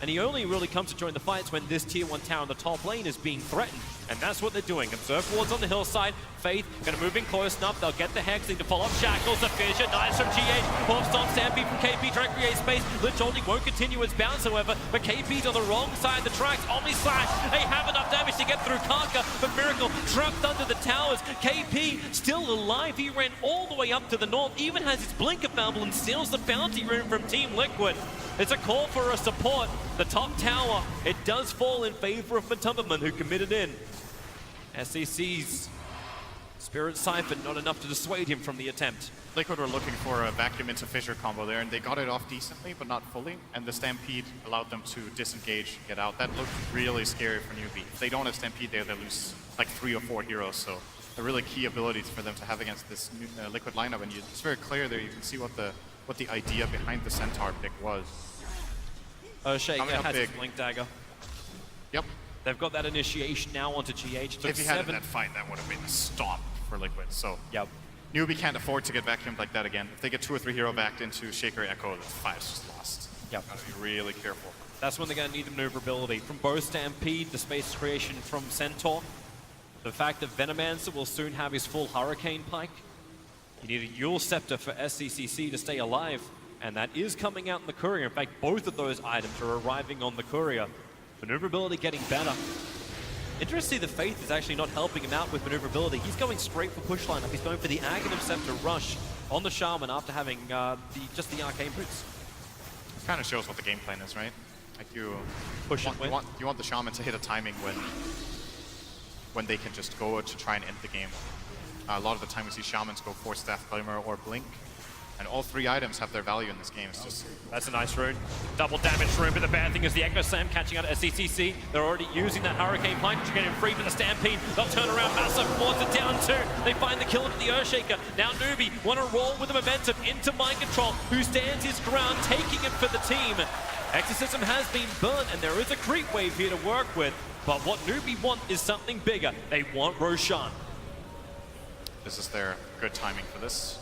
and he only really comes to join the fights when this tier 1 tower in the top lane is being threatened. And that's what they're doing. Observe wards on the hillside. Faith gonna move in close enough. They'll get the Hex. Need to follow up Shackles. The fissure. Nice from GH. Hawkstone stampede from KP trying to create space. Lich holding won't continue its bounce, however, but KP's on the wrong side of the tracks. Omni Slash, they have enough damage to get through Karka, but Miracle trapped under the towers. KP still alive. He ran all the way up to the north, even has his blink available and steals the bounty rune from Team Liquid. It's a call for a support. The top tower, it does fall in favor of Matumberman, who committed in. SEC's Spirit Siphon, not enough to dissuade him from the attempt. Liquid were looking for a vacuum into fissure combo there, and they got it off decently, but not fully. And the Stampede allowed them to disengage, get out. That looked really scary for NewBee. If they don't have Stampede there, they lose like 3 or 4 heroes. So a really key ability for them to have against this Liquid lineup. And it's very clear there. You can see what the idea behind the Centaur pick was. Shaker has his Blink Dagger. Yep. They've got that initiation now onto GH. If he had that fight, that would have been a stomp for Liquid. So yep. NewBee can't afford to get vacuumed like that again. If they get 2 or 3 hero backed into Shaker Echo, the fight's just lost. Yep. Gotta be really careful. That's when they're going to need the maneuverability. From both Stampede, the space creation from Centaur, the fact that Venomancer will soon have his full Hurricane Pike. You need a Yule Scepter for SCCC to stay alive, and that is coming out in the Courier. In fact, both of those items are arriving on the Courier. Maneuverability getting better. Interesting, the Faith is actually not helping him out with maneuverability. He's going straight for push lineup. He's going for the Aghanim Scepter rush on the Shaman after having just the Arcane Boots. Kind of shows what the game plan is, right? Like you want the Shaman to hit a timing when they can just go to try and end the game. A lot of the time we see Shamans go for Staff Glimmer or Blink. And all 3 items have their value in this game. It's just... That's a nice rune. Double damage rune, but the bad thing is the Echo Slam catching out at SCCC. They're already using that Hurricane Pike, which is getting free for the Stampede. They'll turn around, massive force it down 2. They find the kill into the Earthshaker. Now NewBee want to roll with the momentum into Mind Control, who stands his ground, taking it for the team. Exorcism has been burnt, and there is a creep wave here to work with. But what NewBee want is something bigger. They want Roshan. This is their good timing for this.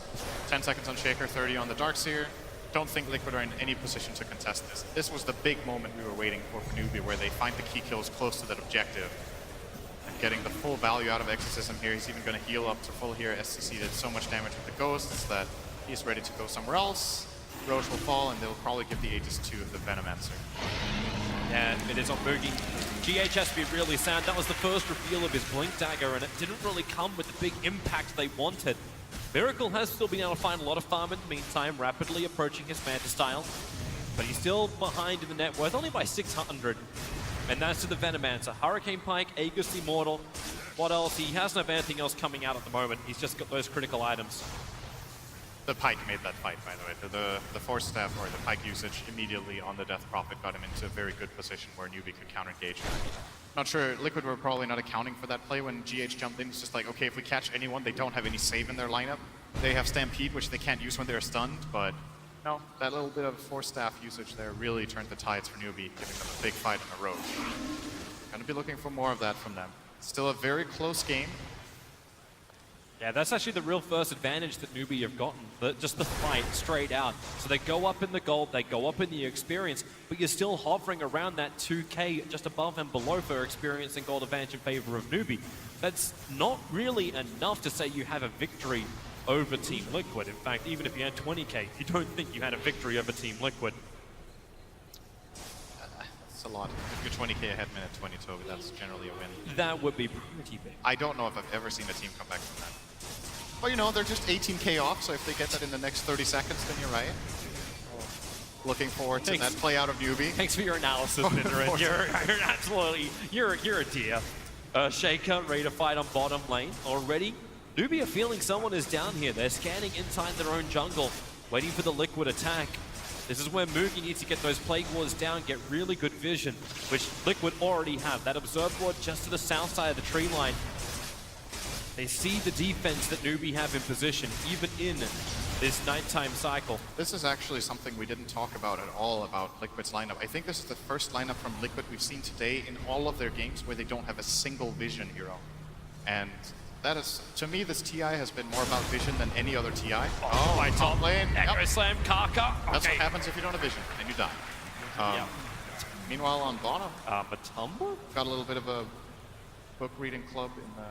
10 seconds on Shaker, 30 on the Darkseer. Don't think Liquid are in any position to contest this. This was the big moment we were waiting for NewBee, where they find the key kills close to that objective. And getting the full value out of Exorcism here. He's even going to heal up to full here. SCC did so much damage with the Ghosts that he's ready to go somewhere else. Roche will fall, and they'll probably give the Aegis to the Venomancer. And it is on Boogie. GH has to be really sad. That was the first reveal of his Blink Dagger, and it didn't really come with the big impact they wanted. Miracle has still been able to find a lot of farm in the meantime, rapidly approaching his Manta style. But he's still behind in the net worth, only by 600. And that's to the Venomancer. Hurricane Pike, Aegis Immortal. What else? He hasn't have anything else coming out at the moment. He's just got those critical items. The Pike made that fight, by the way. The Force Staff, or the Pike usage, immediately on the Death Prophet got him into a very good position where NewBee could counter-engage. Not sure, Liquid were probably not accounting for that play when GH jumped in. It's just like, okay, if we catch anyone, they don't have any save in their lineup. They have Stampede, which they can't use when they're stunned, but no, that little bit of Force Staff usage there really turned the tides for NewBee, giving them a big fight on the road. Gonna be looking for more of that from them. Still a very close game. Yeah, that's actually the real first advantage that NewBee have gotten. Just the fight straight out. So they go up in the gold, they go up in the experience, but you're still hovering around that 2k just above and below for experience and gold advantage in favor of NewBee. That's not really enough to say you have a victory over Team Liquid. In fact, even if you had 20k, you don't think you had a victory over Team Liquid. That's a lot. If you're 20k ahead minute 20, Toby, that's generally a win. That would be pretty big. I don't know if I've ever seen a team come back from that. Well, you know, they're just 18k off, so if they get that in the next 30 seconds, then you're right. Looking forward to that play out of NewBee. Thanks for your analysis, Minderin. You're absolutely, you're a dear. Shaker ready to fight on bottom lane already. NewBee are feeling someone is down here. They're scanning inside their own jungle, waiting for the Liquid attack. This is where Mugi needs to get those Plague Wars down, get really good vision, which Liquid already have. That Observe Ward just to the south side of the tree line. They see the defense that NewBee have in position, even in this nighttime cycle. This is actually something we didn't talk about at all about Liquid's lineup. I think this is the first lineup from Liquid we've seen today in all of their games where they don't have a single vision hero. And that is, to me, this TI has been more about vision than any other TI. Oh, my top lane. Echo Yep. Slam, Karka. That's what happens if you don't have vision, and you die. Meanwhile, on bottom, Matumba got a little bit of a book reading club in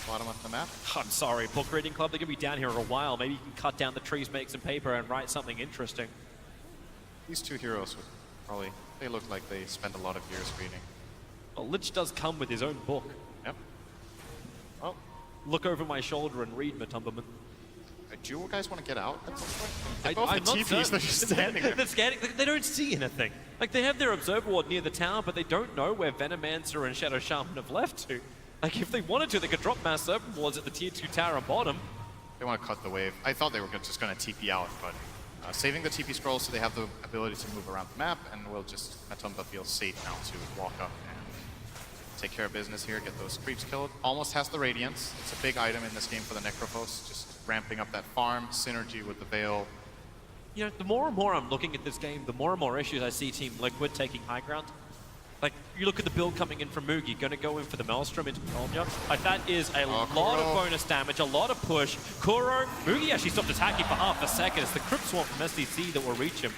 bottom of the map. I'm sorry, Book Reading Club, they're going to be down here in a while. Maybe you can cut down the trees, make some paper, and write something interesting. These two heroes would probably, they look like they spend a lot of years reading. Well, Lich does come with his own book. Yep. Well, look over my shoulder and read, Matumberman. Do you guys want to get out at some point? I'm Both not the TPs, certain. they're just standing there. They're scanning. They don't see anything. Like, they have their observer ward near the tower, but they don't know where Venomancer and Shadow Shaman have left to. Like, if they wanted to, they could drop mass serpent wards at the tier 2 tower on bottom. They want to cut the wave. I thought they were just going to TP out, but saving the TP scrolls so they have the ability to move around the map, and we'll just, Matumba feels safe now to walk up and take care of business here, get those creeps killed. Almost has the Radiance. It's a big item in this game for the Necrophos, just ramping up that farm, synergy with the Veil. You know, the more and more I'm looking at this game, the more and more issues I see Team Liquid taking high ground. Like, you look at the build coming in from Mugi, going to go in for the Maelstrom into Kolnya. Like, that is a lot of bonus damage, a lot of push. Kuro, Mugi actually stopped attacking for half a second. It's the Crypt Swarm from SDC that will reach him.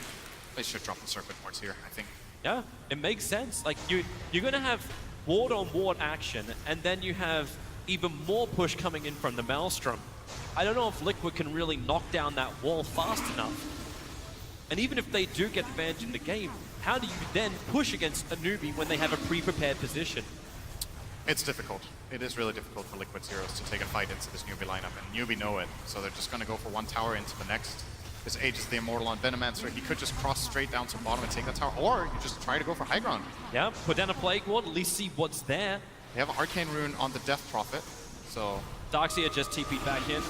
They should drop the Serpent Wards here, I think. Yeah, it makes sense. Like, you're going to have ward-on-ward action, and then you have even more push coming in from the Maelstrom. I don't know if Liquid can really knock down that wall fast enough. And even if they do get advantage in the game, how do you then push against a NewBee when they have a pre-prepared position? It's difficult. It is really difficult for Liquid's heroes to take a fight into this NewBee lineup, and NewBee know it, so they're just going to go for one tower into the next. This Age is the Immortal on Venomancer. He could just cross straight down to the bottom and take that tower, or you just try to go for high ground. Yeah, put down a Plague Ward, at least see what's there. They have an Arcane Rune on the Death Prophet, so... Darkseer just TP'd back in.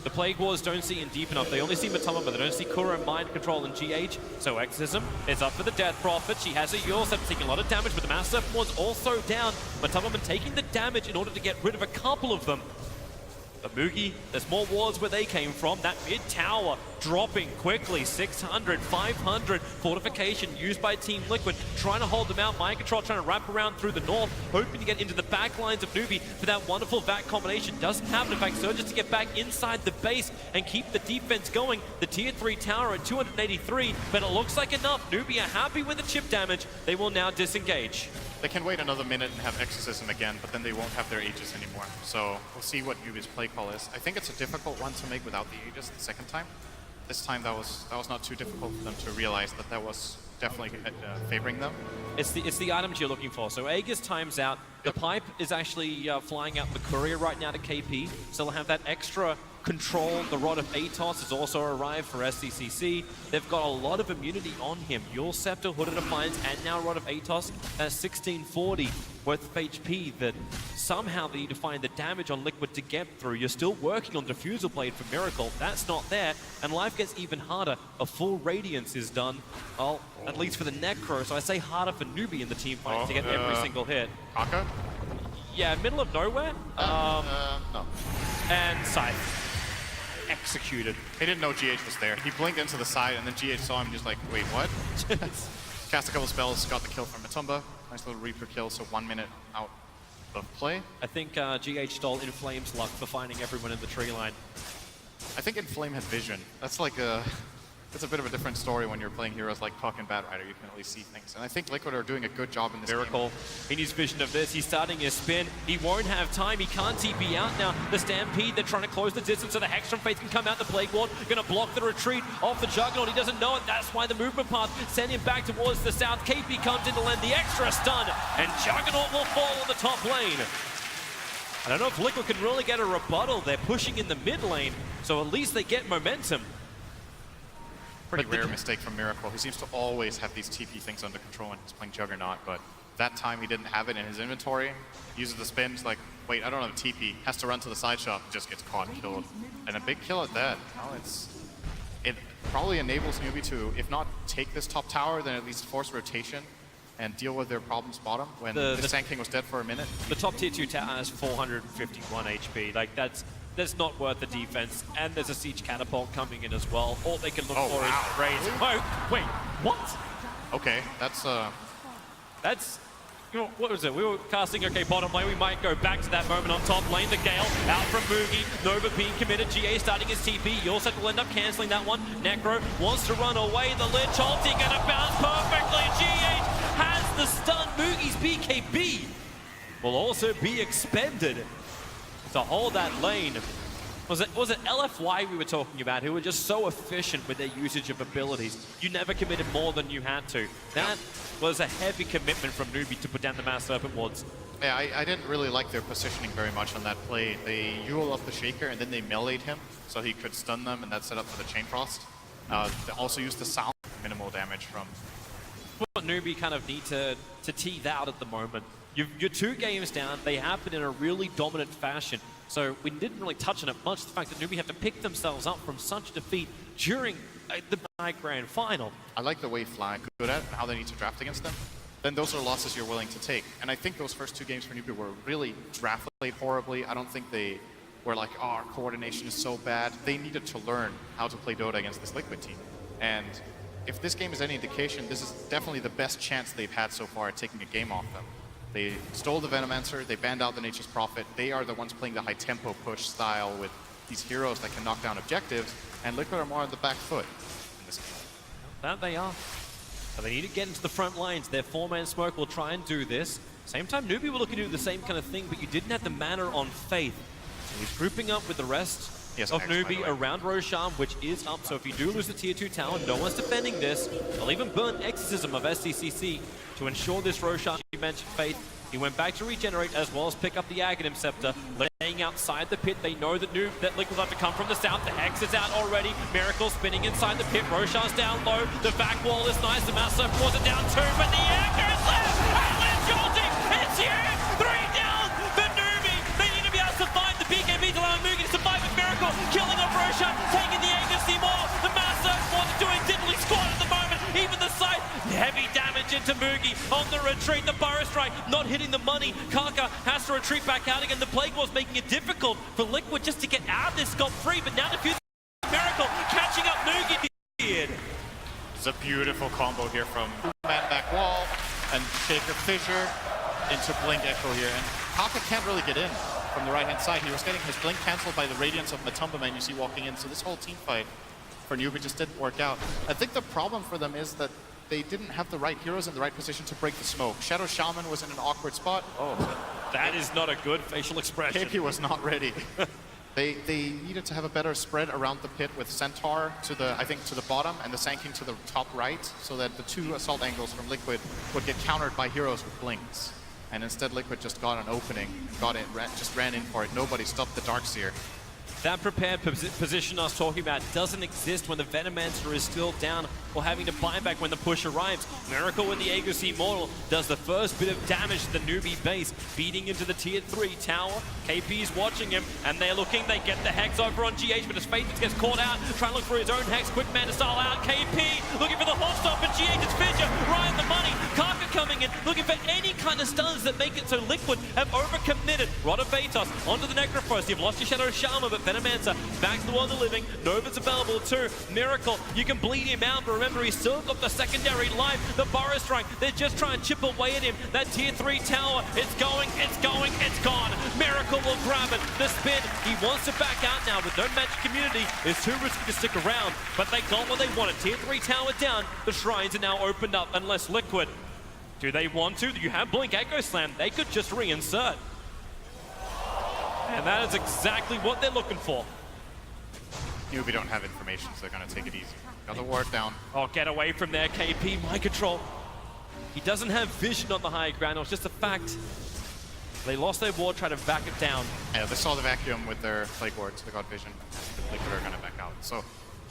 The Plague Wars don't see in deep enough. They only see Matumba, but they don't see Kuro, Mind Control, and GH. So Exorcism is up for the Death Prophet. She has a Yulsep taking a lot of damage, but the Mass Serpent was also down. Matumba taking the damage in order to get rid of a couple of them. But Mugi, there's more wards where they came from. That mid tower dropping quickly. 600, 500. Fortification used by Team Liquid. Trying to hold them out. Mind Control trying to wrap around through the north. Hoping to get into the back lines of NewBee for that wonderful VAC combination. Doesn't happen. In fact, Surges to get back inside the base and keep the defense going. The tier 3 tower at 283. But it looks like enough. NewBee are happy with the chip damage. They will now disengage. They can wait another minute and have Exorcism again, but then they won't have their Aegis anymore. So we'll see what NewBee's play call is. I think it's a difficult one to make without the Aegis the second time. This time that was not too difficult for them to realize that was definitely favoring them. It's the items you're looking for. So Aegis times out. The pipe is actually flying out the courier right now to KP, so they'll have that extra control. The Rod of Atos has also arrived for SDCC. They've got a lot of immunity on him. Yule Scepter, Hood of Defiance, and now Rod of Atos at 1640 worth of HP that somehow they need to find the damage on Liquid to get through. You're still working on Diffusal Blade for Miracle. That's not there, and life gets even harder. A full Radiance is done, well, at least for the Necro, so I say harder for NewBee in the team fight to get every single hit. Kaka? Yeah, middle of nowhere. No. And Scythe. Executed. He didn't know GH was there. He blinked into the side, and then GH saw him and just like, wait, what? Cast a couple spells, got the kill from Matumba. Nice little Reaper kill, so 1 minute out of play. I think GH stole Inflame's luck for finding everyone in the tree line. I think Inflame had vision. That's like it's a bit of a different story when you're playing heroes like Puck and Batrider. You can at least see things. And I think Liquid are doing a good job in this Miracle. He needs vision of this. He's starting his spin. He won't have time. He can't TP out now. The Stampede, they're trying to close the distance so the Hex from Faith can come out. The Plague Ward going to block the retreat off the Juggernaut. He doesn't know it. That's why the movement path sent him back towards the south. KP comes in to lend the extra stun, and Juggernaut will fall on the top lane. I don't know if Liquid can really get a rebuttal. They're pushing in the mid lane, so at least they get momentum. Pretty rare mistake from Miracle. He seems to always have these TP things under control when he's playing Juggernaut, but that time he didn't have it in his inventory. Uses the spin, he's like, wait, I don't have a TP. Has to run to the side shop, just gets caught and killed. And a big kill at that. Well, it probably enables NewBee to, if not take this top tower, then at least force rotation and deal with their problems bottom when the Sand King was dead for a minute. The top tier 2 tower has 451 HP. Like, that's not worth the defense, and there's a siege catapult coming in as well. All they can look for is raise. Whoa, wait, what? Okay, that's you know, what was it? We were casting, okay, bottom lane. We might go back to that moment on top lane. The Gale out from Mugi. Nova being committed. GA starting his TP. Yulsep will end up canceling that one. Necro wants to run away. The Lich ulti gonna bounce perfectly. GH has the stun. Mugi's BKB will also be expended. to hold that lane. Was it LFY we were talking about, who were just so efficient with their usage of abilities? You never committed more than you had to. That was a heavy commitment from NewBee to put down the Mass Serpent wards. Yeah, I didn't really like their positioning very much on that play. They Yule up the Shaker and then they meleeed him so he could stun them, and that set up for the Chain Frost. They also used the sound minimal damage from. What NewBee kind of need to tease out at the moment. You're 2 games down. They happen in a really dominant fashion. So we didn't really touch on it much. The fact that NewBee have to pick themselves up from such defeat during the Grand Final. I like the way Flag good at and how they need to draft against them. Then those are losses you're willing to take. And I think those first 2 games for NewBee were really draft played horribly. I don't think they were like, oh, our coordination is so bad. They needed to learn how to play Dota against this Liquid team. And if this game is any indication, this is definitely the best chance they've had so far at taking a game off them. They stole the Venomancer, they banned out the Nature's Prophet. They are the ones playing the high-tempo push style with these heroes that can knock down objectives, and Liquid are more on the back foot in this game. That they are. So they need to get into the front lines. Their 4-man smoke will try and do this. Same time, NewBee were looking to do the same kind of thing, but you didn't have the mana on Faith. So he's grouping up with the rest of NewBee around Roshan, which is up. So if you do lose the tier 2 tower, no one's defending this. They'll even burn Exorcism of SCCC to ensure this Roshan, you mentioned Faith. He went back to regenerate as well as pick up the Aghanim Scepter. Laying outside the pit, they know that Liquid have to come from the south. The Hex is out already. Miracle spinning inside the pit. Roshan's down low. The back wall is nice. The Master pours it down too, but the anchor is left. And Lynch ulting. It's here. 3 down for NewBee. They need to be able to find the BKB to allow Mugi to survive with Miracle. Killing off Roshan, taking the agency more. The Master what's doing diddly squat at the moment. Even the side. Heavy damage into Mugi on the retreat. The Burrow Strike not hitting the money. Kaka has to retreat back out again. The Plague Wall's making it difficult for Liquid just to get out of this scot-free. But now defuse Miracle catching up Mugi. It's a beautiful combo here from man back wall and Shaker Fissure into Blink Echo here. And Kaka can't really get in from the right-hand side. He was getting his Blink cancelled by the Radiance of Matumba Man you see walking in. So this whole team fight for NewBee just didn't work out. I think the problem for them is that they didn't have the right heroes in the right position to break the smoke. Shadow Shaman was in an awkward spot. Oh, that is not a good facial expression. KP was not ready. They needed to have a better spread around the pit with Centaur to the, I think, to the bottom and the Sanking to the top right, so that the 2 assault angles from Liquid would get countered by heroes with blinks. And instead Liquid just got an opening, got it, just ran in for it. Nobody stopped the Darkseer. That prepared position I was talking about doesn't exist when the Venomancer is still down or having to buy back when the push arrives. Miracle with the Aegis Immortal does the first bit of damage to the NewBee base, feeding into the tier 3 tower. KP's watching him, and they're looking. They get the Hex over on GH, but his Faith gets caught out. Trying to look for his own Hex. Quick man to style out. KP looking for the hot stop, but GH's Fissure right in the money. Kaka coming in, looking for any kind of stuns that make it so Liquid have overcommitted. Rod of Vatos onto the Necrophos. You've lost your Shadow Shaman, but Venomancer back to the world of the living. Nova's available too. Miracle, you can bleed him out, but remember, he's still got the secondary life. The Burrow Strike, they're just trying to chip away at him. That tier 3 tower, it's going, it's gone. Miracle will grab it. The spin, he wants to back out now with no magic community. It's too risky to stick around, but they got what they wanted. Tier 3 tower down. The shrines are now opened up, unless Liquid. Do they want to? You have Blink Echo Slam. They could just reinsert. And that is exactly what they're looking for. NewBee don't have information, so they're going to take it easy. Got the ward down. Oh, get away from there, KP. Mind control. He doesn't have vision on the high ground. It was just a fact. They lost their ward, tried to back it down. Yeah, they saw the vacuum with their Plague Wards. They got vision. Liquid are going to back out. So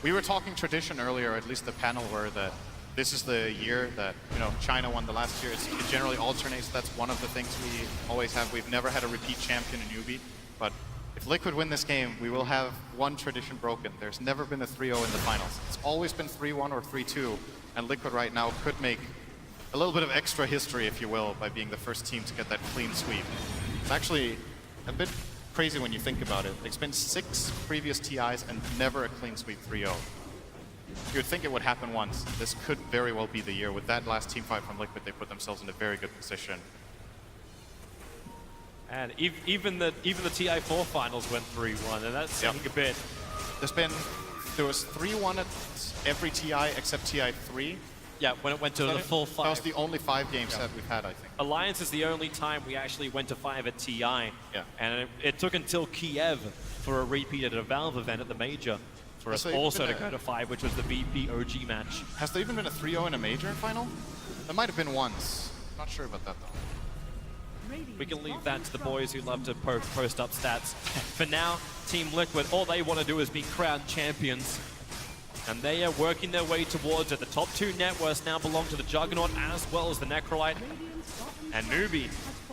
we were talking tradition earlier, or at least the panel were, that this is the year that, you know, China won the last year. It generally alternates. That's one of the things we always have. We've never had a repeat champion in NewBee, but if Liquid win this game, we will have one tradition broken. There's never been a 3-0 in the finals. It's always been 3-1 or 3-2, and Liquid right now could make a little bit of extra history, if you will, by being the first team to get that clean sweep. It's actually a bit crazy when you think about it. It's been 6 previous TIs and never a clean sweep 3-0. You would think it would happen once. This could very well be the year. With that last team fight from Liquid, they put themselves in a very good position. And even the TI4 finals went 3-1, and that's saying a bit. There was 3-1 at every TI except TI3, Yeah, when it went to the full 5. That was the only 5-game set we've had, I think. Alliance is the only time we actually went to 5 at TI. Yeah. And it took until Kiev for a repeat at a Valve event at the Major for us also to go to 5, which was the VP OG match. Has there even been a 3-0 in a Major final? There might have been once. Not sure about that, though. We can leave that to the boys who love to post up stats. For now, Team Liquid, all they want to do is be crowned champions. And they are working their way towards it. The top 2 net worths now belong to the Juggernaut as well as the Necrolite. And NewBee,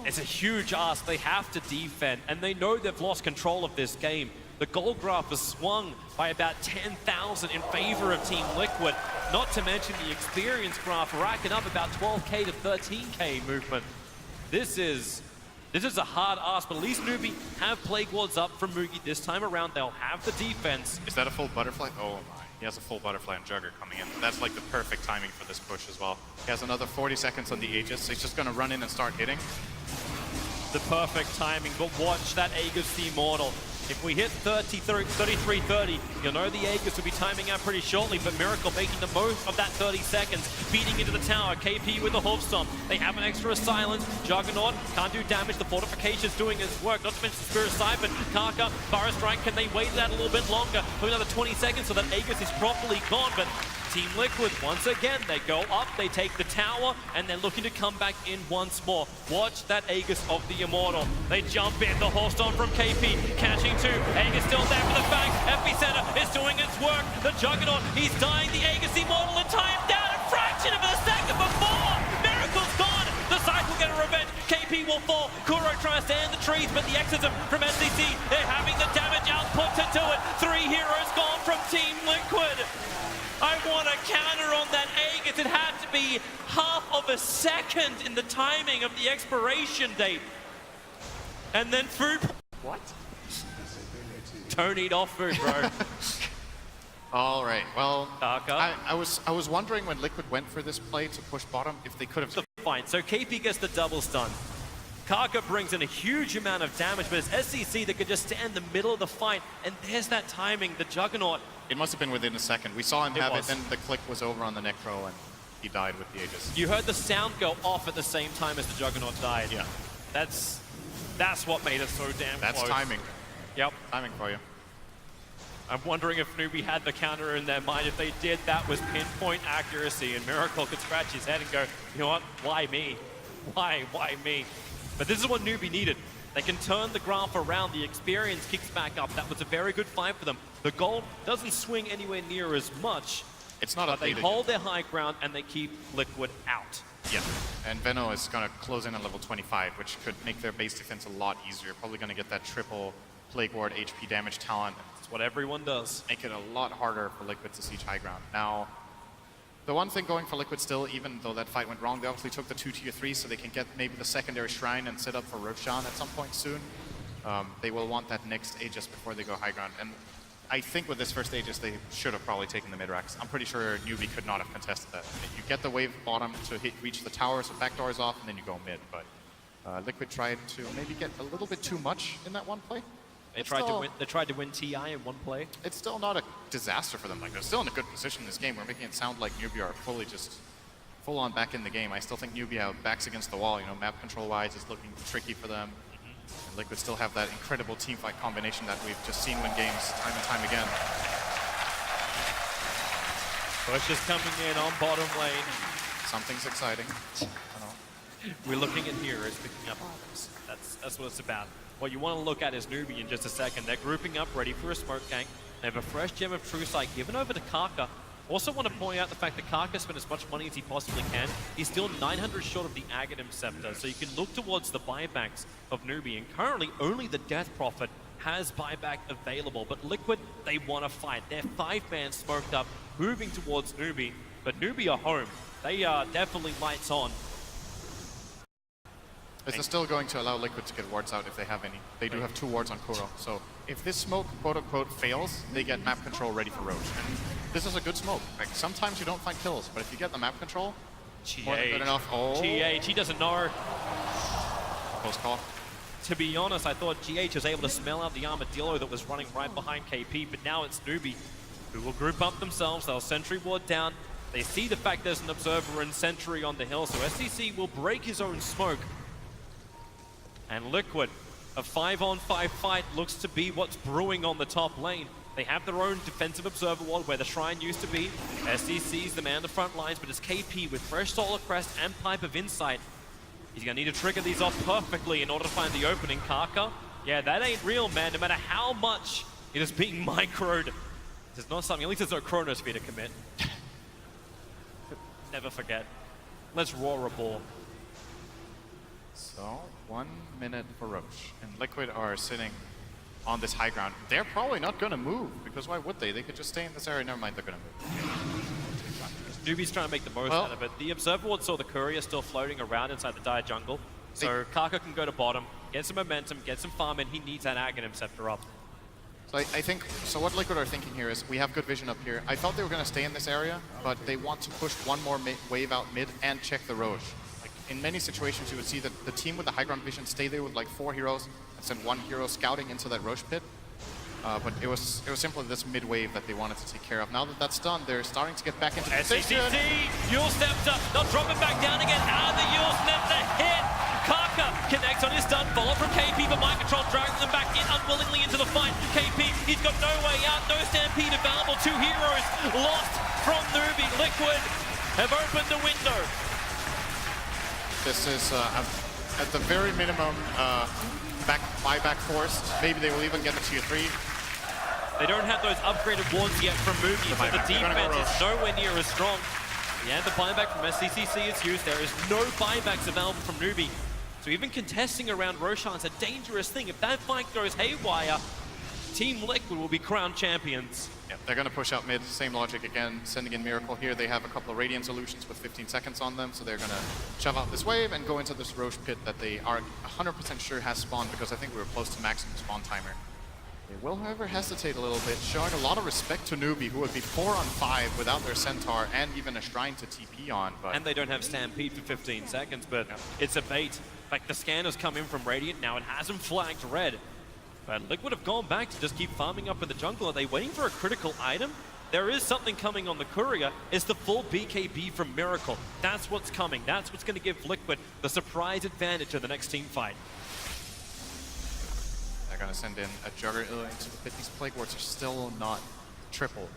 it's a huge ask. They have to defend, and they know they've lost control of this game. The gold graph has swung by about 10,000 in favor of Team Liquid, not to mention the experience graph racking up about 12k to 13k movement. This is a hard ask, but at least NewBee have Plague Wards up from Mugi this time around. They'll have the defense. Is that a full butterfly? Oh my. He has a full butterfly and Jugger coming in. That's like the perfect timing for this push as well. He has another 40 seconds on the Aegis, so he's just going to run in and start hitting. The perfect timing, but watch that Aegis the Immortal. If we hit 33-30, you'll know the Aegis will be timing out pretty shortly, but Miracle making the most of that 30 seconds, feeding into the tower. KP with the Hoof Stomp. They have an extra silence. Juggernaut can't do damage. The fortification's doing its work, not to mention the Spirit Siphon. Karka, Fire Strike, can they wait it out a little bit longer for another 20 seconds so that Aegis is properly gone? But Team Liquid, once again, they go up, they take the tower, and they're looking to come back in once more. Watch that Aegis of the Immortal. They jump in, the Horse Storm from KP, catching 2. Aegis still there for the fang. Epicenter is doing its work. The Juggernaut, he's dying. The Aegis Immortal in time down a fraction of a second before. Miracle's gone. The side will get a revenge. KP will fall. Kuro tries to stand the trees, but the exorcism from SCC, they're having the damage output to do it. 3 heroes gone from Team Liquid. I want a counter on that Aegis. It had to be half of a second in the timing of the expiration date. And then food. What? Don't eat off food, bro. All right. Well, Karka. I was wondering when Liquid went for this play to push bottom if they could have. Fine. So KP gets the double stun. Karka brings in a huge amount of damage, but it's SCC that could just stand in the middle of the fight. And there's that timing. The Juggernaut. It must have been within a second. We saw him have it, then the click was over on the Necro, and he died with the Aegis. You heard the sound go off at the same time as the Juggernaut died. Yeah. That's what made it so damn That's close. timing. Yep. Timing for you. I'm wondering if NewBee had the counter in their mind. If they did, that was pinpoint accuracy, and Miracle could scratch his head and go, you know what, why me? Why me? But this is what NewBee needed. They can turn the graph around, the experience kicks back up. That was a very good fight for them. The gold doesn't swing anywhere near as much. It's not but they hold their high ground and they keep Liquid out. Yeah, and Veno is going to close in at level 25, which could make their base defense a lot easier. Probably going to get that triple Plague Ward HP damage talent. That's what everyone does. Make it a lot harder for Liquid to siege high ground. Now, the one thing going for Liquid still, even though that fight went wrong, they obviously took the 2 tier 3 so they can get maybe the secondary shrine and set up for Roshan at some point soon. They will want that next Aegis before they go high ground. And I think with this first Aegis, they should have probably taken the mid-racks. I'm pretty sure NewBee could not have contested that. You get the wave bottom to reach the tower, so backdoor is off, and then you go mid. But Liquid tried to maybe get a little bit too much in that one play. They tried to win TI in one play. It's still not a disaster for them. Like, they're still in a good position in this game. We're making it sound like NewBee are full on back in the game. I still think NewBee have backs against the wall. You know, map control-wise, is looking tricky for them. And Liquid still have that incredible teamfight combination that we've just seen win games time and time again. Push is coming in on bottom lane. Something's exciting. We're looking at heroes picking up items. That's what it's about. What you want to look at is NewBee in just a second. They're grouping up, ready for a smoke gank. They have a fresh gem of True Sight given over to Karka. Also want to point out the fact that Karka spent as much money as he possibly can. He's still 900 short of the Aghanim Scepter, so you can look towards the buybacks of NewBee. And currently, only the Death Prophet has buyback available. But Liquid, they want to fight. They're 5-man smoked up, moving towards NewBee. But NewBee are home. They are definitely lights on. Is it still going to allow Liquid to get wards out if they have any? They do have 2 wards on Kuro. So if this smoke, quote-unquote, fails, they get map control ready for Roach. And this is a good smoke. Like, sometimes you don't find kills, but if you get the map control, more than good enough. Oh. GH, he doesn't know. Close call. To be honest, I thought GH was able to smell out the Armadillo that was running right behind KP, but now it's NewBee who will group up themselves. They'll sentry ward down. They see the fact there's an observer and sentry on the hill, so SCC will break his own smoke. And Liquid, a 5-on-5 fight looks to be what's brewing on the top lane. They have their own defensive observer ward where the shrine used to be. SCC's the man on the front lines, but it's KP with fresh Solar Crest and Pipe of Insight. He's gonna need to trigger these off perfectly in order to find the opening. Kaka, yeah, that ain't real, man. No matter how much it is being microed, there's not something, at least there's no Chronosphere to commit. Never forget. Let's roar a ball. So, 1 minute for Roche. And Liquid are sitting on this high ground. They're probably not going to move, because why would they? They could just stay in this area. Never mind, they're going to move. NewBee's trying to make the most out of it. The Observer Ward saw the Courier still floating around inside the Dire jungle. So Kaka can go to bottom, get some momentum, get some farm in. He needs that Aghanim Scepter up. So I think, so what Liquid are thinking here is, we have good vision up here. I thought they were going to stay in this area, but they want to push one more wave out mid and check the Roche. Like, in many situations, you would see that the team with the high ground vision stay there with like 4 heroes and send 1 hero scouting into that Roche pit. But it was simply this mid wave that they wanted to take care of. Now that that's done, they're starting to get back into position. SCC, Yule stepped up, they'll drop it back down again. Out of the Yule snap, the hit. Kaka connects on his stun, follow from KP, but Mind Control drags them back in unwillingly into the fight. KP, he's got no way out, no Stampede available. 2 heroes lost from NewBee. Liquid have opened the window. This is, at the very minimum, buyback forced. Maybe they will even get to tier 3. They don't have those upgraded wards yet from Moogie, so the defense is nowhere near as strong. Yeah, the buyback from SCCC is used. There is no buybacks available from NewBee. So even contesting around Roshan is a dangerous thing. If that fight goes haywire, Team Liquid will be crowned champions. Yeah, they're going to push out mid. Same logic again, sending in Miracle here. They have a couple of Radiant solutions with 15 seconds on them, so they're going to shove out this wave and go into this Roche pit that they are 100% sure has spawned, because I think we were close to maximum spawn timer. They will, however, hesitate a little bit, showing a lot of respect to NewBee, who would be 4-on-5 without their Centaur and even a Shrine to TP on. But and they don't have Stampede for 15 seconds, but it's a bait. Like, the scanner's come in from Radiant now. It hasn't flagged red. But Liquid have gone back to just keep farming up in the jungle. Are they waiting for a critical item? There is something coming on the Courier. It's the full BKB from Miracle. That's what's coming. That's what's going to give Liquid the surprise advantage of the next team fight. They're going to send in a Juggernaut into the pit. These Plague Wards are still not tripled.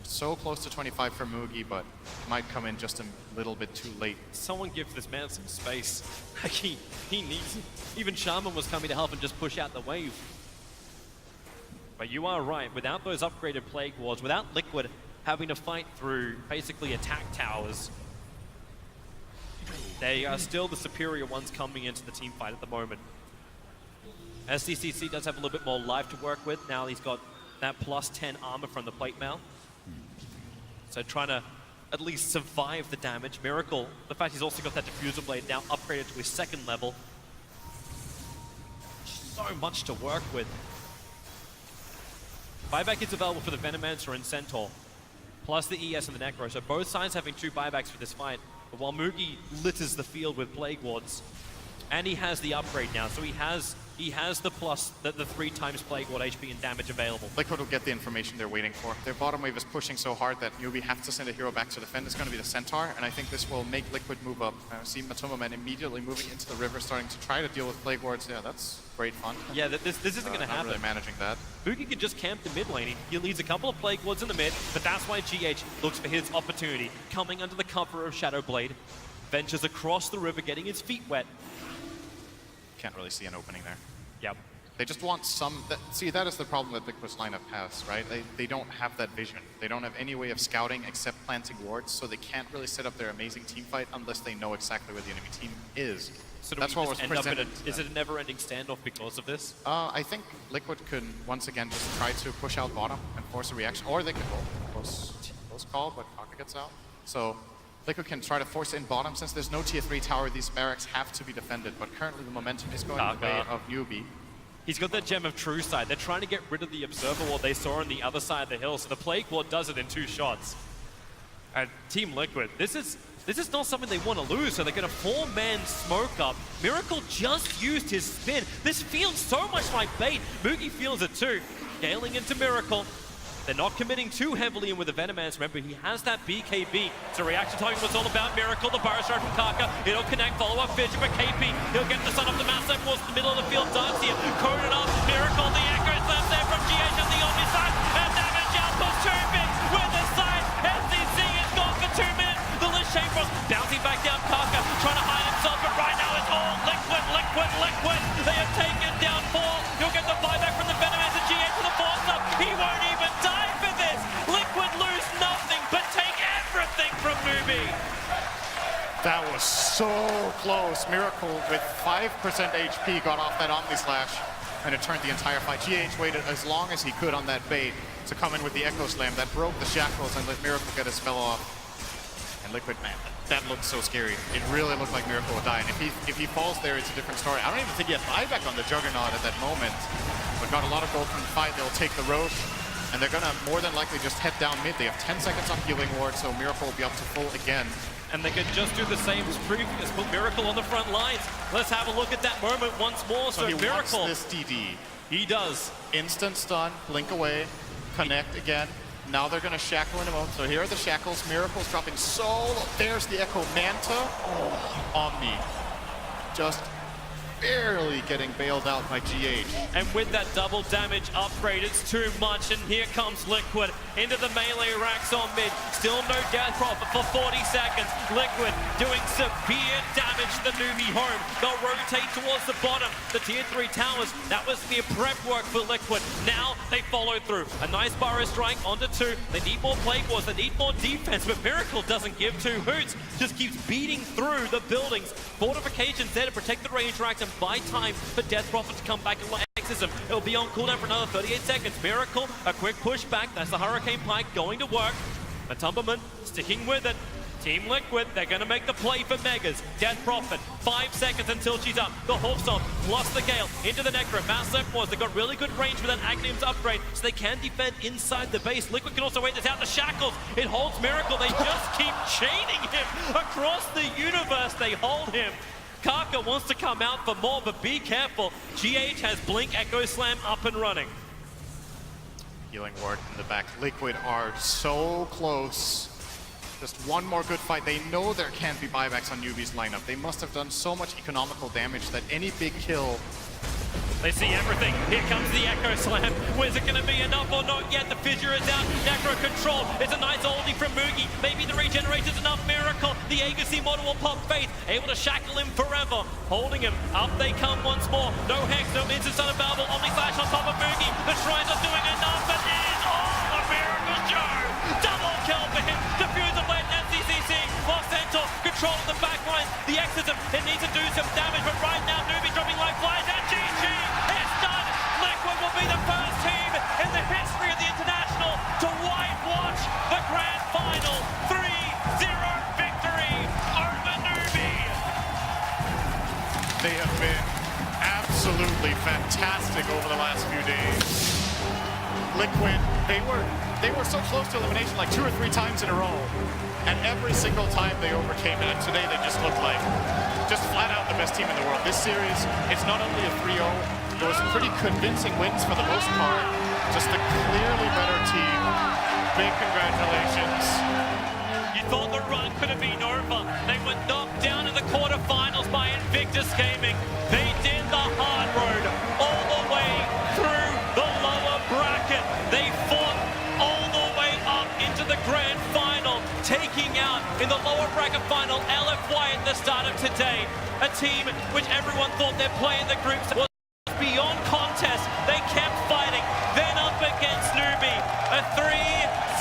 So close to 25 for Moogie, but might come in just a little bit too late. Someone give this man some space. Like, he needs it. Even Shaman was coming to help and just push out the wave. But you are right, without those upgraded Plague Wards, without Liquid having to fight through basically attack towers, they are still the superior ones coming into the team fight at the moment. SCCC does have a little bit more life to work with. Now he's got that plus 10 armor from the plate mail. So trying to at least survive the damage. Miracle, the fact he's also got that diffuser blade now upgraded to his 2nd level. So much to work with. Buyback is available for the Venomancer and Centaur, plus the ES and the Necro. So both sides having 2 buybacks for this fight. But while Moogie litters the field with Plague Wards, and he has the upgrade now, so he has the plus, the 3 times Plague Ward HP and damage available. Liquid will get the information they're waiting for. Their bottom wave is pushing so hard that NewBee have to send a hero back to defend. It's going to be the Centaur, and I think this will make Liquid move up. See Matoma Man immediately moving into the river, starting to try to deal with Plague Wards. Yeah, that's great fun. Yeah, this isn't going to happen. Not really managing that. Boogie can just camp the mid lane. He leads a couple of Plague Wards in the mid, but that's why GH looks for his opportunity. Coming under the cover of Shadowblade, ventures across the river, getting his feet wet. Can't really see an opening there. Yep. They just want some... see, that is the problem that Liquid's lineup has, right? They don't have that vision. They don't have any way of scouting except planting wards, so they can't really set up their amazing team fight unless they know exactly where the enemy team is. So that's what was presented. Is it a never-ending standoff because of this? I think Liquid could, once again, just try to push out bottom and force a reaction, or they could go close call, but Kaka gets out. So Liquid can try to force in bottom. Since there's no tier 3 tower, these barracks have to be defended, but currently the momentum is going the way of NewBee. He's got that Gem of True Sight. They're trying to get rid of the Observer Ward they saw on the other side of the hill, so the Plague Ward does it in 2 shots. And Team Liquid, this is not something they want to lose, so they're going to 4-man smoke up. Miracle just used his spin. This feels so much like bait. Moogie feels it too. Scaling into Miracle. They're not committing too heavily in with the Venomance. Remember, he has that BKB. So reaction timing was all about Miracle. The Burrow Strike from Kaka. It'll connect, follow up Fidget, but KP, he'll get the sun off the massive force in the middle of the field. Darts here, coded up. Miracle, the Echo is left there from GH on the Omni side. And damage outputs too big with the side. SCC is gone for 2 minutes. The Lich Chamber bouncing back down. Kaka trying to hide himself, but right now it's all Liquid, Liquid, Liquid. They have taken down 4. You'll get the buyback from the Venomance and GH with the force up. He won't even die for this. Liquid lose nothing, but take everything from NewBee. That was so close. Miracle with 5% HP got off that Omni Slash, and it turned the entire fight. GH waited as long as he could on that bait to come in with the Echo Slam. That broke the shackles and let Miracle get his spell off. And Liquid, man, that looked so scary. It really looked like Miracle would die. And if he falls there, it's a different story. I don't even think he had buyback on the Juggernaut at that moment, but got a lot of gold from the fight. They'll take the Roche, and they're gonna more than likely just head down mid. They have 10 seconds on Healing Ward, so Miracle will be up to full again. And they could just do the same as previous, put Miracle on the front lines. Let's have a look at that moment once more. So he Miracle, wants this DD. He does. Instant stun, blink away, connect again. Now they're gonna shackle in a moment. So here are the shackles. Miracle's dropping so low. There's the Echo Manta. Omni. Just barely getting bailed out by GH. And with that double damage upgrade, it's too much. And here comes Liquid into the melee racks on mid. Still no death profit for 40 seconds. Liquid doing severe damage to the NewBee home. They'll rotate towards the bottom. The tier 3 towers, that was the prep work for Liquid. Now they follow through. A nice Burrow Strike onto 2. They need more Plague Wars, they need more defense, but Miracle doesn't give 2 hoots. Just keeps beating through the buildings. Fortifications there to protect the range racks and buy time for Death Prophet to come back and exit him. It'll be on cooldown for another 38 seconds. Miracle, a quick push back. That's the Hurricane Pike going to work. Matumberman sticking with it. Team Liquid, they're going to make the play for Megas. Death Prophet, 5 seconds until she's up. The Hawkstone plus the Gale into the Necro. Mass left was. They've got really good range with that Agnium's upgrade, so they can defend inside the base. Liquid can also wait this out. The Shackles, it holds Miracle. They just keep chaining him across the universe. They hold him. Kaka wants to come out for more, but be careful. GH has Blink Echo Slam up and running. Healing Ward in the back. Liquid are so close. Just one more good fight. They know there can't be buybacks on NewBee's lineup. They must have done so much economical damage that any big kill... They see everything. Here comes the Echo Slam. Where's it going to be enough or not yet? The Fissure is out. Necro control. It's a nice oldie from Mugi. Maybe the regeneration's enough. Miracle. The Agassi model will pop Faith. Able to shackle him forever. Holding him. Up they come once more. No Hex, no instant stun available. Omni Slash on top of Mugi. The Shrine's not doing enough, but it is all a Miracle Joe. Double kill for him. Diffuse the blade. NCCC. Lost Centaur. Control the back line. The Exorcism. It needs to do some damage, but right now NewBee dropping life flies and GG. It's done. Liquid will be the first team in the history of the International to whitewash the Grand Final. 3-0 victory over NewBee. They have been absolutely fantastic over the last few days. Liquid, they were so close to elimination like 2 or 3 times in a row. And every single time they overcame it. And today they just looked like just flat out the best team in the world. This series, it's not only a 3-0, those pretty convincing wins for the most part. Just a clearly better team. Big congratulations. You thought the run could have been over. They were knocked down in the quarterfinals by Invictus Gaming. They did the hard road all the way through the lower bracket. They fought all the way up into the grand final, taking out in the lower bracket final LFY at the start of today. A team which everyone thought their play in the groups was beyond contest. They kept fighting. Then up against NewBee. A 3-0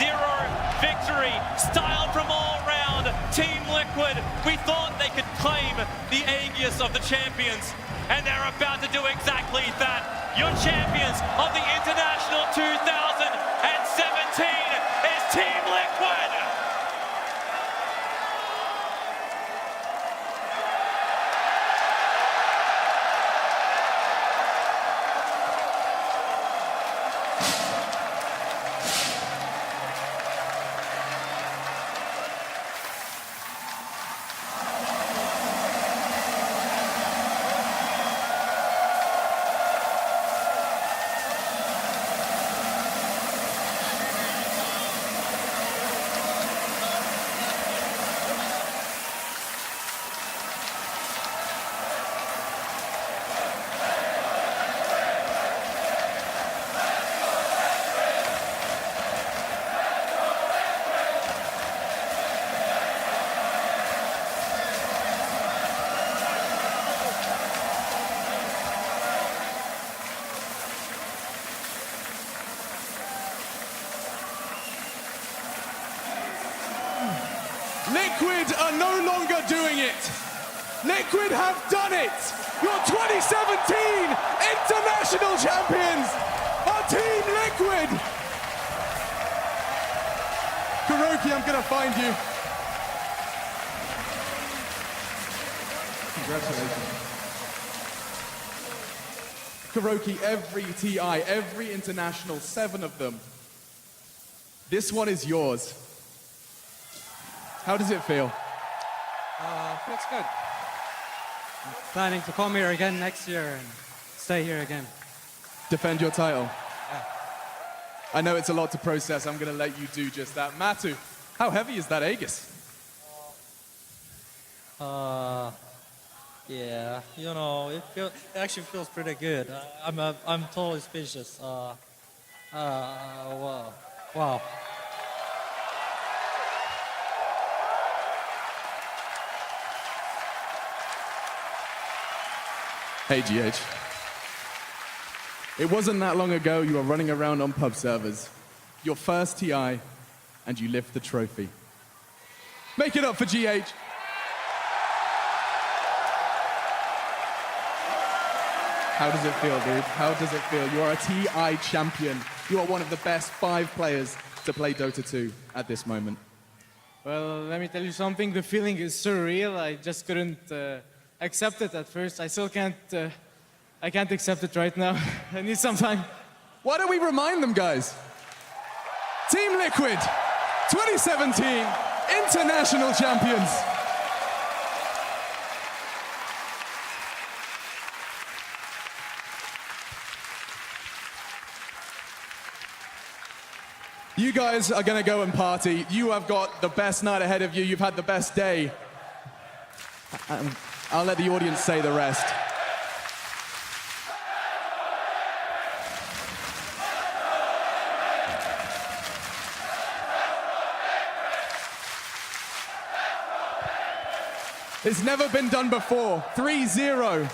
victory. Style from all round. Team Liquid. We thought they could claim the Aegis of the champions. And they're about to do exactly that. Your champions of the International 2017 is Team Liquid. Liquid are no longer doing it. Liquid have done it. Your 2017 international champions are Team Liquid. Kuroki, I'm gonna find you. Congratulations. Kuroki, every TI, every international, 7 of them. This one is yours. How does it feel? Feels good. I'm planning to come here again next year and stay here again. Defend your title. Yeah. I know it's a lot to process. I'm going to let you do just that. Matu, how heavy is that Aegis? Yeah, you know, it actually feels pretty good. I'm totally speechless. Wow. Hey, GH. It wasn't that long ago you were running around on pub servers. Your first TI, and you lift the trophy. Make it up for GH. How does it feel, dude? How does it feel? You are a TI champion. You are one of the best 5 players to play Dota 2 at this moment. Well, let me tell you something. The feeling is surreal. I just couldn't accept it at first. I still can't. I can't accept it right now. I need some time. Why don't we remind them, guys? Team Liquid, 2017 international champions. You guys are going to go and party. You have got the best night ahead of you. You've had the best day. I'll let the audience say the rest. It's never been done before. 3-0.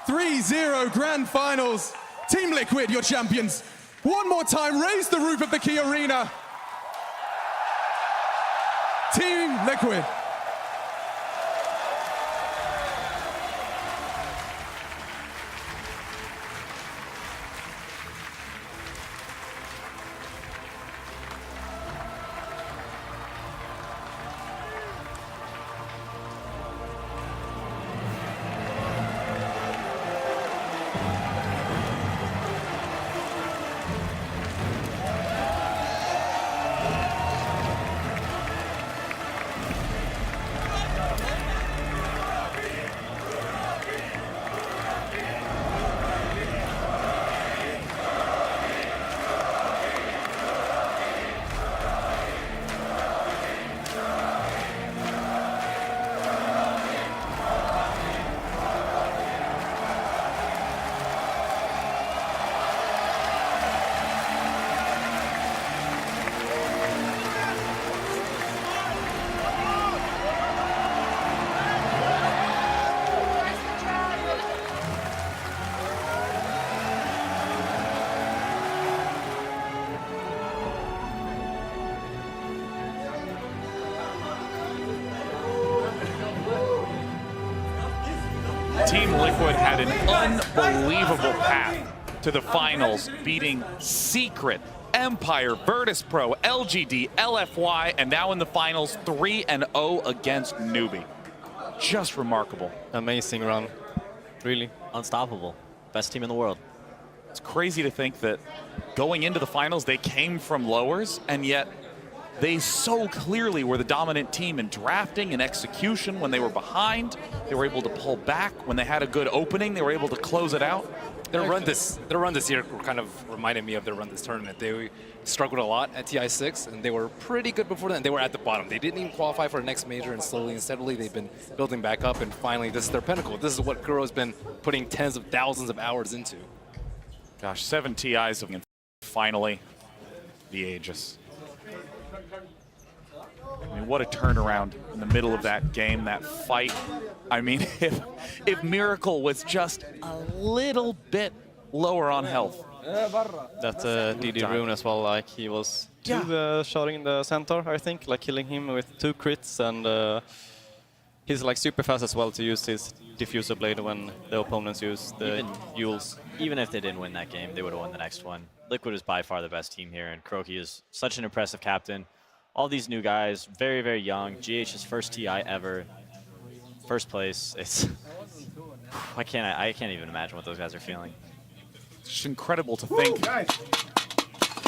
3-0 grand finals. Team Liquid, your champions. One more time, raise the roof of the Key Arena. Team Liquid. Team Liquid had an unbelievable path to the finals, beating Secret, Empire, Virtus Pro, LGD, LFY, and now in the finals, 3-0 against NewBee. Just remarkable. Amazing run. Really. Unstoppable. Best team in the world. It's crazy to think that going into the finals, they came from lowers, and yet they so clearly were the dominant team in drafting and execution. When they were behind, they were able to pull back. When they had a good opening, they were able to close it out. Their run this year kind of reminded me of their run this tournament. They struggled a lot at TI6, and they were pretty good before that, and they were at the bottom. They didn't even qualify for the next major, and slowly and steadily they've been building back up, and finally this is their pinnacle. This is what Kuro's been putting tens of thousands of hours into. Gosh, 7 TIs, and finally the Aegis. I mean, what a turnaround in the middle of that game, that fight. I mean, if Miracle was just a little bit lower on health that DD Rune as well. Like he was shooting in the center, I think, like killing him with 2 crits, and he's like super fast as well to use his diffuser blade when the opponents use the Yules. Even if they didn't win that game, they would have won the next one. Liquid is by far the best team here, and Kroki is such an impressive captain. All these new guys, very, very young. GH's first TI ever, first place. It's I can't even imagine what those guys are feeling. It's just incredible to think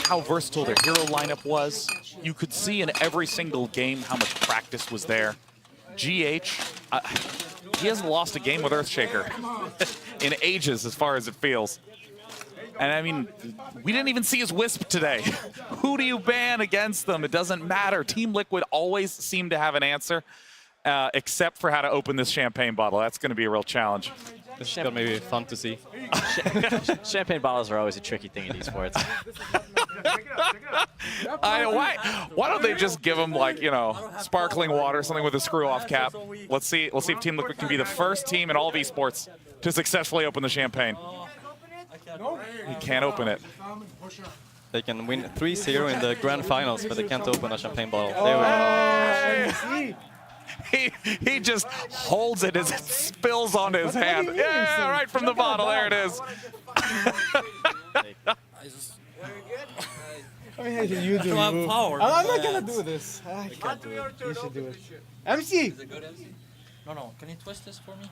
how versatile their hero lineup was. You could see in every single game how much practice was there. GH, he hasn't lost a game with Earthshaker in ages, as far as it feels. And I mean, we didn't even see his Wisp today. Who do you ban against them? It doesn't matter. Team Liquid always seem to have an answer, except for how to open this champagne bottle. That's going to be a real challenge. It's going to be fun to see. Champagne bottles are always a tricky thing in esports. Why don't they just give him, like, you know, sparkling water, something with a screw-off cap? Let's see if Team Liquid can be the first team in all of esports to successfully open the champagne. He can't open it. They can win 3-0 in the grand finals, but they can't open a champagne bottle. There we go. He just holds it as it spills onto his hand. Yeah, right from the bottle. There it is. You do. have power. I'm not gonna do this. I can't do it. You should do it. MC. Is it good, MC? No. Can you twist this for me?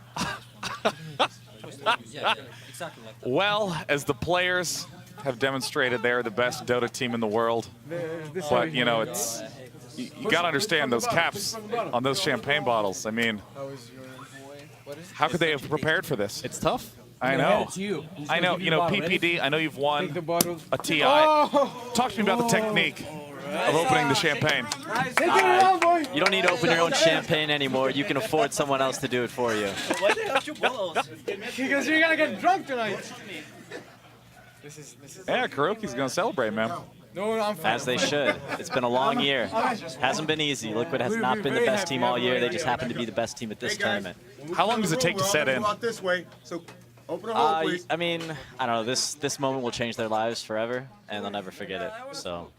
Yeah, exactly like that. Well, as the players have demonstrated, they're the best Dota team in the world. But, you know, it's you got to understand those caps on those champagne bottles. I mean, how could they have prepared for this? It's tough. I know. I know. You know, PPD, I know you've won a TI. Talk to me about the technique of opening the champagne. You don't need to open your own champagne anymore. You can afford someone else to do it for you. Why the hell you bottles? Because you're gonna get drunk tonight. Yeah, Kuroki's going to celebrate, man. No, I'm fine. As they should. It's been a long year. Hasn't been easy. Liquid has not been the best team all year. They just happen to be the best team at this tournament. How long does it take to set in? This way, so open a hole, please. I mean, I don't know. This moment will change their lives forever, and they'll never forget it. So,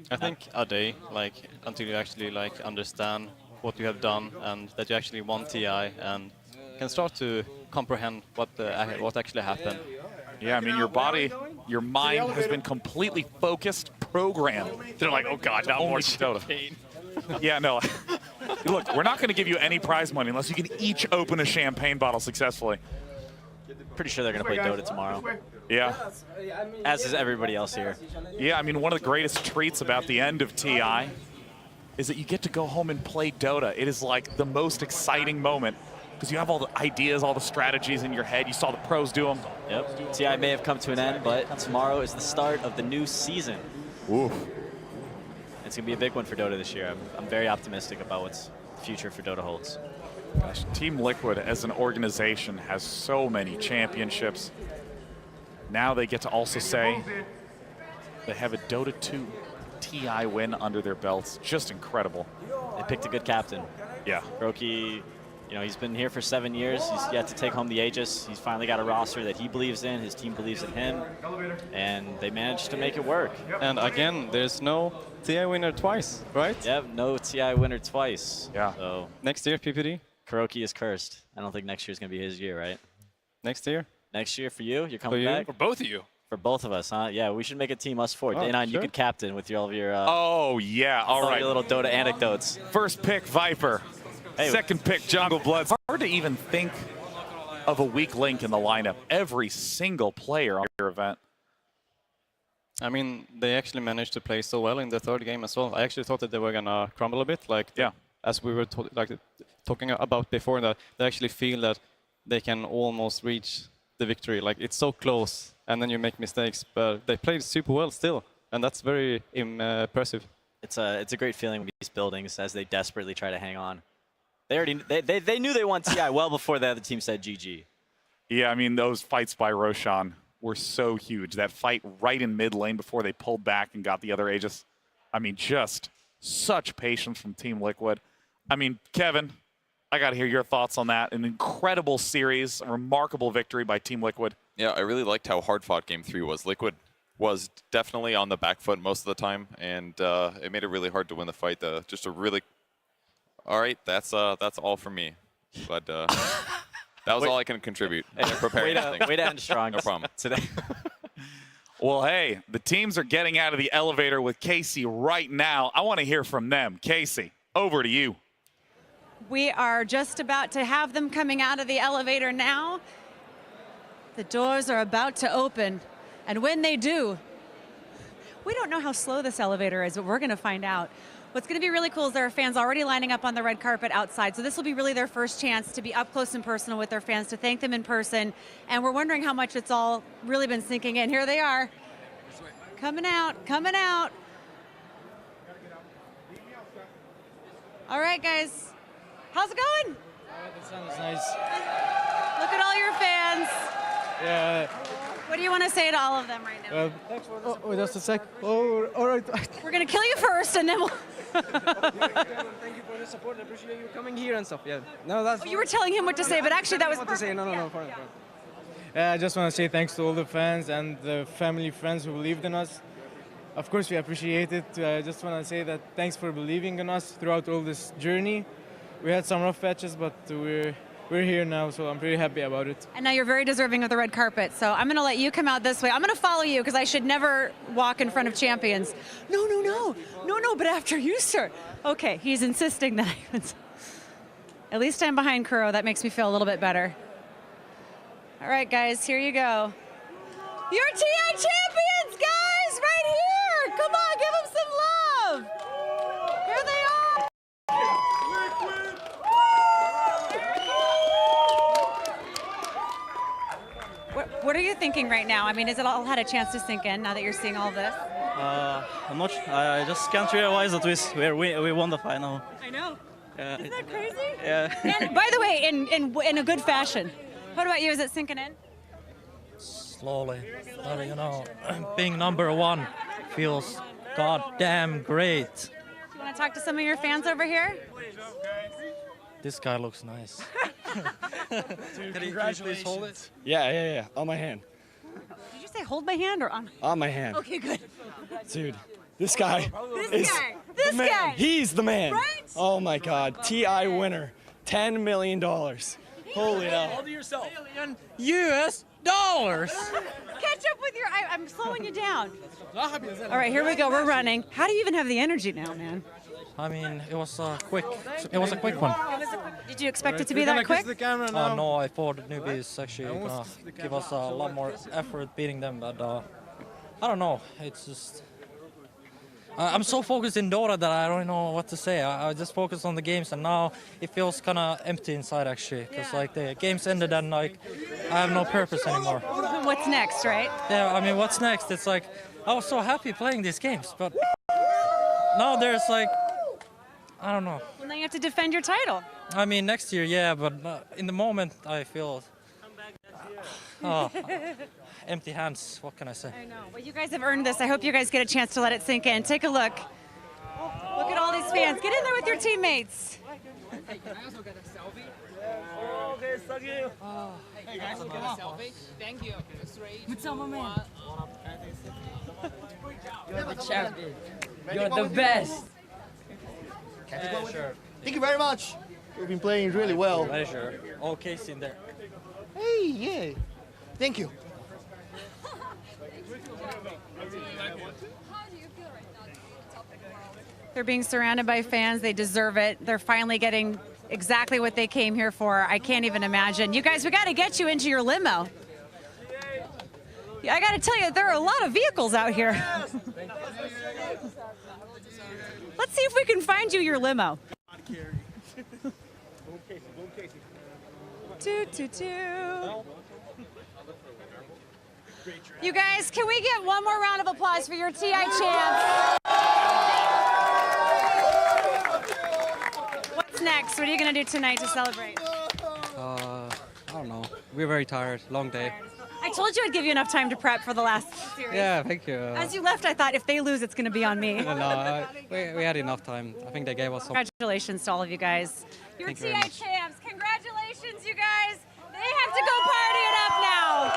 I think a day, like, until you actually like understand what you have done and that you actually won TI and can start to comprehend what actually happened. Yeah, I mean, your body, your mind has been completely focused, programmed. They're like, oh God, not more Dota. Yeah, no. Look, we're not going to give you any prize money unless you can each open a champagne bottle successfully. Pretty sure they're going to play Dota tomorrow. Yeah. As is everybody else here. Yeah, I mean, one of the greatest treats about the end of TI is that you get to go home and play Dota. It is like the most exciting moment because you have all the ideas, all the strategies in your head. You saw the pros do them. Yep. TI may have come to an end, but tomorrow is the start of the new season. Oof. It's going to be a big one for Dota this year. I'm very optimistic about what's the future for Dota holds. Gosh, Team Liquid as an organization has so many championships. Now they get to also say they have a Dota 2 TI win under their belts. Just incredible. They picked a good captain. Yeah. Kroki, you know, he's been here for 7 years. He's yet to take home the Aegis. He's finally got a roster that he believes in. His team believes in him. And they managed to make it work. And again, there's no TI winner twice, right? Yep, no TI winner twice. Yeah. So next year, PPD? Kuroki is cursed. I don't think next year's going to be his year, right? Next year? Next year for you? You're coming back? For both of you. For both of us, huh? Yeah, we should make a team, us four. Oh, Day9, sure. you could captain with all of your oh, yeah. All right. your little Dota anecdotes. First pick, Viper. Hey. Second pick, Jungle Bloods. Hard to even think of a weak link in the lineup. Every single player on your event. I mean, they actually managed to play so well in the third game as well. I actually thought that they were gonna crumble a bit, like as we were talking about before, that they actually feel that they can almost reach the victory. Like, it's so close, and then you make mistakes, but they played super well still, and that's very impressive. It's a great feeling with these buildings as they desperately try to hang on. They knew they won TI well before the other team said GG. Yeah, I mean, those fights by Roshan were so huge. That fight right in mid lane before they pulled back and got the other Aegis. I mean, just such patience from Team Liquid. I mean, Kevin, I got to hear your thoughts on that. An incredible series, a remarkable victory by Team Liquid. Yeah, I really liked how hard-fought Game 3 was. Liquid was definitely on the back foot most of the time, and it made it really hard to win the fight. Just a really, all right, that's all from me, but that was all I can contribute. Way to end strong. No problem. Today. Well, hey, the teams are getting out of the elevator with Casey right now. I want to hear from them. Casey, over to you. We are just about to have them coming out of the elevator now. The doors are about to open, and when they do, we don't know how slow this elevator is, but we're going to find out. What's going to be really cool is there are fans already lining up on the red carpet outside, so this will be really their first chance to be up close and personal with their fans, to thank them in person, and we're wondering how much it's all really been sinking in. Here they are, coming out, coming out. All right, guys, how's it going? The sun is nice. Look at all your fans. Yeah. What do you want to say to all of them right now? Oh, just a sec. Oh, all right. We're going to kill you first, and then we'll... Thank you for the support. I appreciate you coming here and stuff. Yeah. No, that's. Oh, you were telling him what to say, but actually that was what to say. No, fine. Yeah, I just want to say thanks to all the fans and the family, friends who believed in us. Of course, we appreciate it. I just want to say that thanks for believing in us throughout all this journey. We had some rough patches, but we're here now, so I'm pretty happy about it. And now you're very deserving of the red carpet, so I'm going to let you come out this way. I'm going to follow you because I should never walk in front of champions. No, but after you, sir. Okay, he's insisting that at least I'm behind Kuro. That makes me feel a little bit better. All right, guys, here you go. Your TI champions, guys, right here. Come on, give them some love. Here they are. What are you thinking right now? I mean, has it all had a chance to sink in now that you're seeing all this? I'm not. I just can't realize that we won the final. I know. Isn't that crazy? Yeah. And by the way, in a good fashion. What about you? Is it sinking in? Slowly, but you know, being number one feels goddamn great. Do you want to talk to some of your fans over here? This guy looks nice. Can you please hold it? Yeah. On my hand. Did you say hold my hand or on? On my hand. Okay, good. Dude, this guy. This guy. He's the man. Right? Oh my God. TI winner. $10 million. Holy hell. Hold it yourself. US dollars. Catch up with your. I'm slowing you down. All right, here we go. We're running. How do you even have the energy now, man? I mean, it was a quick one. Did you expect it to be that quick? No, I thought NewBee is actually gonna give us a lot more effort beating them, but I don't know. It's just I'm so focused in Dota that I don't know what to say. I just focus on the games, and now it feels kind of empty inside actually, because like the games ended and like I have no purpose anymore. What's next, right? Yeah, I mean, what's next? It's like I was so happy playing these games, but now there's like I don't know. Well, now you have to defend your title. I mean, next year, yeah, but in the moment I feel empty hands. What can I say? I know. Well, you guys have earned this. I hope you guys get a chance to let it sink in. Take a look. Look at all these fans. Get in there with your teammates. Hey, can I also get a selfie? Okay, thank you. Hey guys, get a selfie? Thank you. What's up, my man? You're the champion. You're the best. Sure. Thank you very much. We've been playing really well. Pleasure. All Casey in there. Hey, yeah. Thank you. They're being surrounded by fans. They deserve it. They're finally getting exactly what they came here for. I can't even imagine. You guys, we got to get you into your limo. I got to tell you, there are a lot of vehicles out here. Let's see if we can find you your limo. You guys, can we get one more round of applause for your TI champs? What's next? What are you going to do tonight to celebrate? I don't know. We're very tired. Long day. I told you I'd give you enough time to prep for the last series. Yeah, thank you. As you left, I thought if they lose, it's going to be on me. No, we had enough time. I think they gave us some. Congratulations to all of you guys. Your Thank you TI very much. champs. Congratulations, you guys. They have to go party it up now.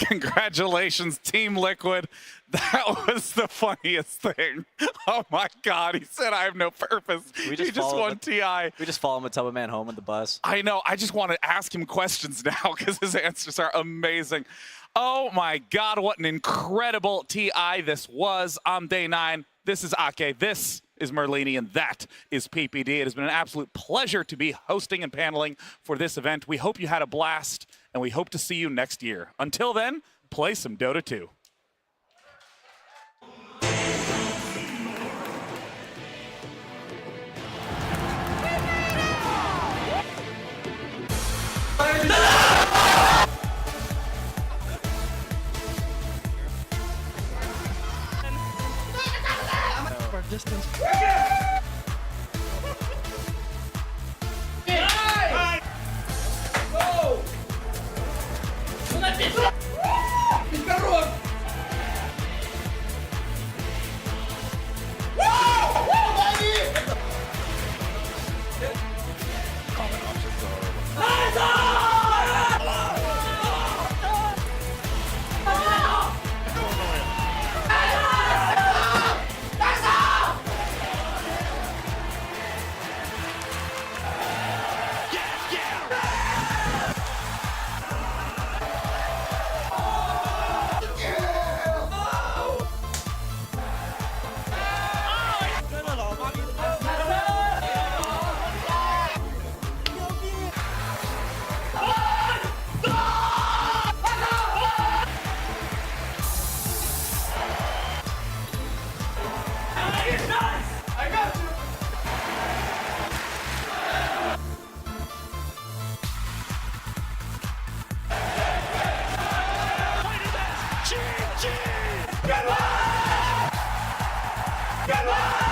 Congratulations, Team Liquid. That was the funniest thing. Oh my God, he said I have no purpose. He just won TI. We just follow Matubba Man home on the bus. I know, I just want to ask him questions now because his answers are amazing. Oh my God, what an incredible TI this was on day 9. This is Ake, this is Merlini, and that is PPD. It has been an absolute pleasure to be hosting and paneling for this event. We hope you had a blast, and we hope to see you next year. Until then, play some Dota 2. Distance. Good luck!